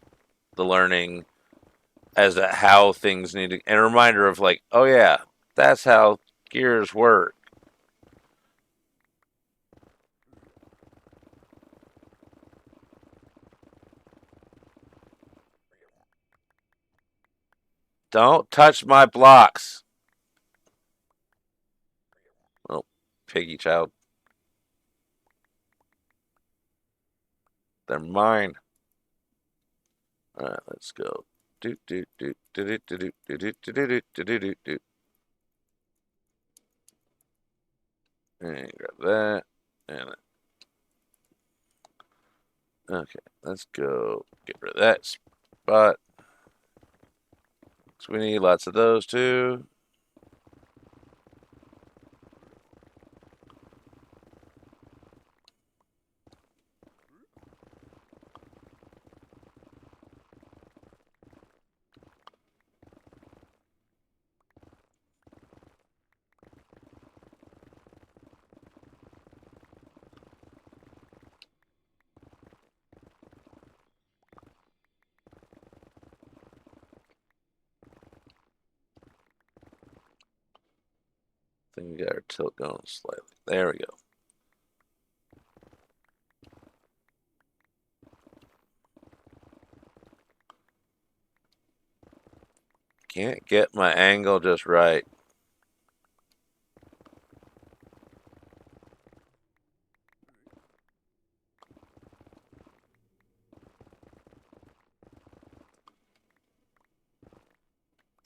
the learning as to how things need to, and a reminder of like, oh yeah, that's how gears work. Don't touch my blocks. Oh, piggy child. They're mine. All right, let's go. Do do do do do do do do do do do do do do. And grab that. And okay, let's go. Get rid of that spot. So we need lots of those too. I think we got our tilt going slightly. There we go. Can't get my angle just right.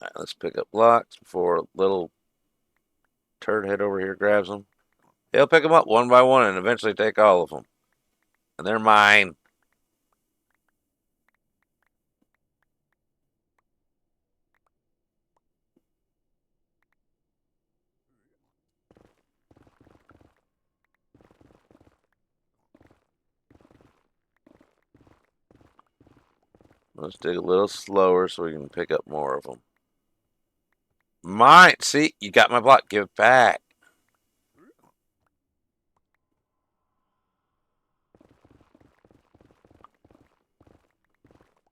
All right, let's pick up blocks before little turd head over here grabs them. He'll pick them up one by one and eventually take all of them. And they're mine. Let's dig a little slower so we can pick up more of them. Mine! See, you got my block. Give it back.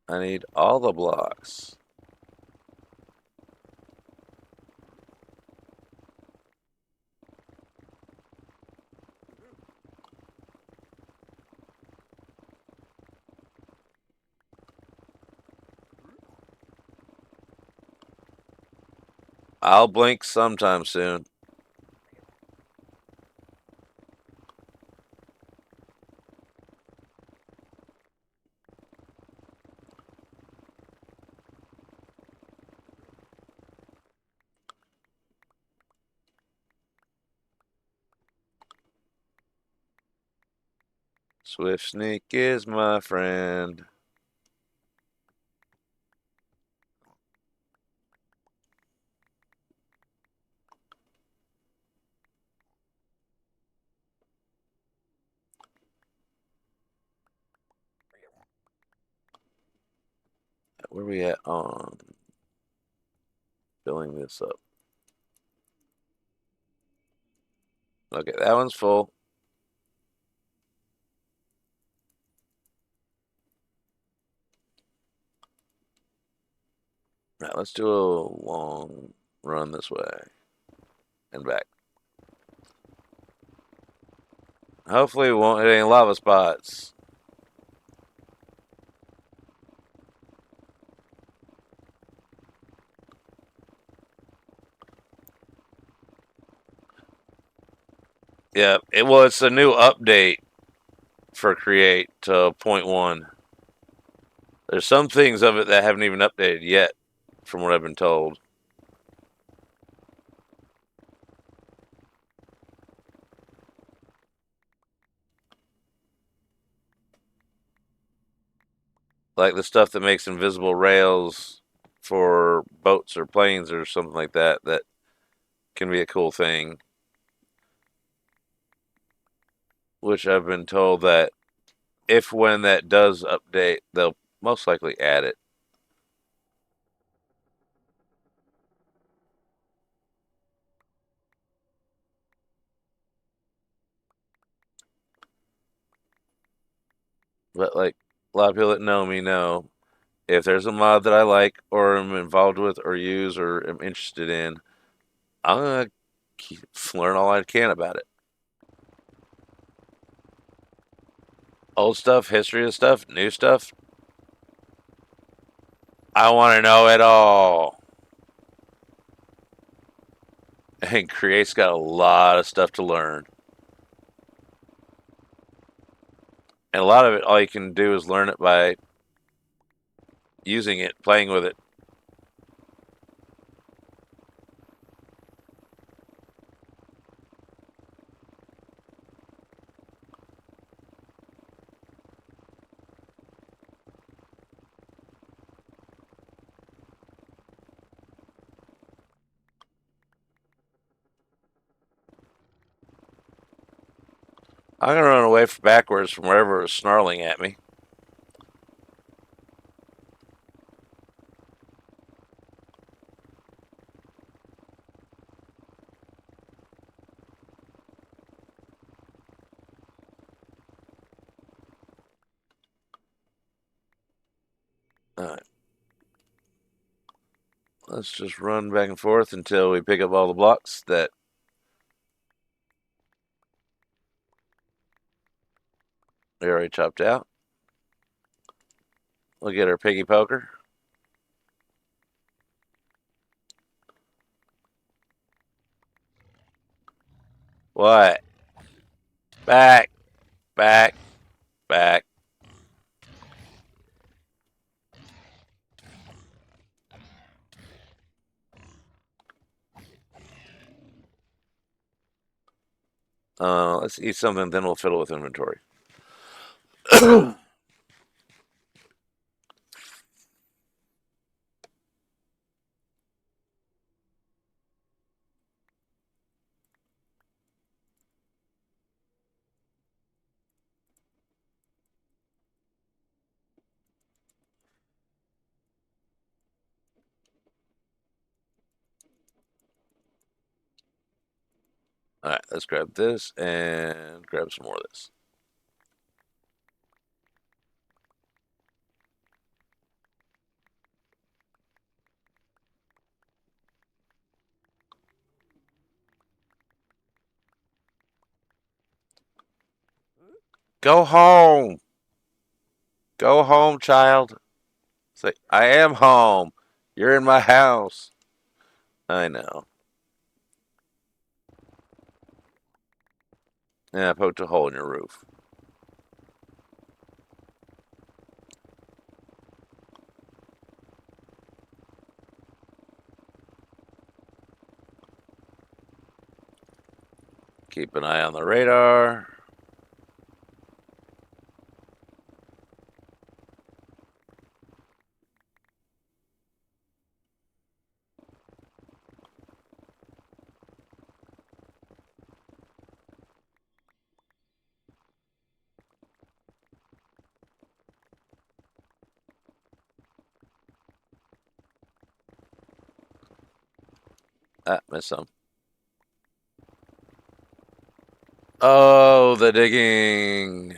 I need all the blocks. I'll blink sometime soon. Swift Sneak is my friend. Where we at on filling this up? Okay, that one's full. Now let's do a long run this way and back. Hopefully we won't hit any lava spots. Yeah, it's a new update for Create to point 1. There's some things of it that haven't even updated yet, from what I've been told. Like the stuff that makes invisible rails for boats or planes or something like that, that can be a cool thing. Which I've been told that if when that does update, they'll most likely add it. But like a lot of people that know me know, if there's a mod that I like or am involved with or use or am interested in, I'm gonna learn all I can about it. Old stuff, history of stuff, new stuff. I want to know it all. And Create's got a lot of stuff to learn. And a lot of it, all you can do is learn it by using it, playing with it. I'm gonna run away backwards from wherever was snarling at me. All right. Let's just run back and forth until we pick up all the blocks that we already chopped out. We'll get our piggy poker. What? Back, back, back. Let's eat something, then we'll fiddle with inventory. Alright, let's grab this and grab some more of this. Go home! Go home, child. Say, I am home. You're in my house. I know. Yeah, I poked a hole in your roof. Keep an eye on the radar. Ah, missed some. Oh, the digging.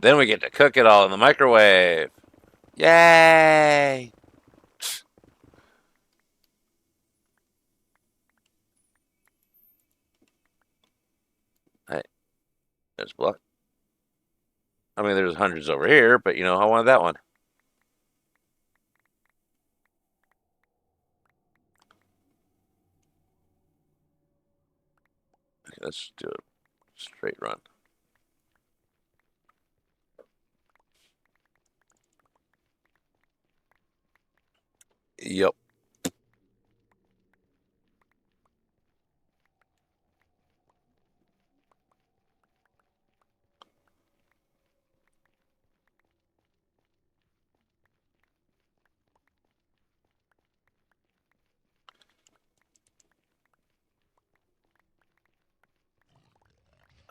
Then we get to cook it all in the microwave. Yay! Hey, there's a block. I mean, there's hundreds over here, but you know, I wanted that one. Okay, let's do a straight run. Yep.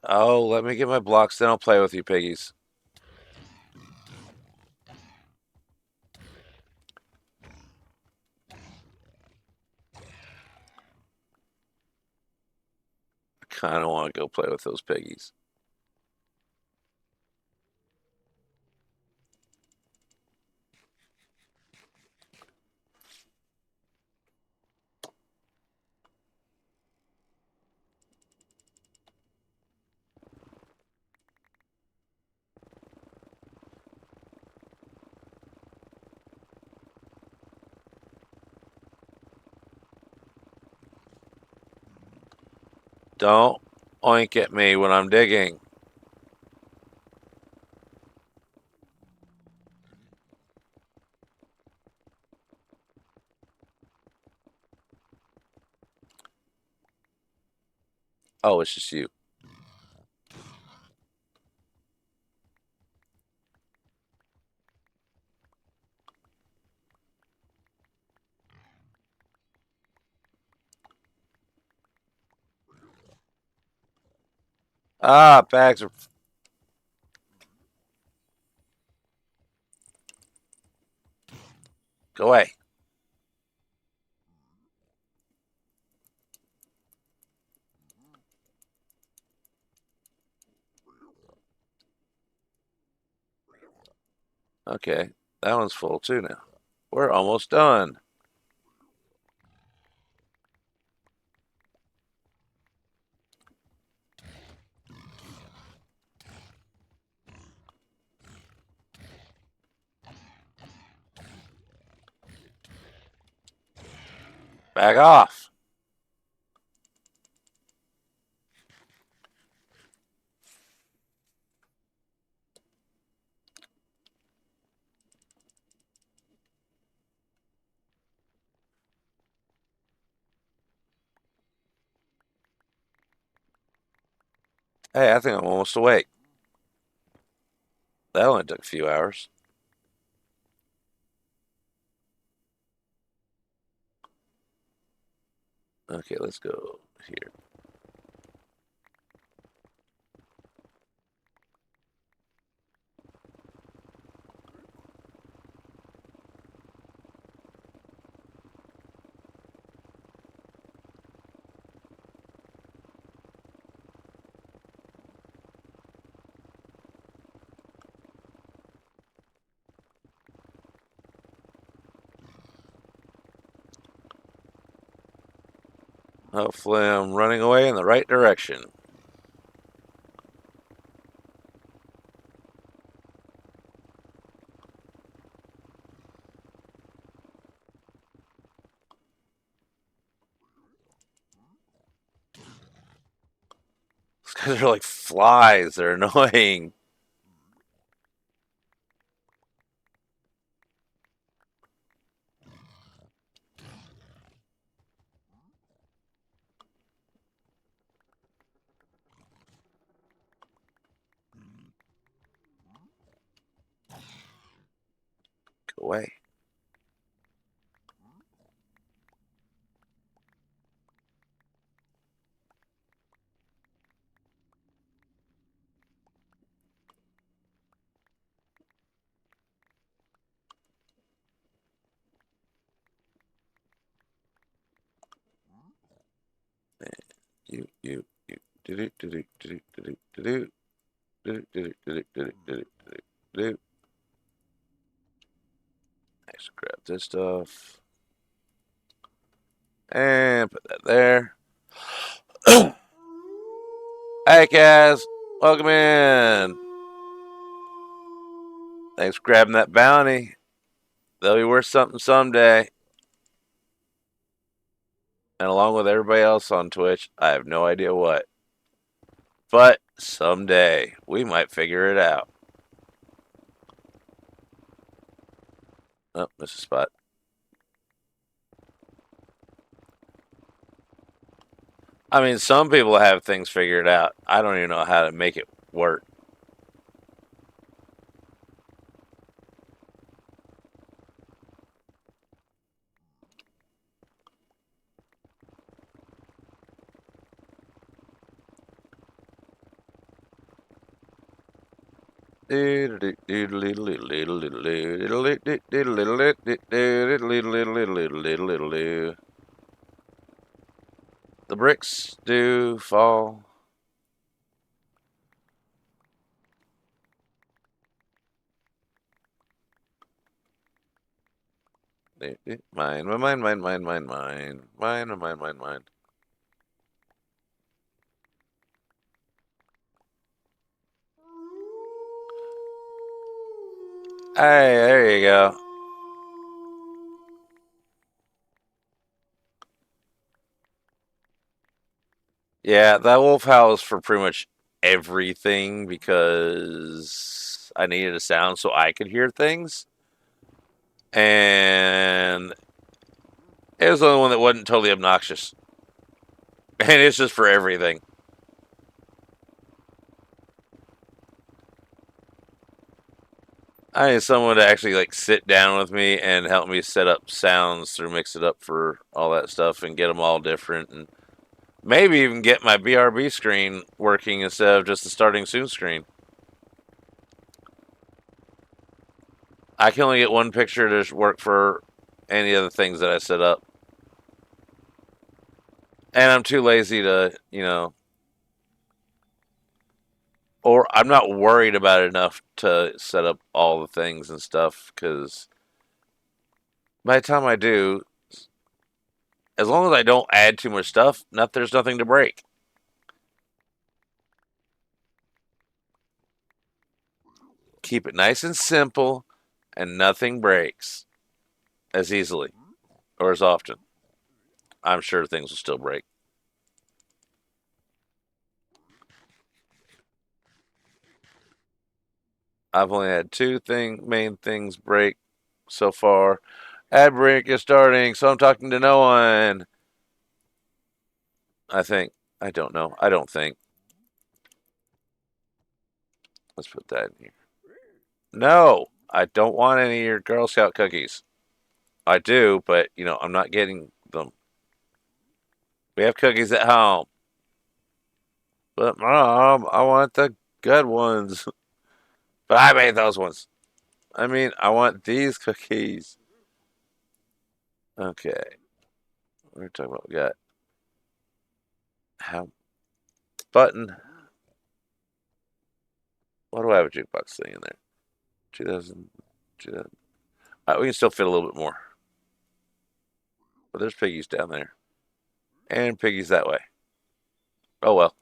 Oh, let me get my blocks, then I'll play with you, piggies. I kind of want to go play with those piggies. Don't oink at me when I'm digging. Oh, it's just you. Ah, bags are. Go away. Okay, that one's full too now. We're almost done. Back off. Hey, I think I'm almost awake. That only took a few hours. Okay, let's go here. Hopefully, I'm running away in the right direction. These guys are like flies. They're annoying. Go away. You. Do do do do do do do do do do do do do do. Nice. Grab this stuff and put that there. Hey, Kaz. Welcome in. Thanks for grabbing that bounty. They'll be worth something someday. And along with everybody else on Twitch, I have no idea what. But someday we might figure it out. Oh, missed a spot. I mean, some people have things figured out. I don't even know how to make it work. The bricks do fall. Mine, mine, mine, mine, mine, mine, mine, mine, mine, mine. Hey, there you go. Yeah, that wolf howl is for pretty much everything because I needed a sound so I could hear things. And it was the only one that wasn't totally obnoxious. And it's just for everything. I need someone to actually like sit down with me and help me set up sounds through mix it up for all that stuff and get them all different and maybe even get my BRB screen working instead of just the starting soon screen. I can only get one picture to work for any of the things that I set up. And I'm too lazy to, or I'm not worried about it enough to set up all the things and stuff because by the time I do, as long as I don't add too much stuff, there's nothing to break. Keep it nice and simple, and nothing breaks as easily or as often. I'm sure things will still break. I've only had two main things break so far. Ad break is starting, so I'm talking to no one. I think. I don't know. I don't think. Let's put that in here. No, I don't want any of your Girl Scout cookies. I do, but I'm not getting them. We have cookies at home. But Mom, I want the good ones. But I made those ones. I mean, I want these cookies. Okay. We're talking about we got how button. Why do I have a jukebox thing in there? 2000, 2000. We can still fit a little bit more. But there's piggies down there. And Piggy's that way. Oh well.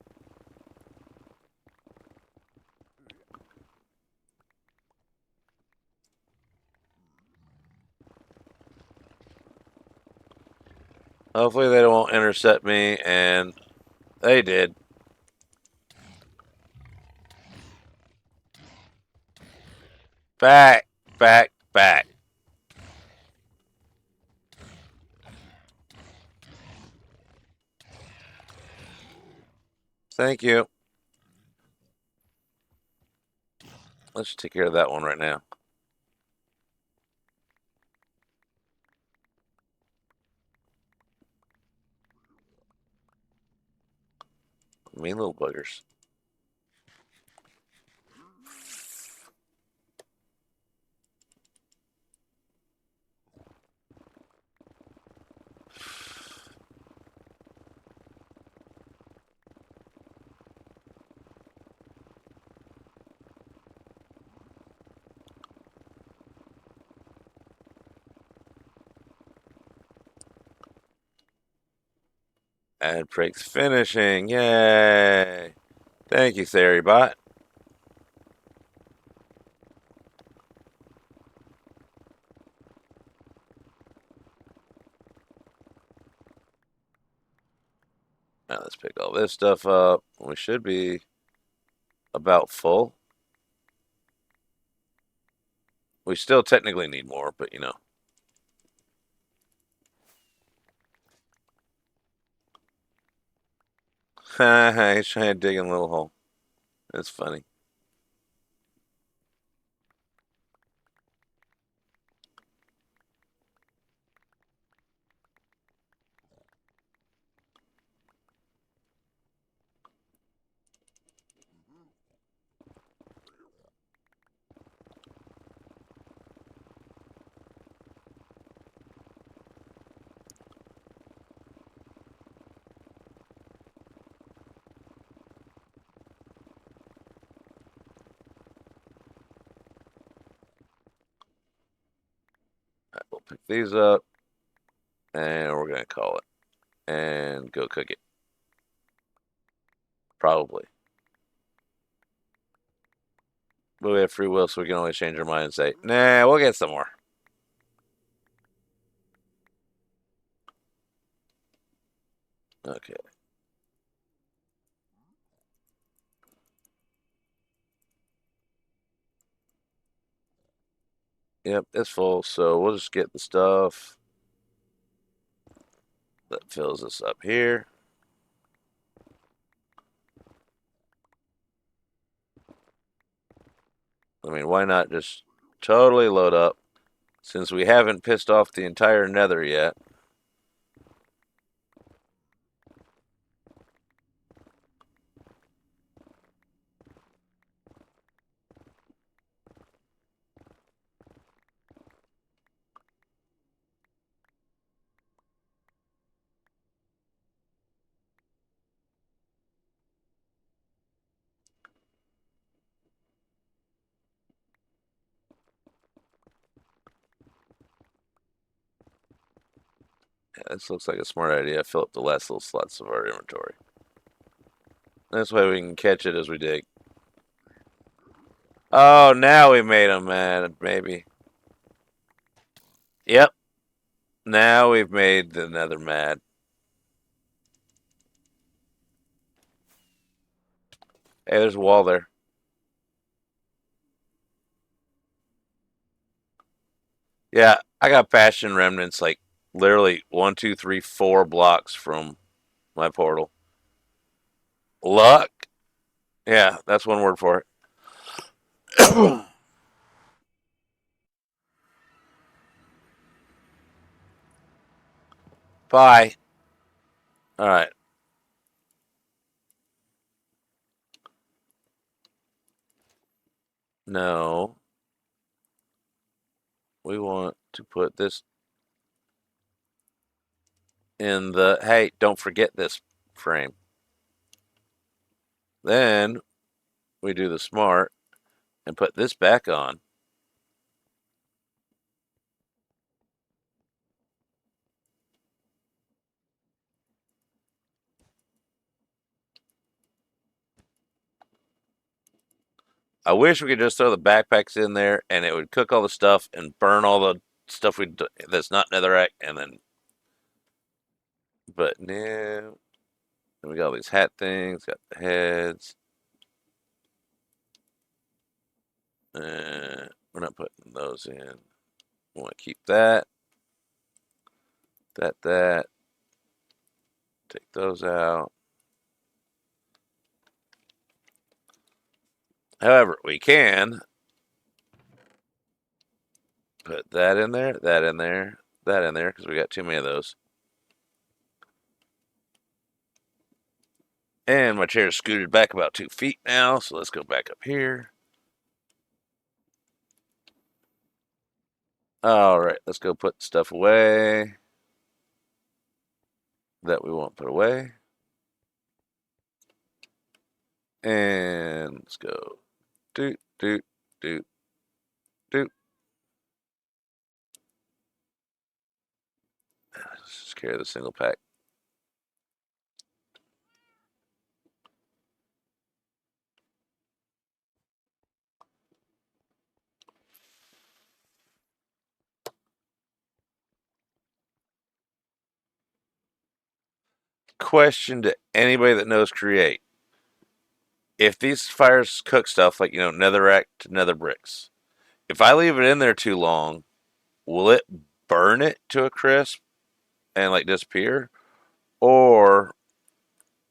Hopefully they won't intercept me, and they did. Back, back, back. Thank you. Let's take care of that one right now. Mean little buggers. And breaks finishing. Yay. Thank you, Theribot. Now let's pick all this stuff up. We should be about full. We still technically need more, but you know. He's trying to dig in a little hole. That's funny. Right, we'll pick these up, and we're gonna call it and go cook it. Probably. But we have free will, so we can always change our mind and say, nah, we'll get some more. Okay. Yep, it's full, so we'll just get the stuff that fills us up here. I mean, why not just totally load up since we haven't pissed off the entire nether yet? Yeah, this looks like a smart idea. Fill up the last little slots of our inventory. This way we can catch it as we dig. Oh, now we made them mad, maybe. Yep. Now we've made the nether mad. Hey, there's a wall there. Yeah, I got bastion remnants like literally 1, 2, 3, 4 blocks from my portal. Luck? Yeah, that's one word for it. Bye. All right. No, we want to put this in the. Hey, don't forget this frame. Then we do the smart and put this back on. I wish we could just throw the backpacks in there and it would cook all the stuff and burn all the stuff that's not netherrack, and then. But no, and we got all these hat things, got the heads. We're not putting those in. We want to keep that, that. Take those out. However, we can put that in there, that in there, that in there, because we got too many of those. And my chair is scooted back about 2 feet now, so let's go back up here. All right, let's go put stuff away that we won't put away. And let's go doot, doot, doot, doot. Let's just carry the single pack. Question to anybody that knows Create. If these fires cook stuff like, netherrack to nether bricks, if I leave it in there too long, will it burn it to a crisp and like disappear? Or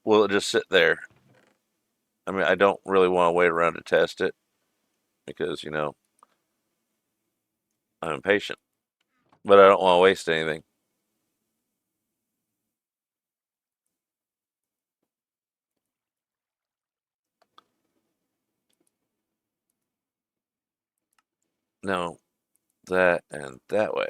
will it just sit there? I mean, I don't really want to wait around to test it because, I'm impatient, but I don't want to waste anything. No, that and that way.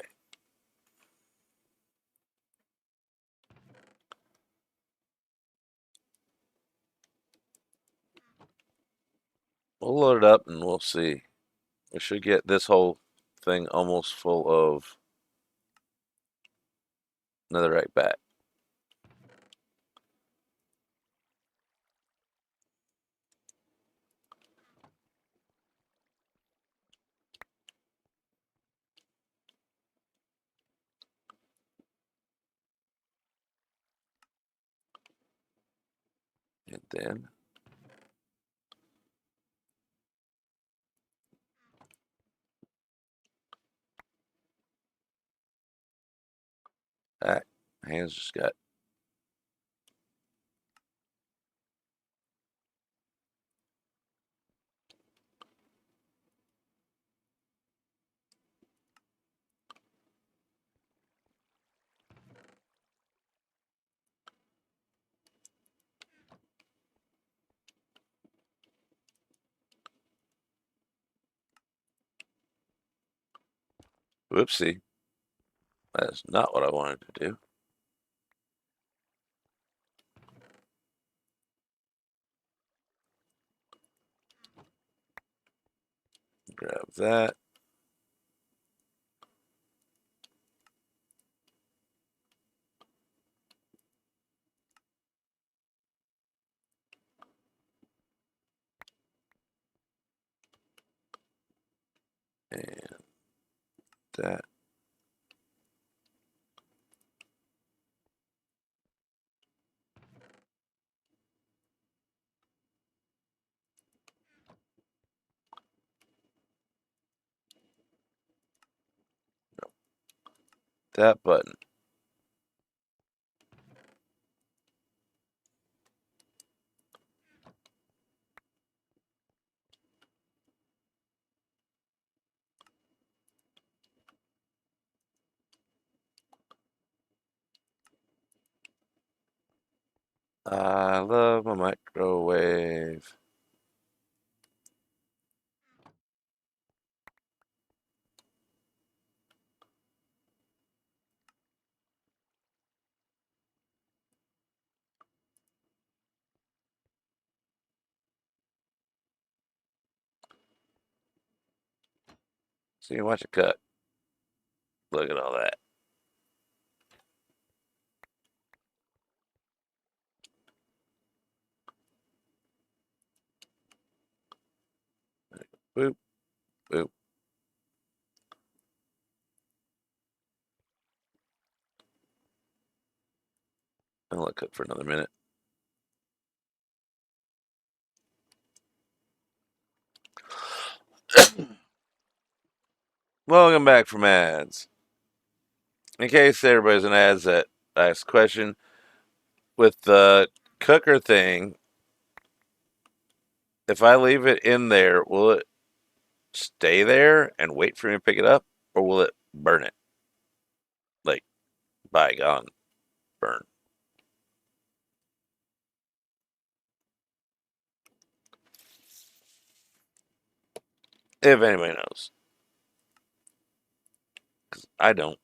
We'll load it up and we'll see. We should get this whole thing almost full of netherrack back. And then back. Hands just got. Whoopsie. That's not what I wanted to do. Grab that. And that. That button. I love my microwave. See, watch it cut. Look at all that. Boop, boop. I'll let it cook for another minute. Welcome back from ads. In case everybody's in ads that asked a question, with the cooker thing, if I leave it in there, will it stay there and wait for me to pick it up, or will it burn it? Like, bygone burn. If anybody knows. Because I don't.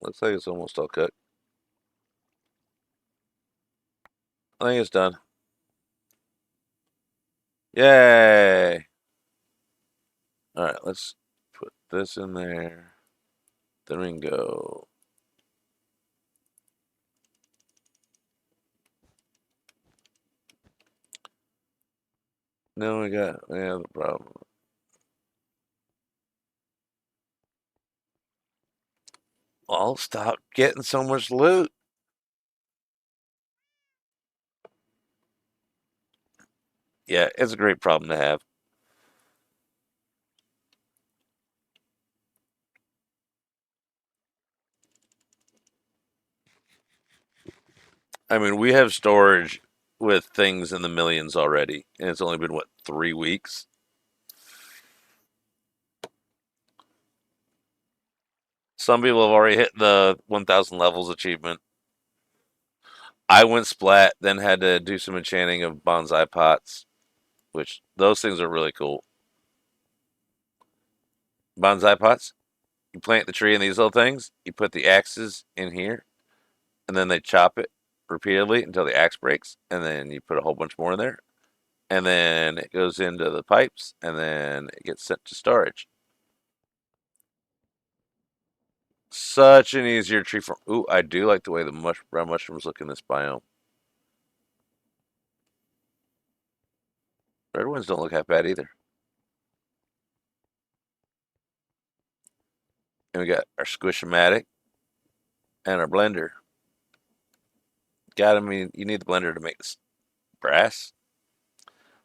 Looks like it's almost all cooked. I think it's done. Yay! Alright, let's put this in there. Then we can go. No, we have the problem. Well, stop getting so much loot. Yeah, it's a great problem to have. I mean, we have storage with things in the millions already, and it's only been, what, 3 weeks? Some people have already hit the 1,000 levels achievement. I went splat, then had to do some enchanting of bonsai pots, which those things are really cool. Bonsai pots, you plant the tree in these little things, you put the axes in here, and then they chop it repeatedly until the axe breaks, and then you put a whole bunch more in there, and then it goes into the pipes, and then it gets sent to storage. Such an easier tree farm. Ooh, I do like the way the brown mushrooms look in this biome. Red ones don't look half bad either. And we got our Squish-O-Matic and our blender. I mean, you need the blender to make this brass.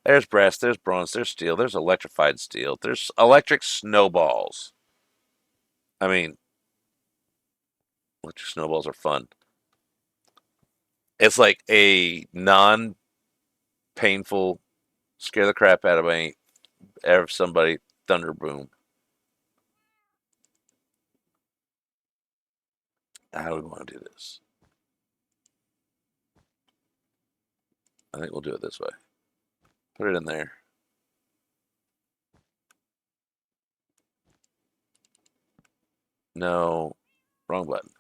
There's brass, there's bronze, there's steel, there's electrified steel, there's electric snowballs. I mean, electric snowballs are fun. It's like a non painful, scare the crap out of somebody thunder boom. How do we want to do this? I think we'll do it this way. Put it in there. No, wrong button.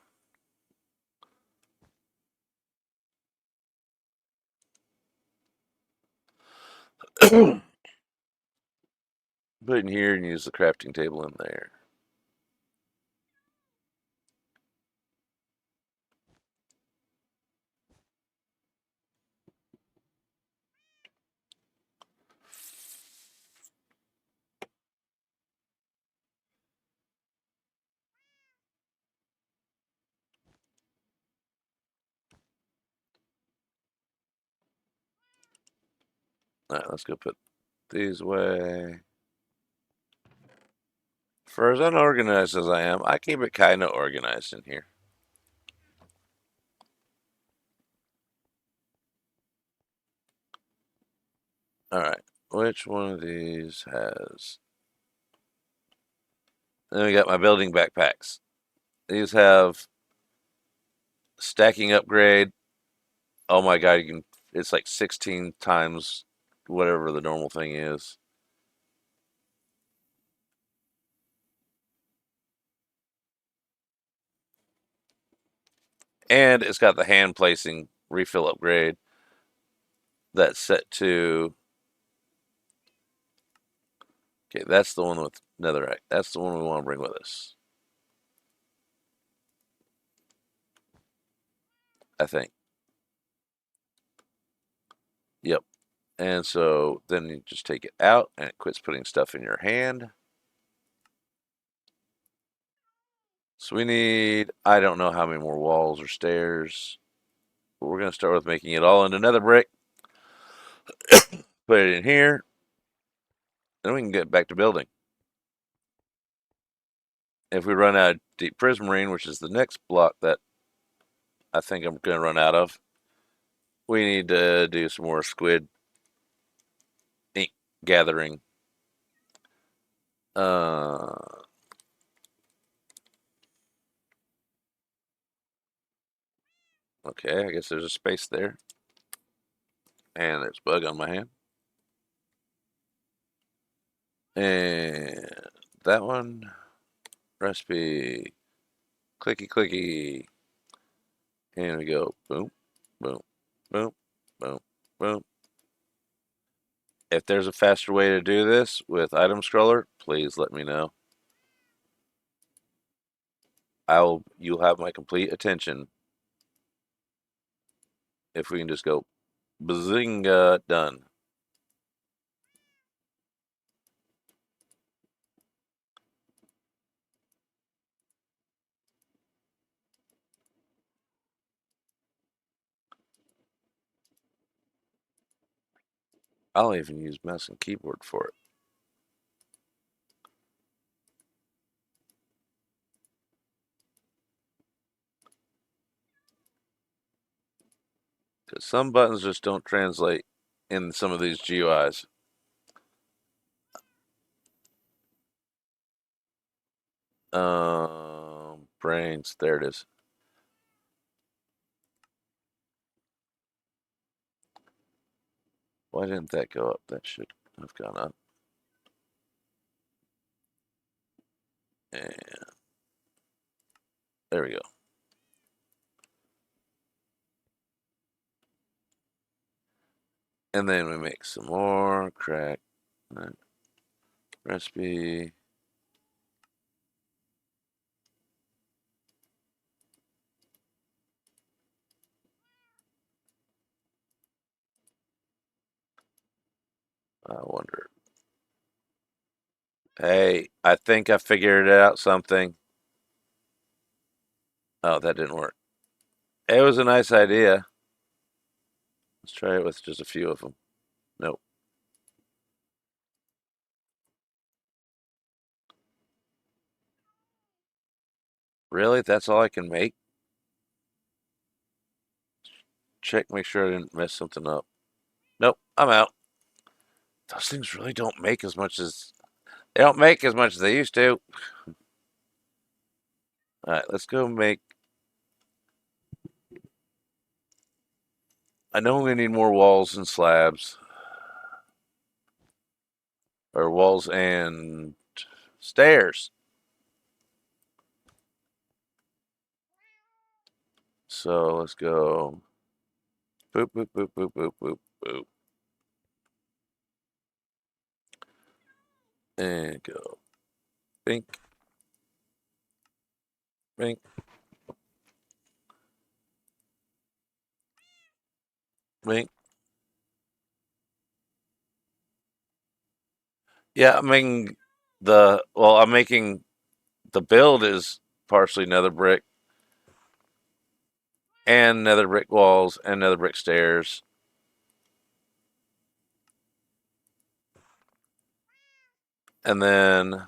Put it in here and use the crafting table in there. All right, let's go put these away. For as unorganized as I am, I keep it kind of organized in here. All right, which one of these has? Then we got my building backpacks. These have stacking upgrade. Oh my god, you can. It's like 16 times whatever the normal thing is. And it's got the hand placing refill upgrade that's set to Okay, that's the one with netherite. That's the one we want to bring with us. I think. Yep. And so then you just take it out and it quits putting stuff in your hand. So we need, I don't know how many more walls or stairs, but we're going to start with making it all into nether brick. Put it in here. Then we can get back to building. If we run out of deep prismarine, which is the next block that I think I'm going to run out of, we need to do some more squid ink gathering. Uh, okay, I guess there's a space there. And there's bug on my hand. And that one, recipe, clicky clicky. And we go boom, boom, boom, boom, boom. If there's a faster way to do this with item scroller, please let me know. You'll have my complete attention if we can just go bazinga, done. I'll even use mouse and keyboard for it. Because some buttons just don't translate in some of these GUIs. Brains, there it is. Why didn't that go up? That should have gone up. And there we go. And then we make some more crack recipe. I wonder. Hey, I think I figured out something. Oh, that didn't work. It was a nice idea. Let's try it with just a few of them. Nope. Really? That's all I can make? Check, make sure I didn't mess something up. Nope, I'm out. Those things really don't make as much as they don't make as much as they used to. All right, let's go make. I know we need more walls and slabs, or walls and stairs. So let's go. Boop boop boop boop boop boop boop, and go. Bink, bink, bink. Yeah, I'm making the build is partially nether brick and nether brick walls and nether brick stairs. And then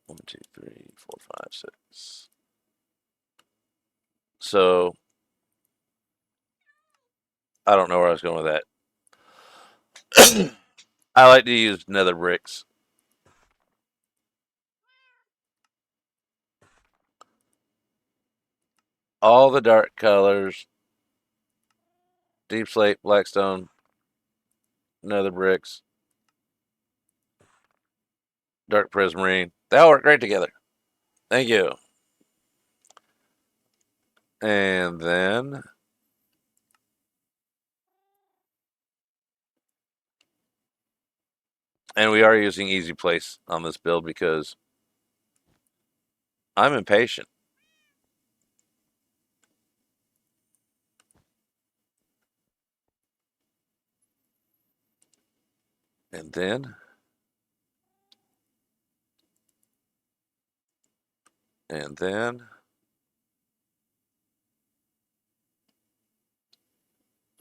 1, 2, 3, 4, 5, 6. So I don't know where I was going with that. I like to use nether bricks. All the dark colors, deep slate, blackstone, nether bricks, dark prismarine. They all work great together. Thank you. And then and we are using easy place on this build because I'm impatient. And then and then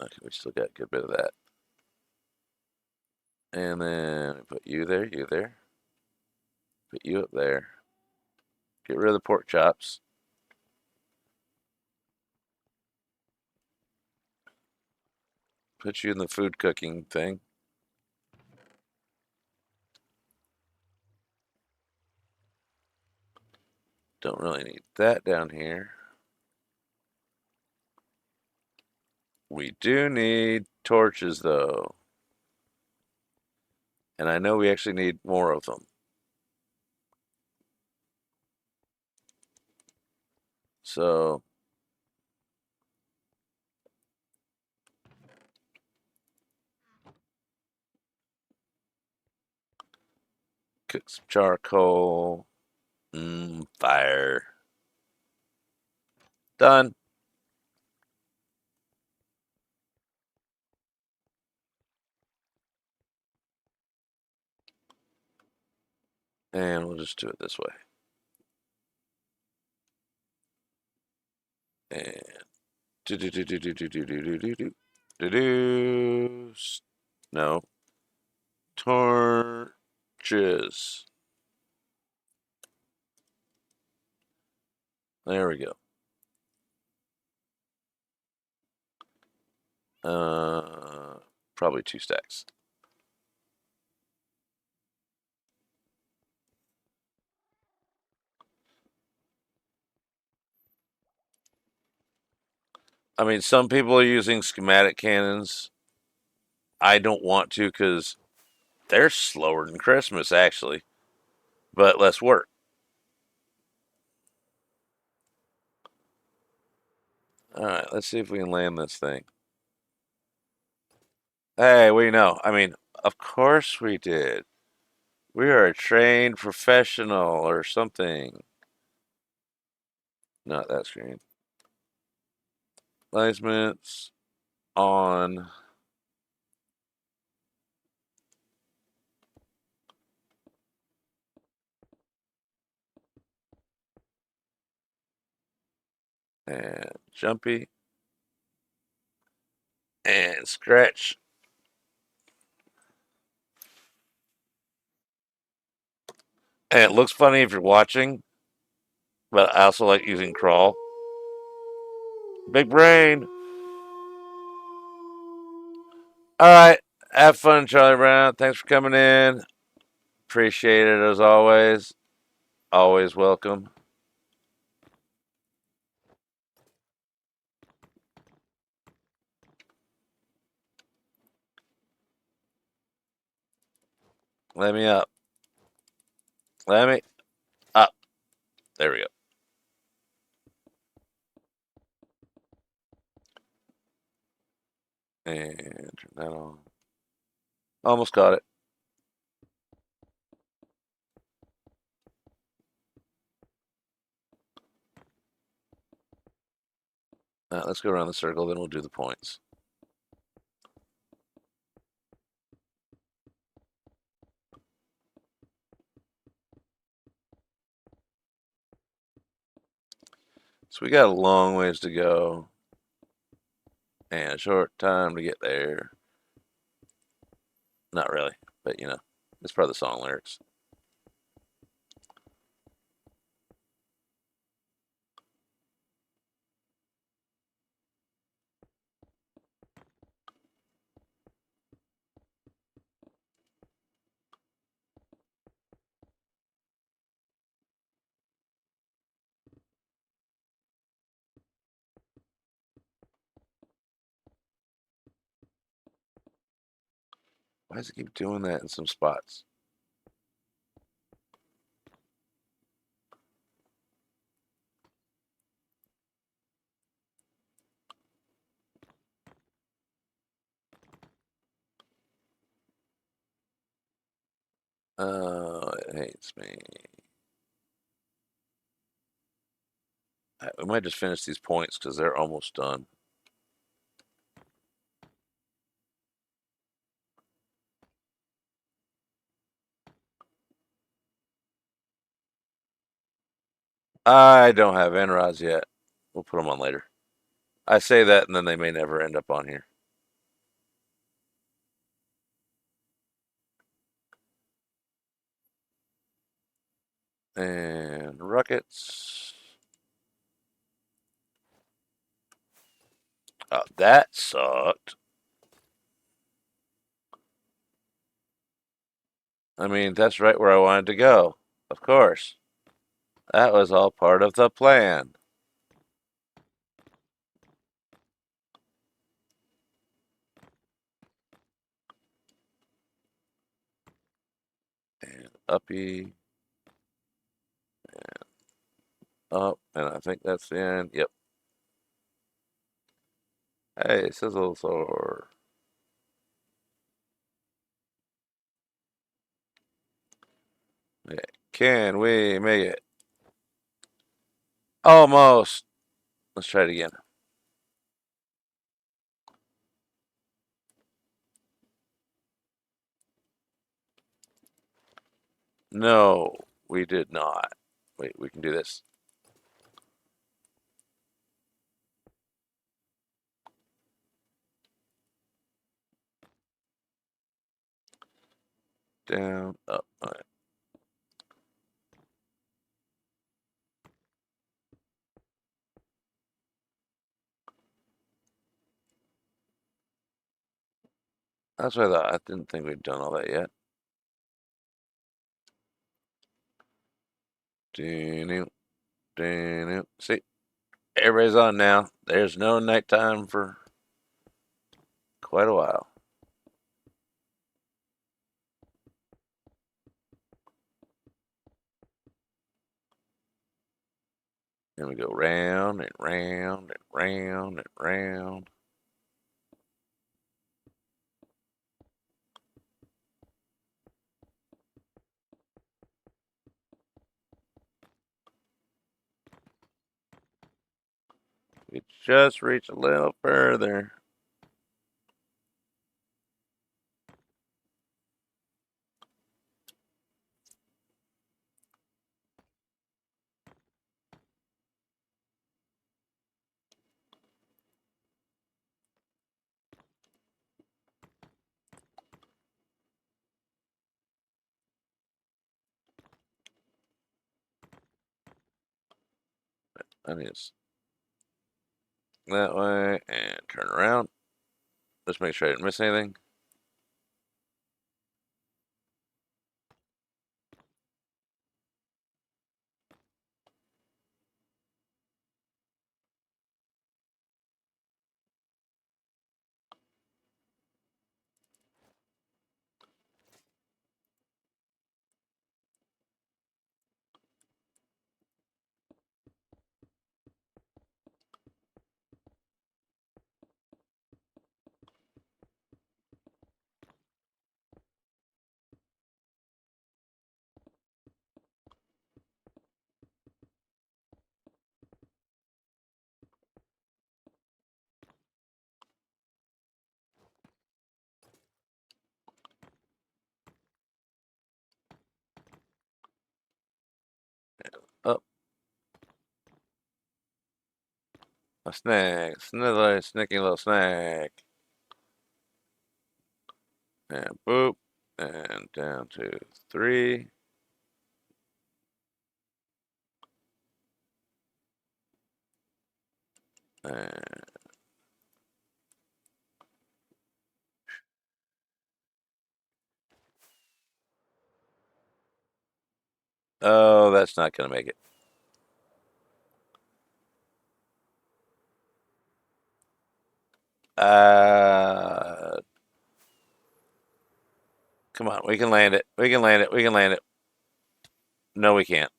okay, we still got a good bit of that. And then put you there, put you up there. Get rid of the pork chops. Put you in the food cooking thing. Don't really need that down here. We do need torches though. And I know we actually need more of them. So cook some charcoal. Fire. Done. And we'll just do it this way. And do do do do do do do do do do do do do. No. Torches. There we go. Probably 2 stacks. I mean, some people are using schematic cannons. I don't want to because they're slower than Christmas, actually, but less work. All right, let's see if we can land this thing. Hey, we know. I mean, of course we did. We are a trained professional or something. Not that screen. Placements on. And jumpy. And scratch. And it looks funny if you're watching, but I also like using crawl. Big brain. All right. Have fun, Charlie Brown. Thanks for coming in. Appreciate it as always. Always welcome. Let me up. Let me up. There we go. And turn that on. Almost got it. Let's go around the circle, then we'll do the points. So we got a long ways to go and a short time to get there. Not really, but you know, it's part of the song lyrics. Why does it keep doing that in some spots? Oh, it hates me. We might just finish these points because they're almost done. I don't have end rods yet. We'll put them on later. I say that and then they may never end up on here. And rockets. Oh, that sucked. I mean, that's right where I wanted to go. Of course. That was all part of the plan. And uppy, up, and I think that's the end. Yep. Hey, sizzle sword. Okay. Can we make it? Almost. Let's try it again. No, we did not. Wait, we can do this. Down, up. All right. That's what I thought. I didn't think we'd done all that yet. See, everybody's on now. There's no nighttime for quite a while. Then we go round and round and round and round. We just reach a little further. I need to that way and turn around. Just make sure I didn't miss anything. Up. A snack. Another sneaky little snack. And boop. And down to 3. And oh, that's not gonna make it. Uh, come on, we can land it. We can land it. We can land it. No, we can't.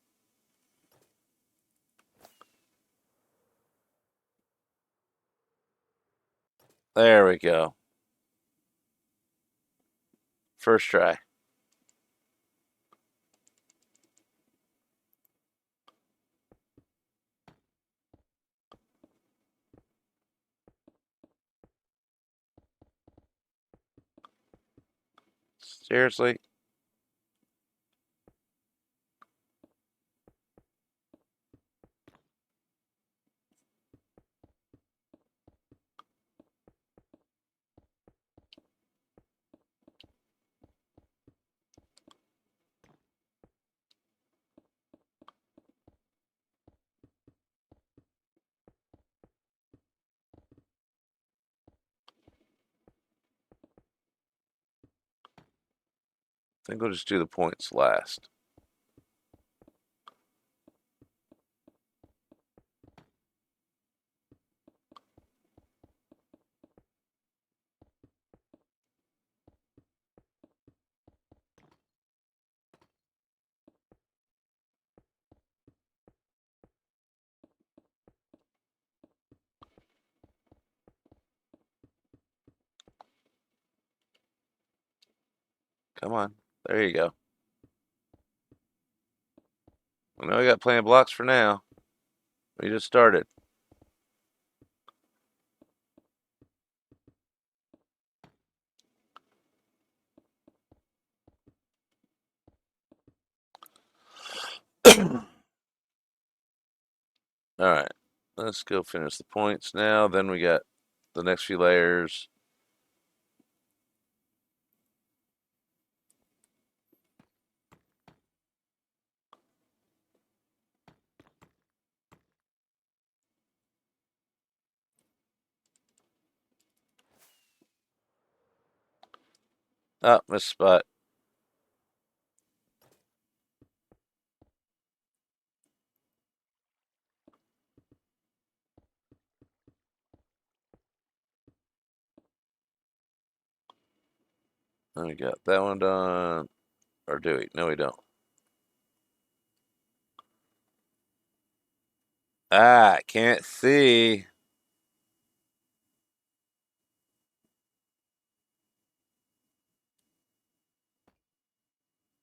There we go. First try. Seriously? I think we'll just do the points last. Come on. There you go. I know we got plenty of blocks for now. We just started. All right. Let's go finish the points now. Then we got the next few layers. Oh, missed spot. Then we got that one done. Or do we? No, we don't. Ah, can't see.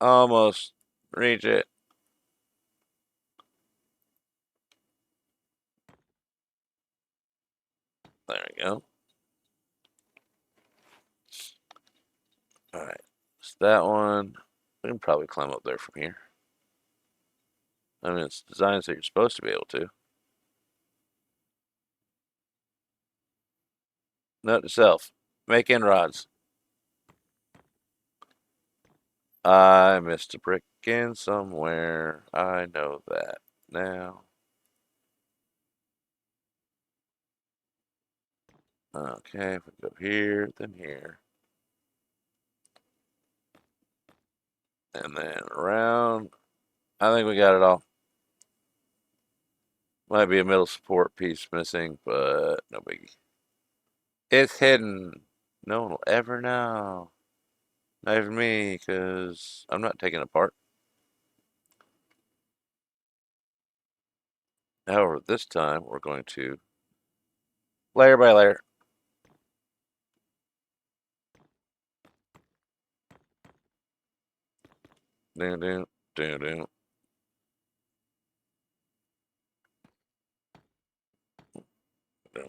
Almost reach it. There we go. All right. It's that one. We can probably climb up there from here. I mean, it's designed so you're supposed to be able to. Note to self. Make inroads. I missed a brick in somewhere. I know that now. Okay, if we go here, then here. And then around. I think we got it all. Might be a middle support piece missing, but no biggie. It's hidden. No one will ever know. Not even me, because I'm not taking it apart. However, this time we're going to layer by layer. Down, down, down, down. Down.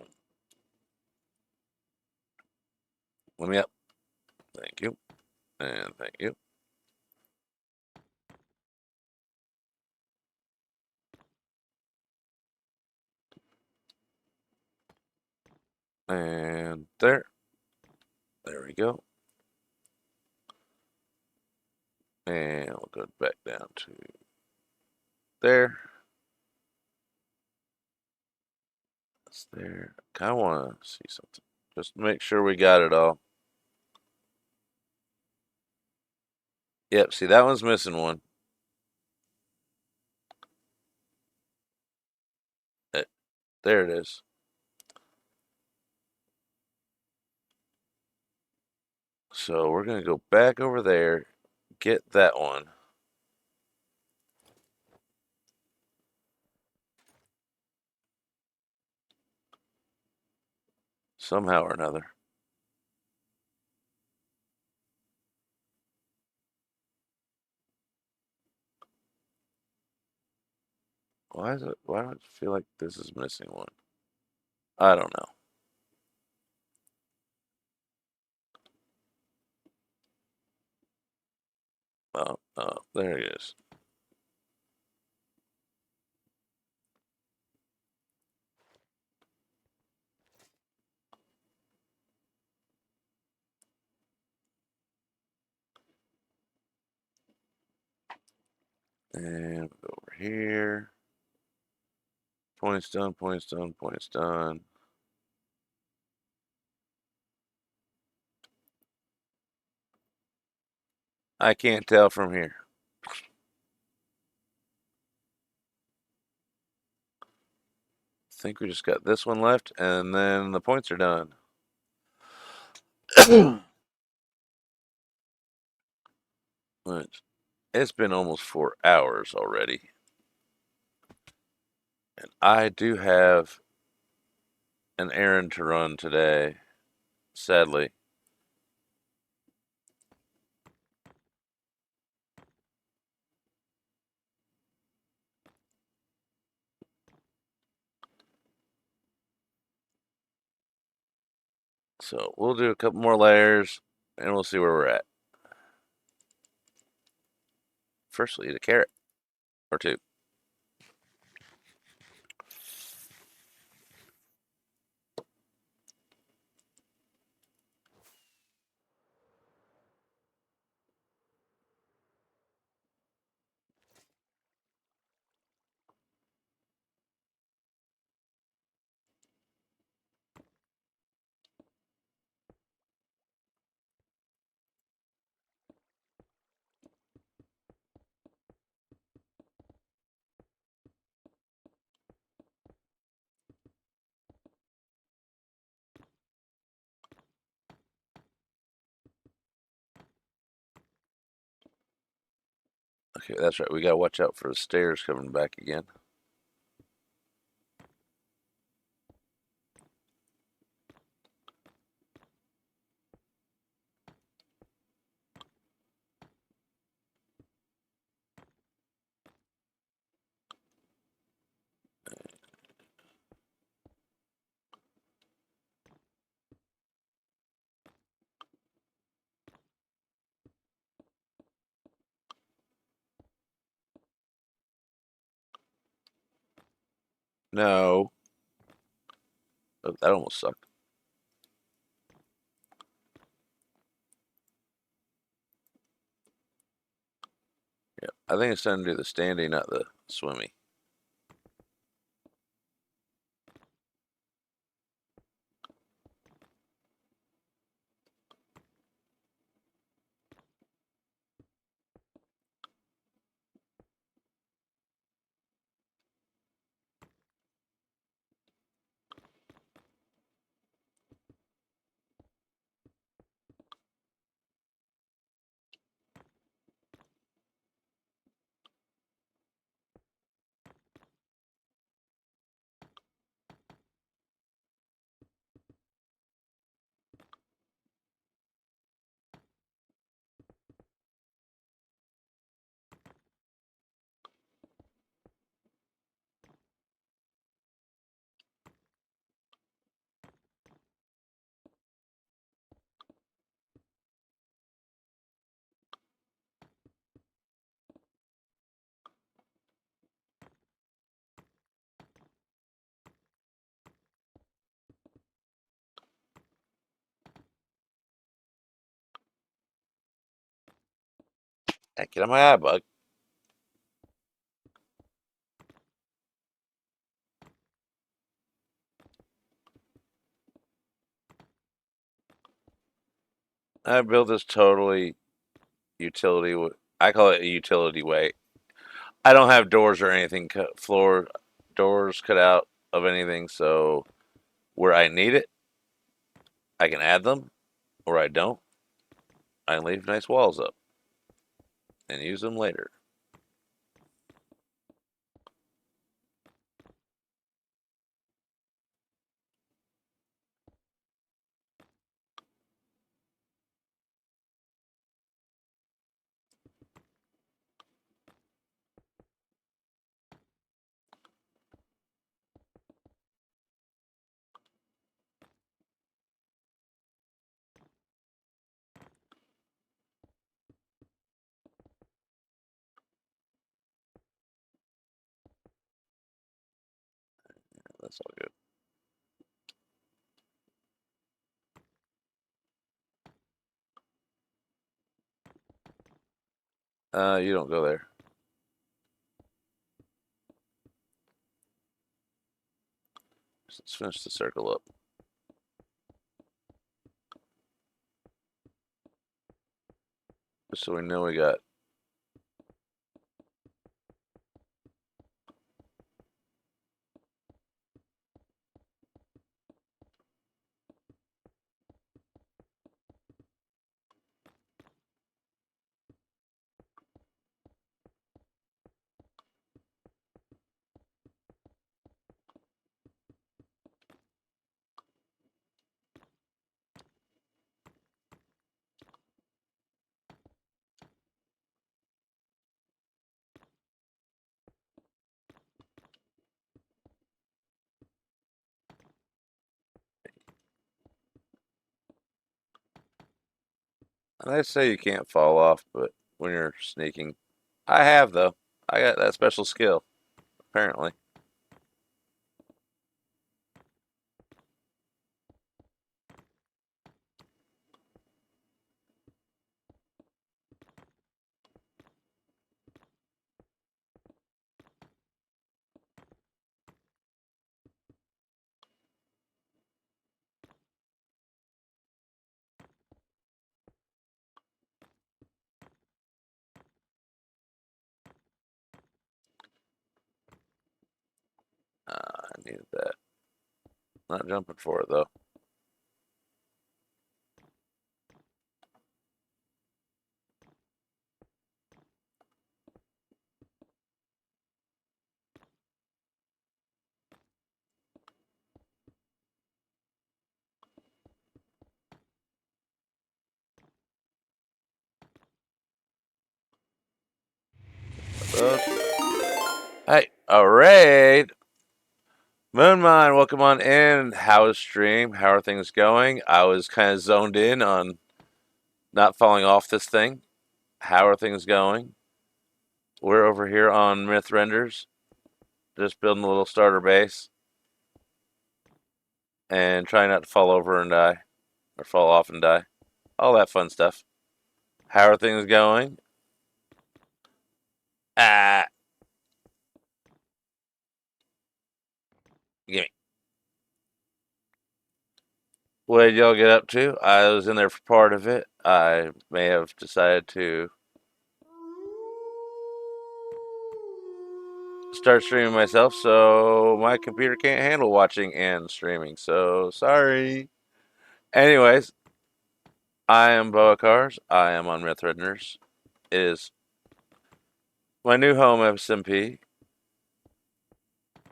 Let me up. Thank you. And thank you. And there. There we go. And we'll go back down to there. That's there. Kind of want to see something. Just make sure we got it all. Yep, see, that one's missing one. Eh, there it is. So we're going to go back over there, get that one. Somehow or another. Why do I feel like this is missing one? I don't know. Oh, there he is. And go over here. Points done, points done, points done. I can't tell from here. I think we just got this one left, and then the points are done. It's been almost 4 hours already, and I do have an errand to run today, sadly. So we'll do a couple more layers, and we'll see where we're at. First, we'll eat a carrot or two. Okay, that's right. We gotta watch out for the stairs coming back again. No. Oh, that almost sucked. Yeah, I think it's time to do the standing, not the swimming. Hey, get on my eye, bug. I built this totally utility. I call it a utility way. I don't have doors or anything floor doors cut out of anything, so where I need it, I can add them. Where I don't, I leave nice walls up and use them later. That's all good. You don't go there. Let's finish the circle up. Just so we know we got. And I say you can't fall off, but when you're sneaking, I have though. I got that special skill, apparently. I needed that. Not jumping for it though. Hey, all right. Moonmine, welcome on in. How is stream? How are things going? I was kind of zoned in on not falling off this thing. How are things going? We're over here on MythRenders, just building a little starter base and trying not to fall over and die or fall off and die. All that fun stuff. How are things going? Ah, gimme. What did y'all get up to? I was in there for part of it. I may have decided to start streaming myself, so my computer can't handle watching and streaming. So sorry. Anyways, I am Boa Cars. I am on MythRenders. It is my new home SMP.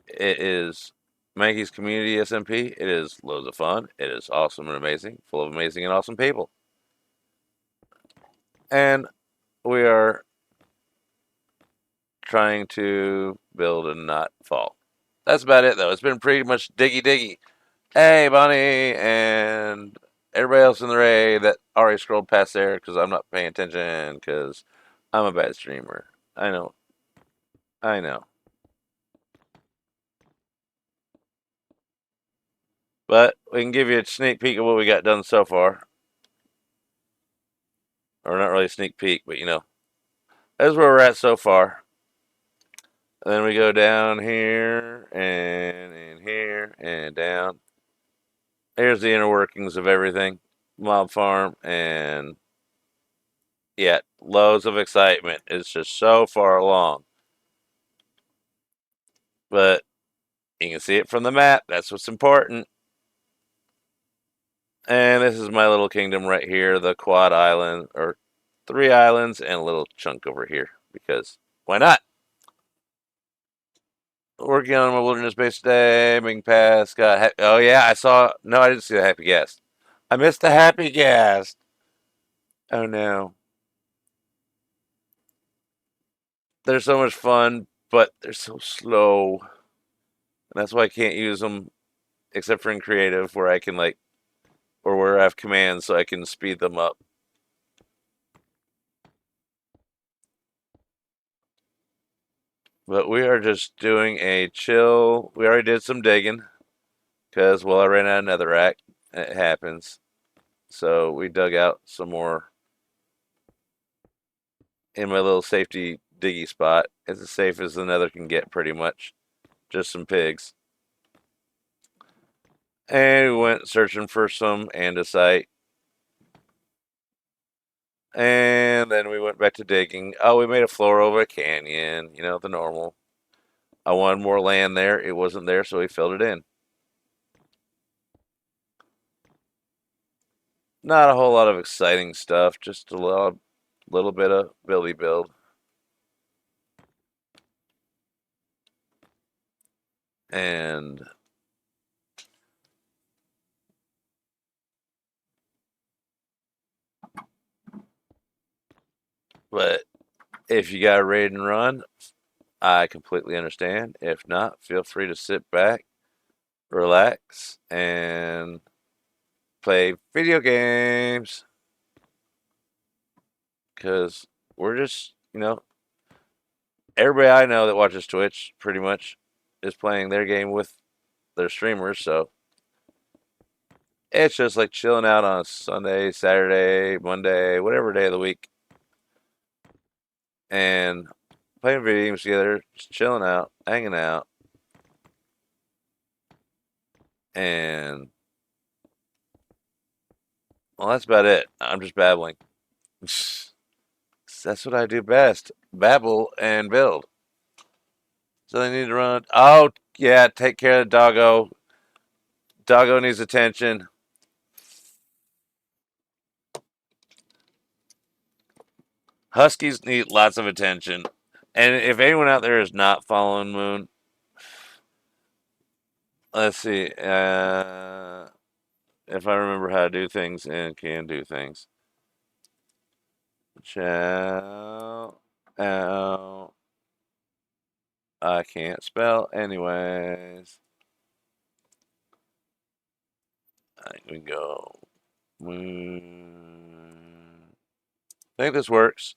It is Mankey's Community SMP. It is loads of fun. It is awesome and amazing, full of amazing and awesome people. And we are trying to build and not fall. That's about it, though. It's been pretty much diggy diggy. Hey, Bonnie, and everybody else in the raid that already scrolled past there because I'm not paying attention because I'm a bad streamer. I know. I know. But we can give you a sneak peek of what we got done so far. Or not really a sneak peek, but that's where we're at so far. And then we go down here and in here and down. Here's the inner workings of everything. Mob farm and yeah, loads of excitement. It's just so far along. But you can see it from the map. That's what's important. And this is my little kingdom right here, the quad island, or 3 islands and a little chunk over here. Because why not? Working on my wilderness base today, making pass. Oh yeah, I saw. No, I didn't see the happy guest. I missed the happy guest. Oh no, they're so much fun, but they're so slow, and that's why I can't use them except for in creative, where I can or where I have commands so I can speed them up. But we are just doing a chill. We already did some digging because, well, I ran out of netherrack. It happens. So we dug out some more in my little safety diggy spot. It's as safe as the nether can get, pretty much. Just some pigs. And we went searching for some andesite. And then we went back to digging. Oh, we made a floor over a canyon. You know, the normal. I wanted more land there. It wasn't there, so we filled it in. Not a whole lot of exciting stuff. Just a little bit of Billy build. And but if you got a raid and run, I completely understand. If not, feel free to sit back, relax, and play video games. Because we're just, everybody I know that watches Twitch pretty much is playing their game with their streamers. So it's just like chilling out on a Sunday, Saturday, Monday, whatever day of the week, and playing video games together, just chilling out, hanging out, and well, that's about it. I'm just babbling. That's what I do best: babble and build. So they need to run. Oh yeah, take care of the doggo. Doggo needs attention. Huskies need lots of attention. And if anyone out there is not following Moon, let's see. If I remember how to do things and can do things. Chow. Ow. I can't spell, anyways. I can go. Moon. I think this works.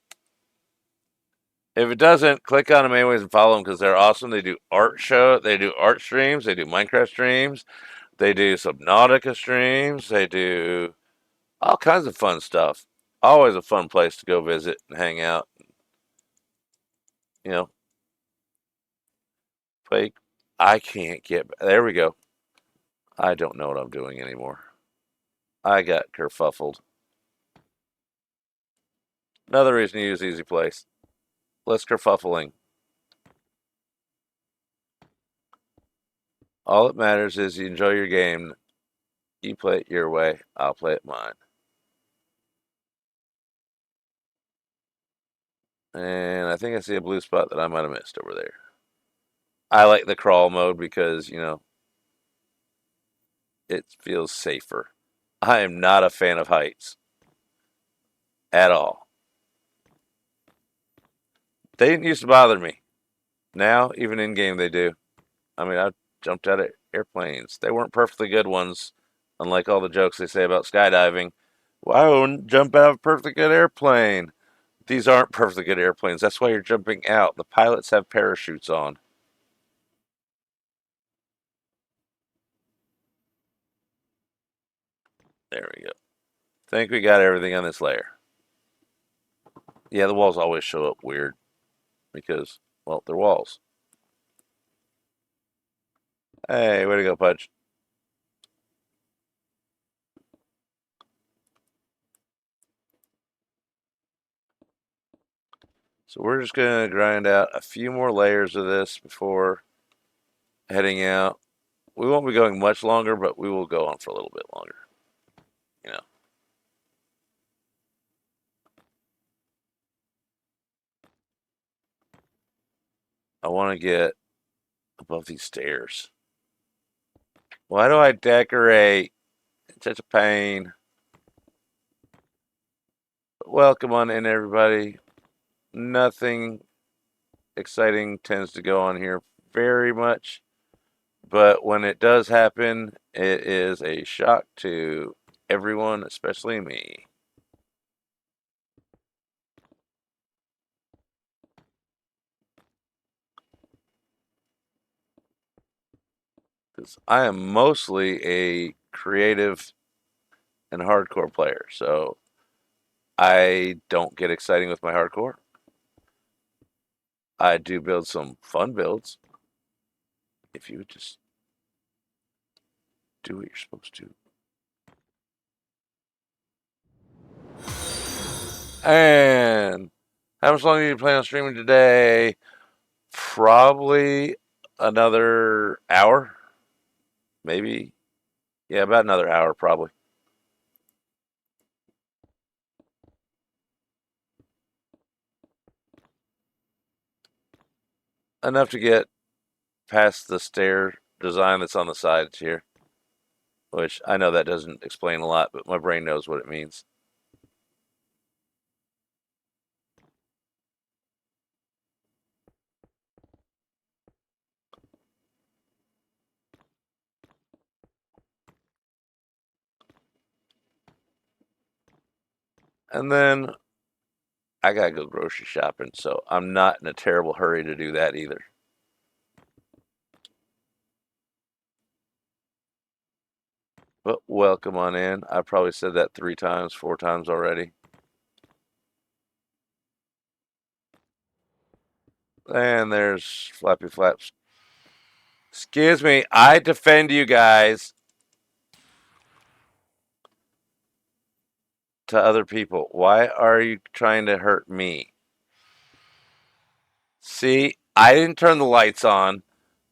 If it doesn't, click on them anyways and follow them because they're awesome. They do they do art streams, they do Minecraft streams, they do Subnautica streams, they do all kinds of fun stuff. Always a fun place to go visit and hang out. You know, play. I can't get. There we go. I don't know what I'm doing anymore. I got kerfuffled. Another reason to use Easy Place. Less kerfuffling. All that matters is you enjoy your game. You play it your way. I'll play it mine. And I think I see a blue spot that I might have missed over there. I like the crawl mode because, it feels safer. I am not a fan of heights at all. They didn't used to bother me. Now, even in game, they do. I mean, I jumped out of airplanes. They weren't perfectly good ones, unlike all the jokes they say about skydiving. Well, I wouldn't jump out of a perfectly good airplane. These aren't perfectly good airplanes. That's why you're jumping out. The pilots have parachutes on. There we go. Think we got everything on this layer. Yeah, the walls always show up weird because, well, they're walls. Hey, way to go, Pudge. So we're just going to grind out a few more layers of this before heading out. We won't be going much longer, but we will go on for a little bit longer. You know, I want to get above these stairs. Why do I decorate? It's such a pain. Welcome on in, everybody. Nothing exciting tends to go on here very much, but when it does happen, it is a shock to everyone, especially me. 'Cause I am mostly a creative and hardcore player, so I don't get exciting with my hardcore. I do build some fun builds. If you would just do what you're supposed to. And how much longer do you plan on streaming today? Probably another hour, maybe. Yeah, about another hour, probably. Enough to get past the stair design that's on the sides here, which I know that doesn't explain a lot, but my brain knows what it means. And then I gotta go grocery shopping, so I'm not in a terrible hurry to do that either. But welcome on in. I probably said that 3 times, 4 times already. And there's Flappy Flaps. Excuse me, I defend you guys to other people. Why are you trying to hurt me? See, I didn't turn the lights on,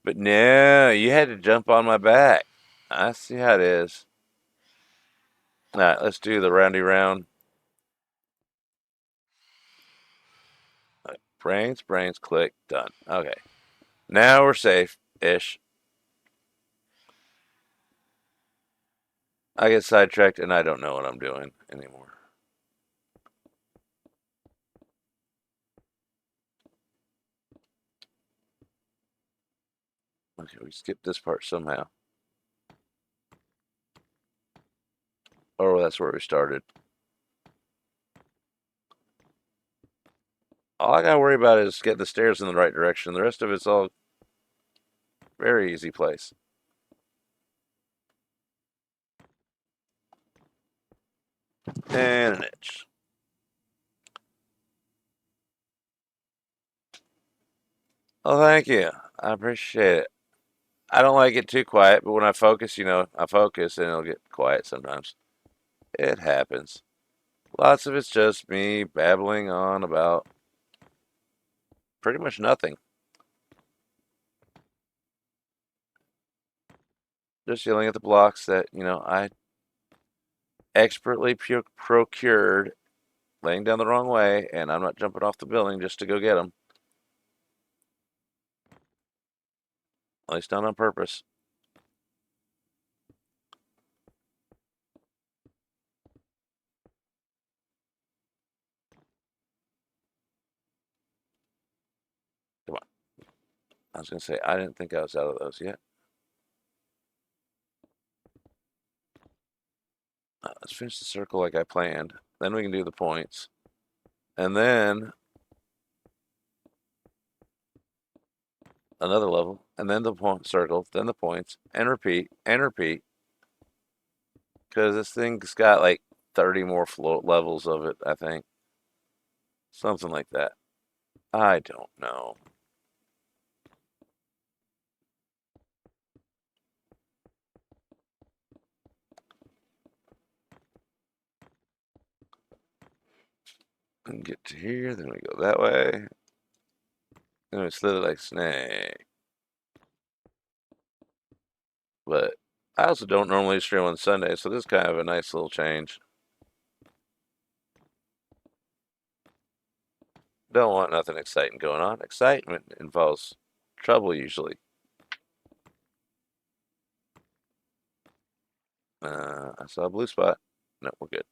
but no, you had to jump on my back. I see how it is. All right, let's do the roundy round. Brains, brains, click, done. Okay. Now we're safe-ish. I get sidetracked and I don't know what I'm doing anymore. Okay, we skipped this part somehow. Oh, that's where we started. All I gotta worry about is getting the stairs in the right direction. The rest of it's all very easy place. And an itch. Oh, thank you. I appreciate it. I don't like it too quiet, but when I focus, I focus and it'll get quiet sometimes. It happens. Lots of it's just me babbling on about pretty much nothing. Just yelling at the blocks that, I expertly procured laying down the wrong way, and I'm not jumping off the building just to go get them. At least not on purpose. Come on. I was going to say, I didn't think I was out of those yet. Let's finish the circle like I planned. Then we can do the points. And then another level. And then the point circle. Then the points. And repeat. And repeat. Because this thing's got like 30 more float levels of it, I think. Something like that. I don't know. And get to here. Then we go that way. Then we slither like snake. But I also don't normally stream on Sunday, so this is kind of a nice little change. Don't want nothing exciting going on. Excitement involves trouble usually. I saw a blue spot. No, we're good.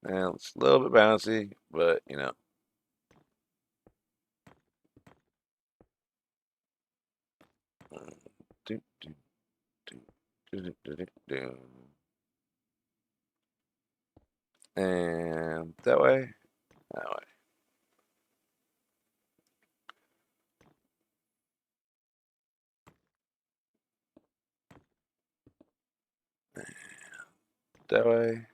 And it's a little bit bouncy, but Do, do, do, do. And that way, that way. That way.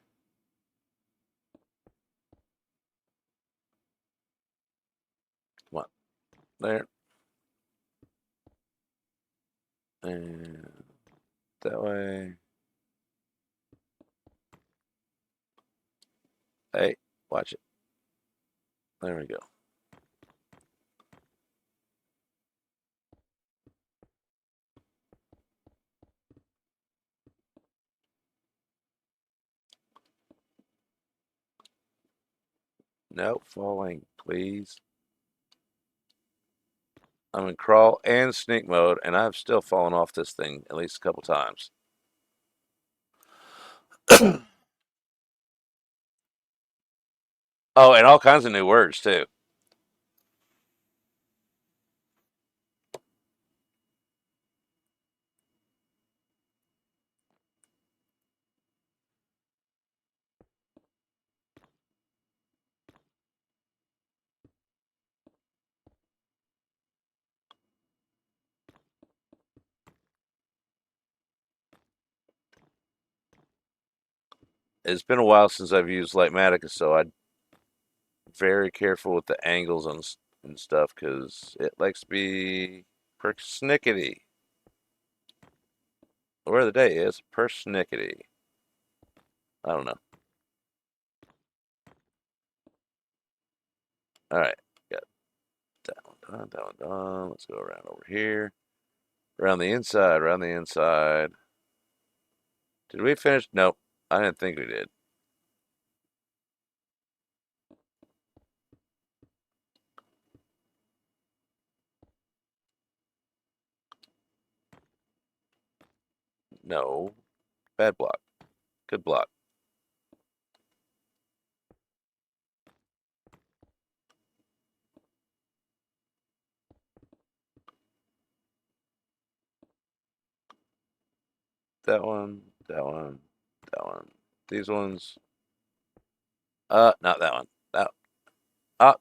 Come on. There. And that way. Hey, watch it. There we go. Nope, falling, please. I'm in crawl and sneak mode, and I've still fallen off this thing at least a couple times. Oh, and all kinds of new words too. It's been a while since I've used Lightmatica, so I'm very careful with the angles and stuff because it likes to be persnickety. The word of the day is persnickety. I don't know. All right, got that one done. That one done. Let's go around over here, around the inside, around the inside. Did we finish? Nope, I didn't think we did. No, bad block. Good block. That one, that one, that one. These ones. Not that one. That.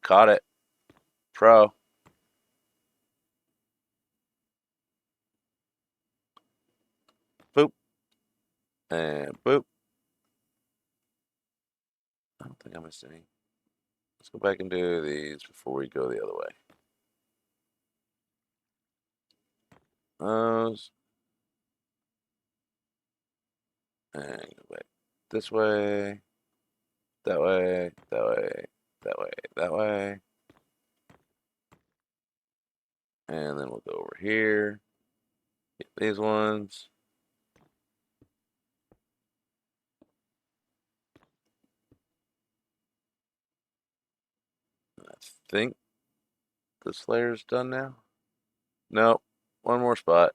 Caught it. Pro. Boop. And boop. I don't think I missed any. Let's go back and do these before we go the other way. Those. And go back this way. That way. That way. That way. That way. And then we'll go over here. Get these ones. I think this layer's done now. Nope. One more spot.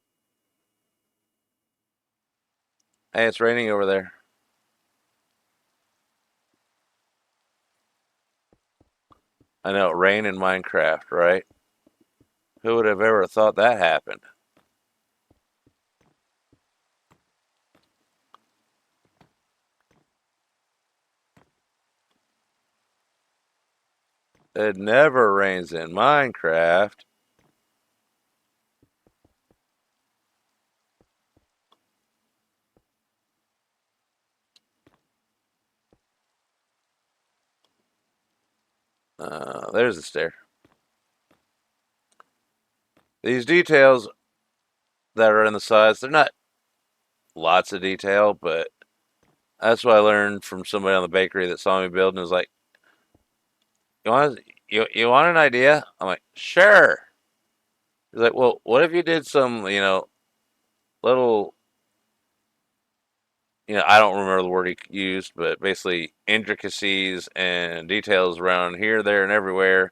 Hey, it's raining over there. I know, rain in Minecraft, right? Who would have ever thought that happened? It never rains in Minecraft. There's the stair. These details that are in the sides, they're not lots of detail, but that's what I learned from somebody on the bakery that saw me build and was like, you want an idea? I'm like, sure. He's like, well, what if you did some, little, I don't remember the word he used, but basically intricacies and details around here, there, and everywhere,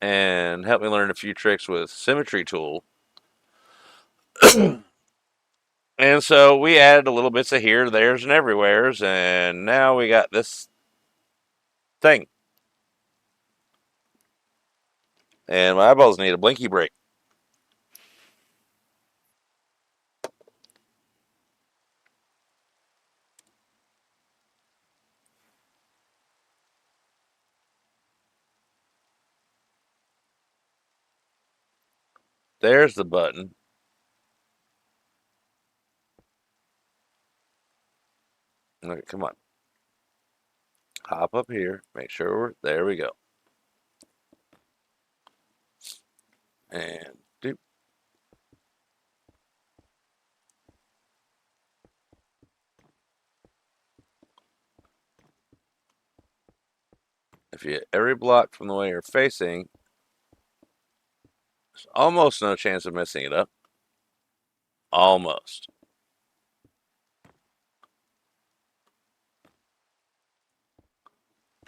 and help me learn a few tricks with symmetry tool. And so we added a little bits of here, there's, and everywheres, and now we got this thing. And my eyeballs need a blinky break. There's the button. Okay, come on. Hop up here. Make sure we're there. We go. And doop. If you hit every block from the way you're facing, there's almost no chance of messing it up. Almost.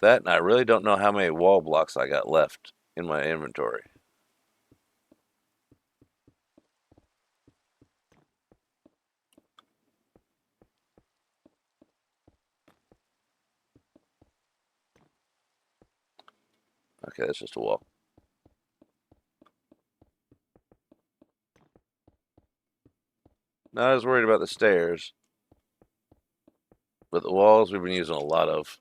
That, and I really don't know how many wall blocks I got left in my inventory. Okay, that's just a wall. Not as worried about the stairs, but the walls we've been using a lot of.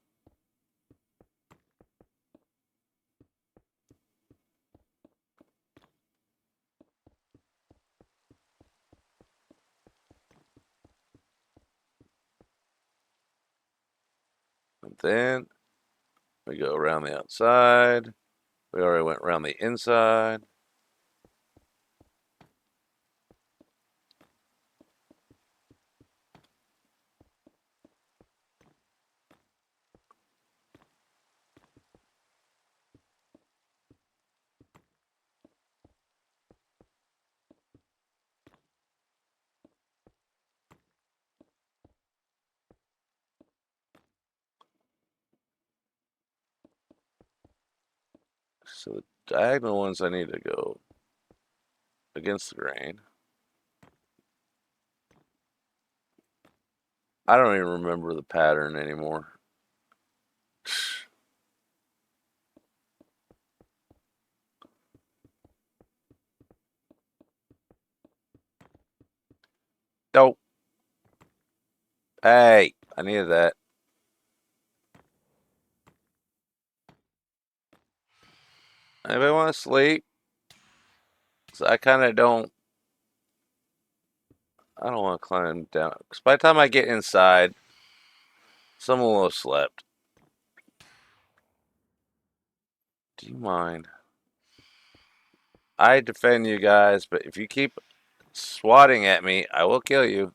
And then we go around the outside. We already went around the inside. So the diagonal ones I need to go against the grain. I don't even remember the pattern anymore. Nope. Hey, I needed that. Anybody want to sleep? 'Cause I kind of don't. I don't want to climb down. Because by the time I get inside, someone will have slept. Do you mind? I defend you guys, but if you keep swatting at me, I will kill you.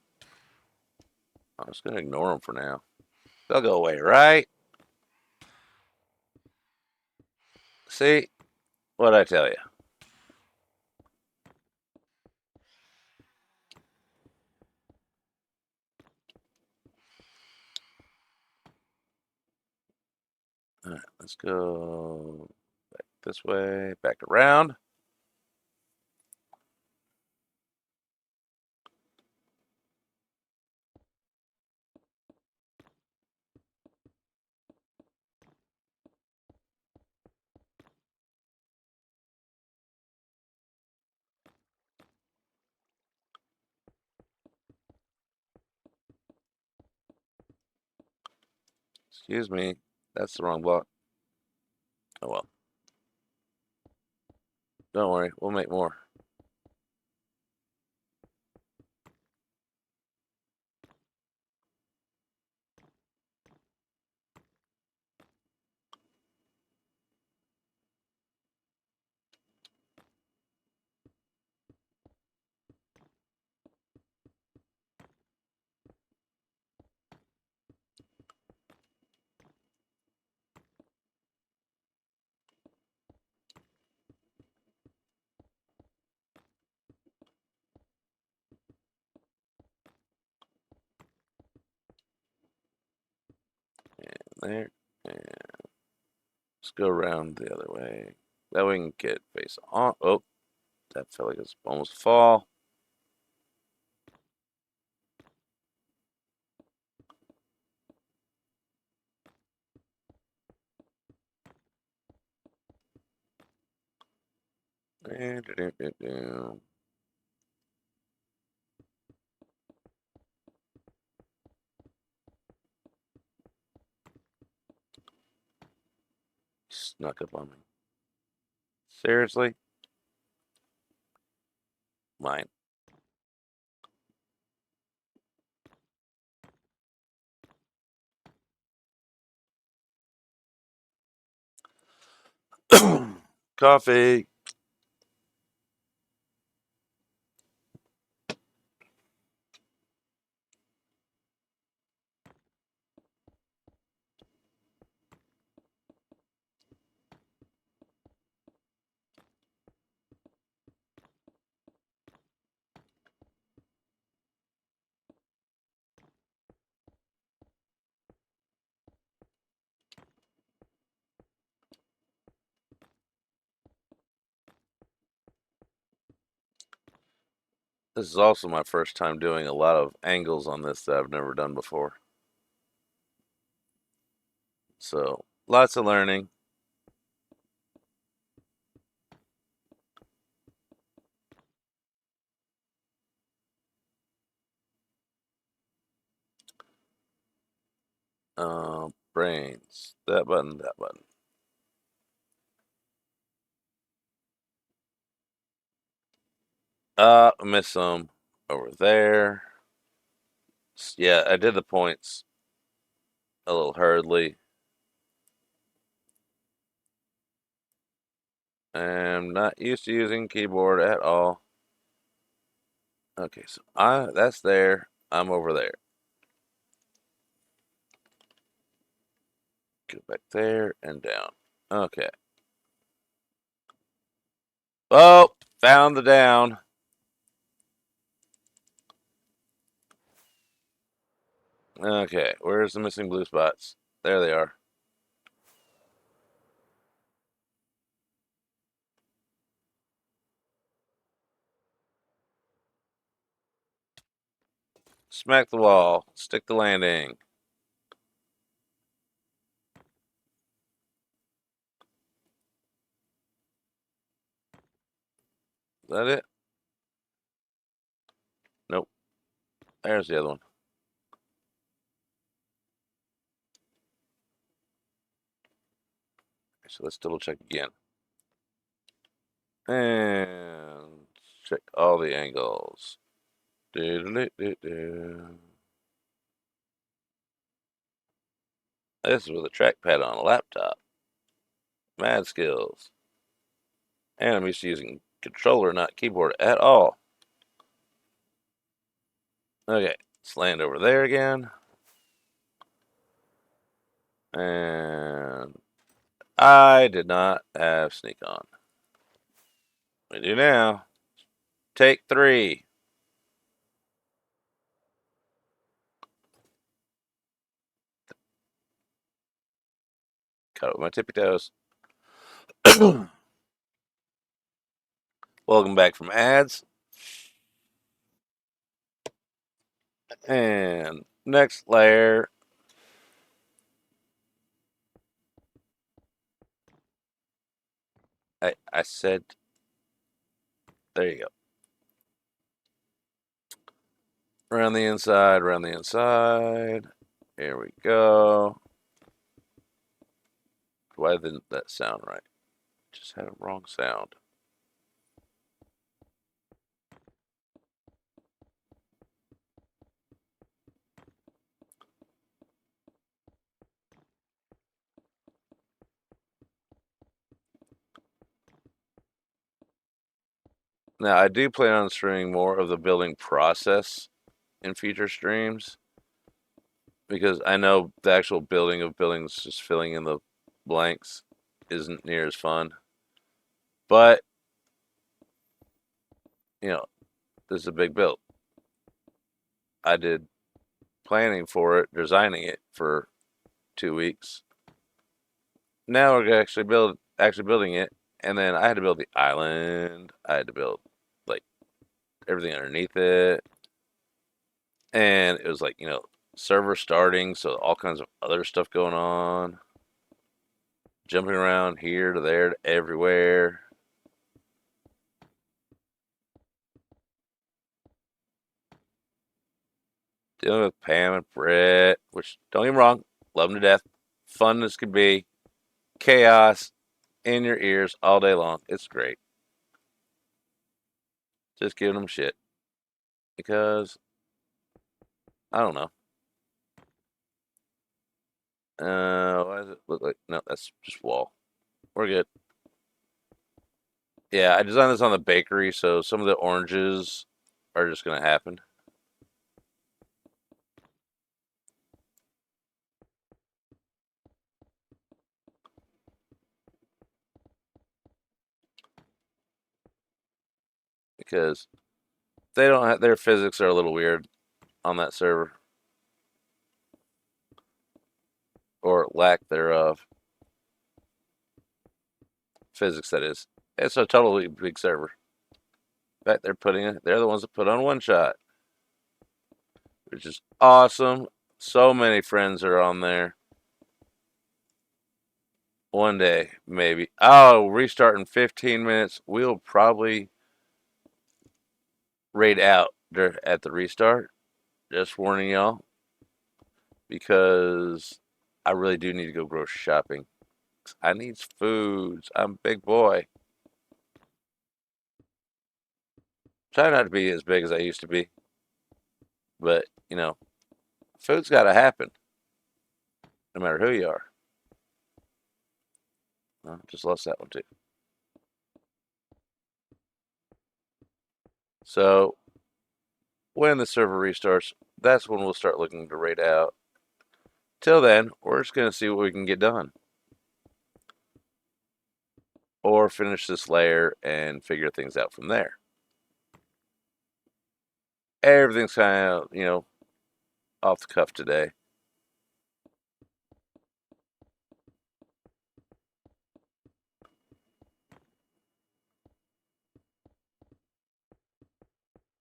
I'm just going to ignore them for now. They'll go away, right? See? What'd I tell you? All right, let's go back this way, back around. Excuse me. That's the wrong block. Oh well. Don't worry. We'll make more. There. And let's go around the other way. That way we can get face on. Oh, that felt like it's almost a fall. Snuck up on me. Seriously? Mine. Coffee. This is also my first time doing a lot of angles on this that I've never done before. So, lots of learning. Brains. That button, that button. I missed some over there. Yeah, I did the points a little hurriedly. I'm not used to using keyboard at all. Okay, so that's there. I'm over there. Go back there and down. Okay. Oh, found the down. Okay, where's the missing blue spots? There they are. Smack the wall. Stick the landing. Is that it? Nope. There's the other one. So let's double check again. And check all the angles. Do-do-do-do-do. This is with a trackpad on a laptop. Mad skills. And I'm used to using controller, not keyboard at all. Okay, let's land over there again. And I did not have sneak on. We do now. Take 3. Cut it with my tippy toes. Welcome back from ads. And next layer. I said, there you go. Around the inside, around the inside. Here we go. Why didn't that sound right? Just had a wrong sound. Now, I do plan on streaming more of the building process in future streams because I know the actual building of buildings, just filling in the blanks, isn't near as fun. But, you know, this is a big build. I did planning for it, designing it for 2 weeks. Now we're actually building it, and then I had to build the island. I had to build like everything underneath it, and it was like server starting, so all kinds of other stuff going on, jumping around here to there to everywhere. Dealing with Pam and Brett, which don't get me wrong, love them to death, fun as could be, chaos in your ears all day long. It's great. Just giving them shit because I don't know. Why does it look like? No, that's just wall. We're good. Yeah, I designed this on the bakery, so some of the oranges are just going to happen because they don't have their physics are a little weird on that server or lack thereof. Physics, that is. It's a totally big server. In fact, they're the ones that put on one shot, which is awesome. So many friends are on there. One day, maybe. Oh, restart in 15 minutes. We'll probably raid out at the restart. Just warning y'all because I really do need to go grocery shopping. I need foods. I'm a big boy. Try not to be as big as I used to be, but food's got to happen no matter who you are. Just lost that one too. So when the server restarts, that's when we'll start looking to raid out. Till then, we're just gonna see what we can get done, or finish this layer and figure things out from there. Everything's kind of off the cuff today.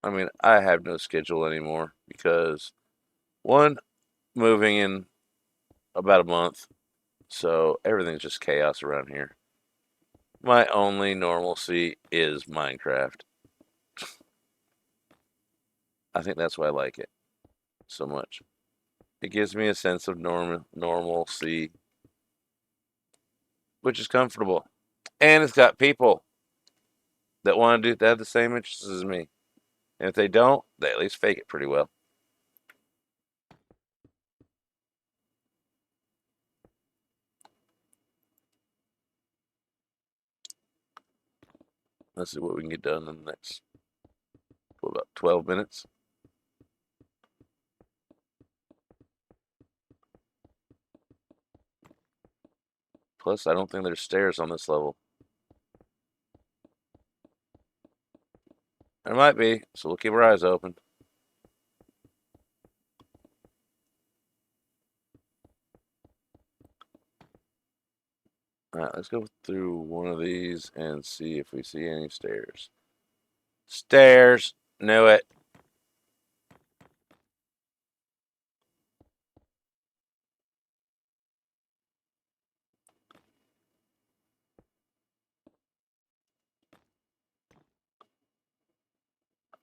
I mean, I have no schedule anymore because one, moving in about a month, so everything's just chaos around here. My only normalcy is Minecraft. I think that's why I like it so much. It gives me a sense of normalcy, which is comfortable. And it's got people that want to do that have the same interests as me. And if they don't, they at least fake it pretty well. Let's see what we can get done in the next, what, about 12 minutes. Plus, I don't think there's stairs on this level. There might be, so we'll keep our eyes open. All right, let's go through one of these and see if we see any stairs. Stairs! Knew it.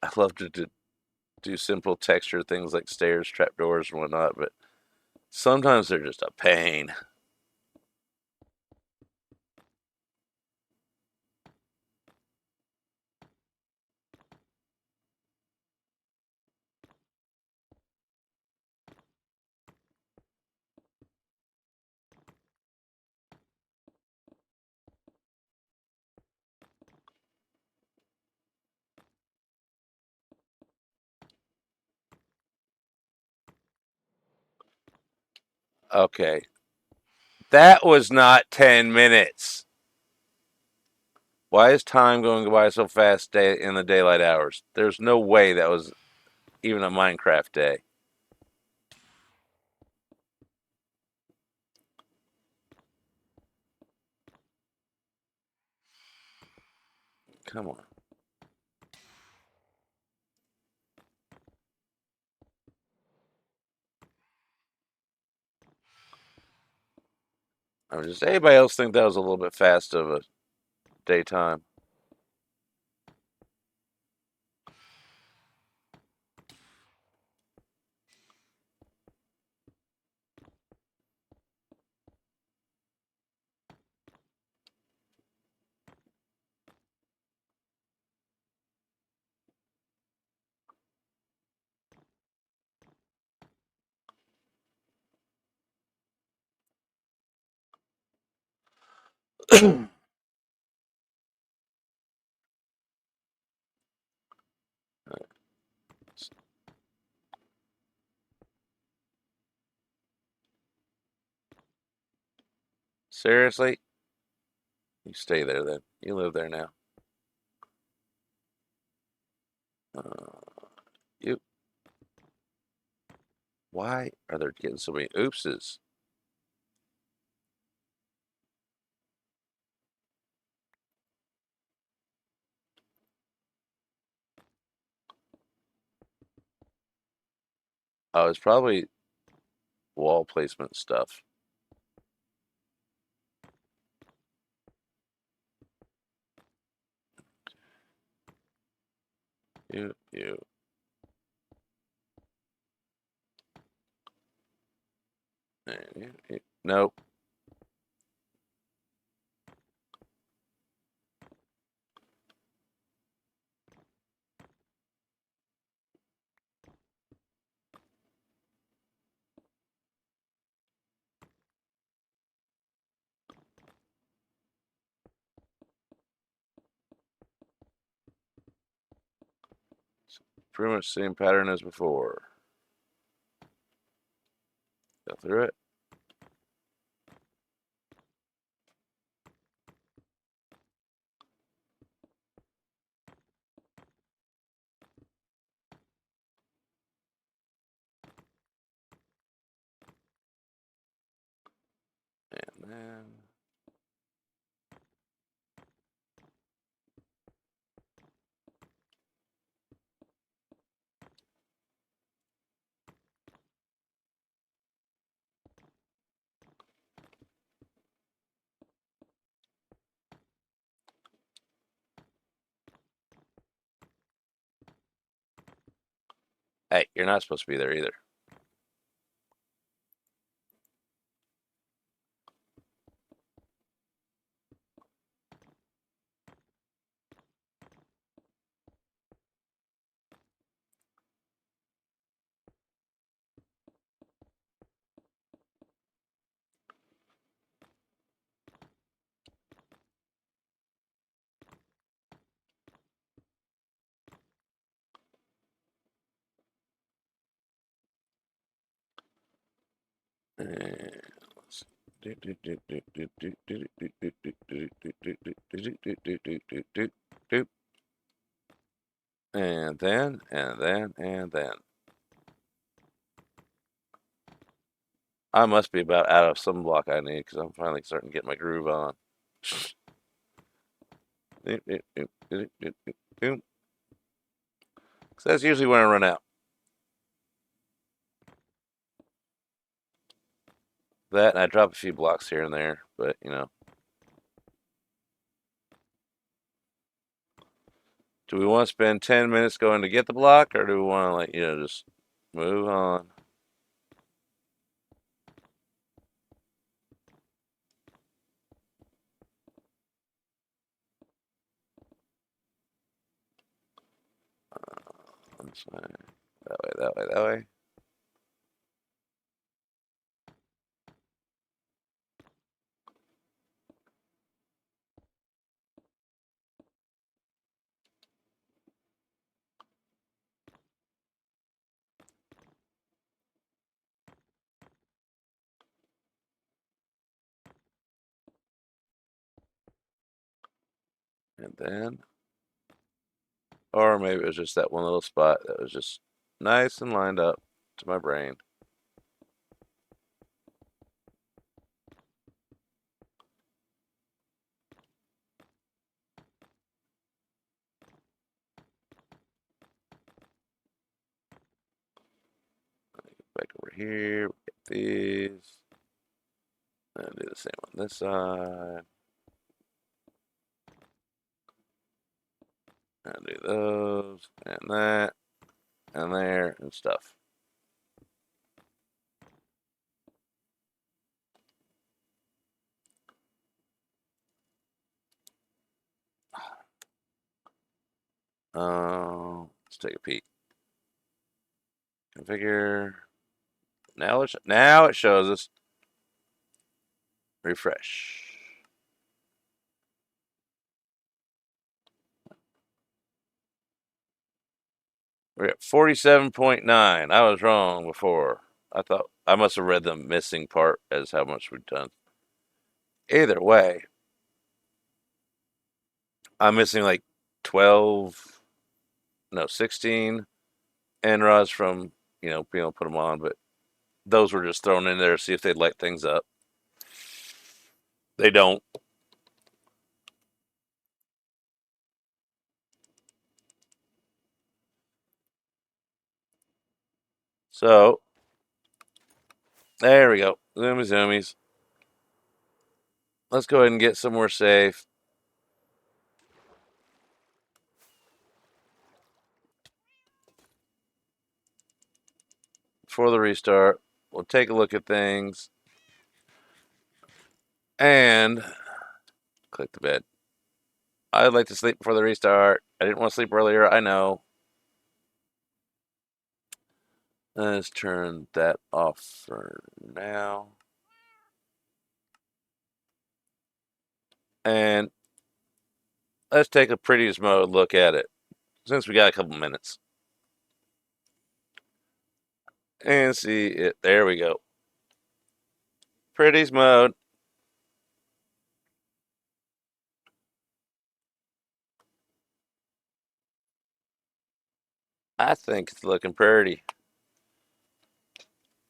I love to do simple texture things like stairs, trapdoors, and whatnot, but sometimes they're just a pain. Okay, that was not 10 minutes. Why is time going by so fast in the daylight hours? There's no way that was even a Minecraft day. Come on. I mean, does anybody else think that was a little bit fast of a daytime? Seriously? You stay there then. You live there now. Uh, you. Why are there getting so many oopses? Oh, it's probably wall placement stuff. You. Nope. Pretty much same pattern as before. Go through it. And then. Hey, you're not supposed to be there either. And then. I must be about out of some block I need because I'm finally starting to get my groove on. So that's usually when I run out. That and I drop a few blocks here and there, but do we want to spend 10 minutes going to get the block or do we want to just move on? This way, that way, that way, that way. And then, or maybe it was just that one little spot that was just nice and lined up to my brain. Back over here, get these, and do the same on this side, and do those, and that, and there, and stuff. Let's take a peek. Configure. Now it shows us. Refresh. We're at 47.9. I was wrong before. I thought I must have read the missing part as how much we've done. Either way, I'm missing like 12, no, 16 NRODs from, being able to put them on, but those were just thrown in there to see if they'd light things up. They don't. So, there we go. Zoomy zoomies. Let's go ahead and get somewhere safe before the restart. We'll take a look at things and click the bed. I'd like to sleep before the restart. I didn't want to sleep earlier. I know. Let's turn that off for now. And let's take a prettiest mode look at it since we got a couple minutes. And see it. There we go. Prettiest mode. I think it's looking pretty.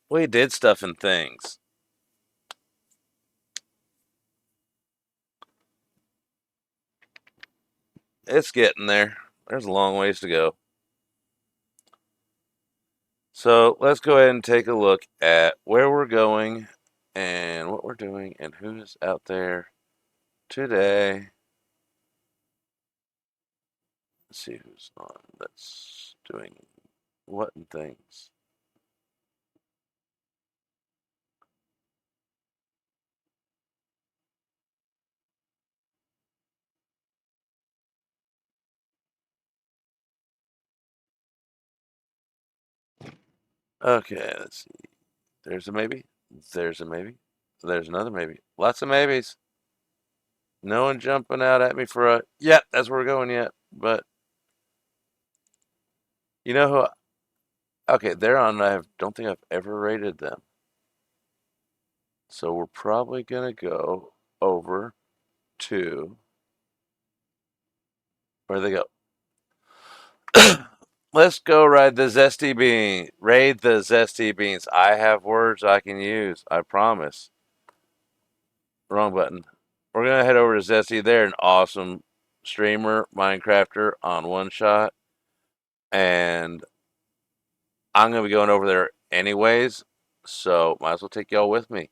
We did stuff and things. It's getting there. There's a long ways to go. So let's go ahead and take a look at where we're going and what we're doing and who's out there today. Let's see who's on that's doing what and things. Okay, let's see. There's a maybe. There's a maybe. There's another maybe. Lots of maybes. No one jumping out at me for a yeah, that's where we're going yet. But you know who? Okay, they're on. Don't think I've ever rated them. So we're probably gonna go over to where they go. Let's go ride the zesty bean. Raid the zesty beans. I have words I can use. I promise. Wrong button. We're gonna head over to Zesty. They're an awesome streamer, Minecrafter on One Shot, and I'm gonna be going over there anyways. So might as well take y'all with me.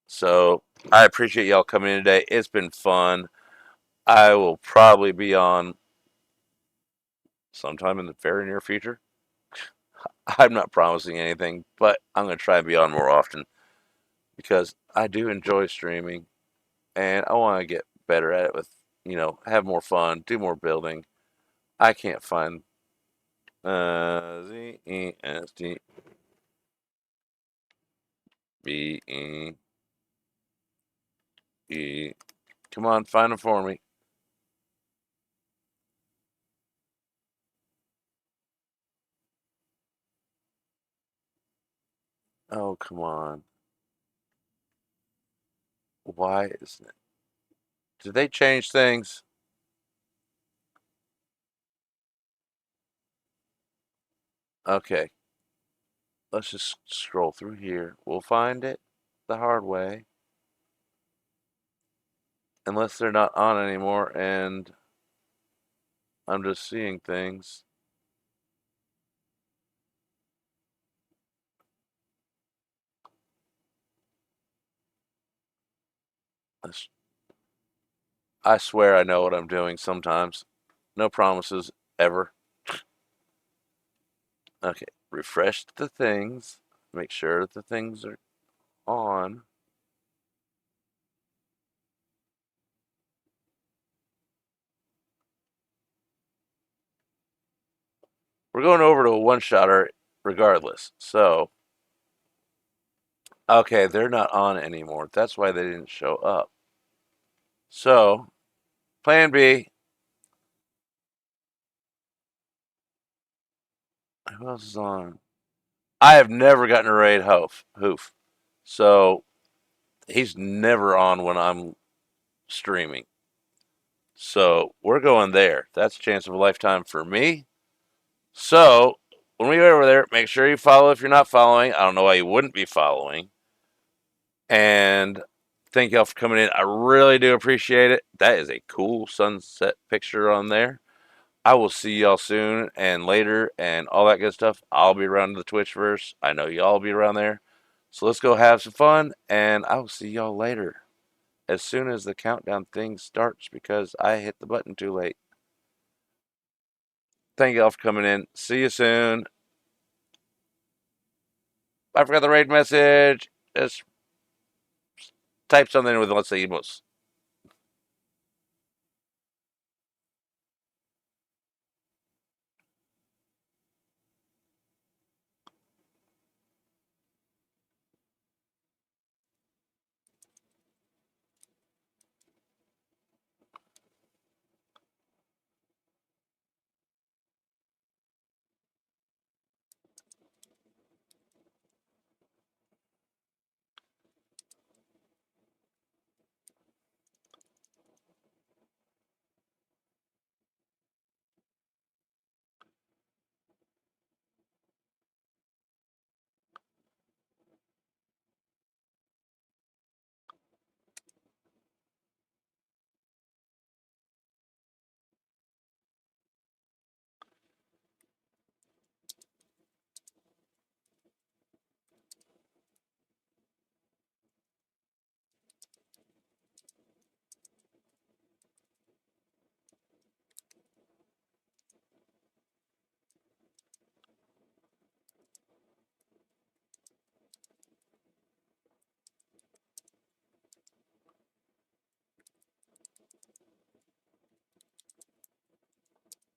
So I appreciate y'all coming in today. It's been fun. I will probably be on sometime in the very near future. I'm not promising anything, but I'm gonna try and be on more often because I do enjoy streaming and I want to get better at it with, have more fun, do more building. I can't find ZESTBE. Come on, find them for me. Oh, come on. Why isn't it? Did they change things? Okay, let's just scroll through here. We'll find it the hard way. Unless they're not on anymore and I'm just seeing things. I swear I know what I'm doing sometimes. No promises ever. Okay, refresh the things. Make sure the things are on. We're going over to a one-shotter regardless. So, okay, they're not on anymore. That's why they didn't show up. So, plan B. Who else is on? I have never gotten a raid hoof. So, He's never on when I'm streaming. So we're going there. That's a chance of a lifetime for me. So when we go over there, make sure you follow if you're not following. I don't know why you wouldn't be following. And thank y'all for coming in. I really do appreciate it. That is a cool sunset picture on there. I will see y'all soon and later and all that good stuff. I'll be around the Twitchverse. I know y'all will be around there. So let's go have some fun, and I will see y'all later as soon as the countdown thing starts because I hit the button too late. Thank y'all for coming in. See you soon. I forgot the raid message. Just type something with, let's say, emotes.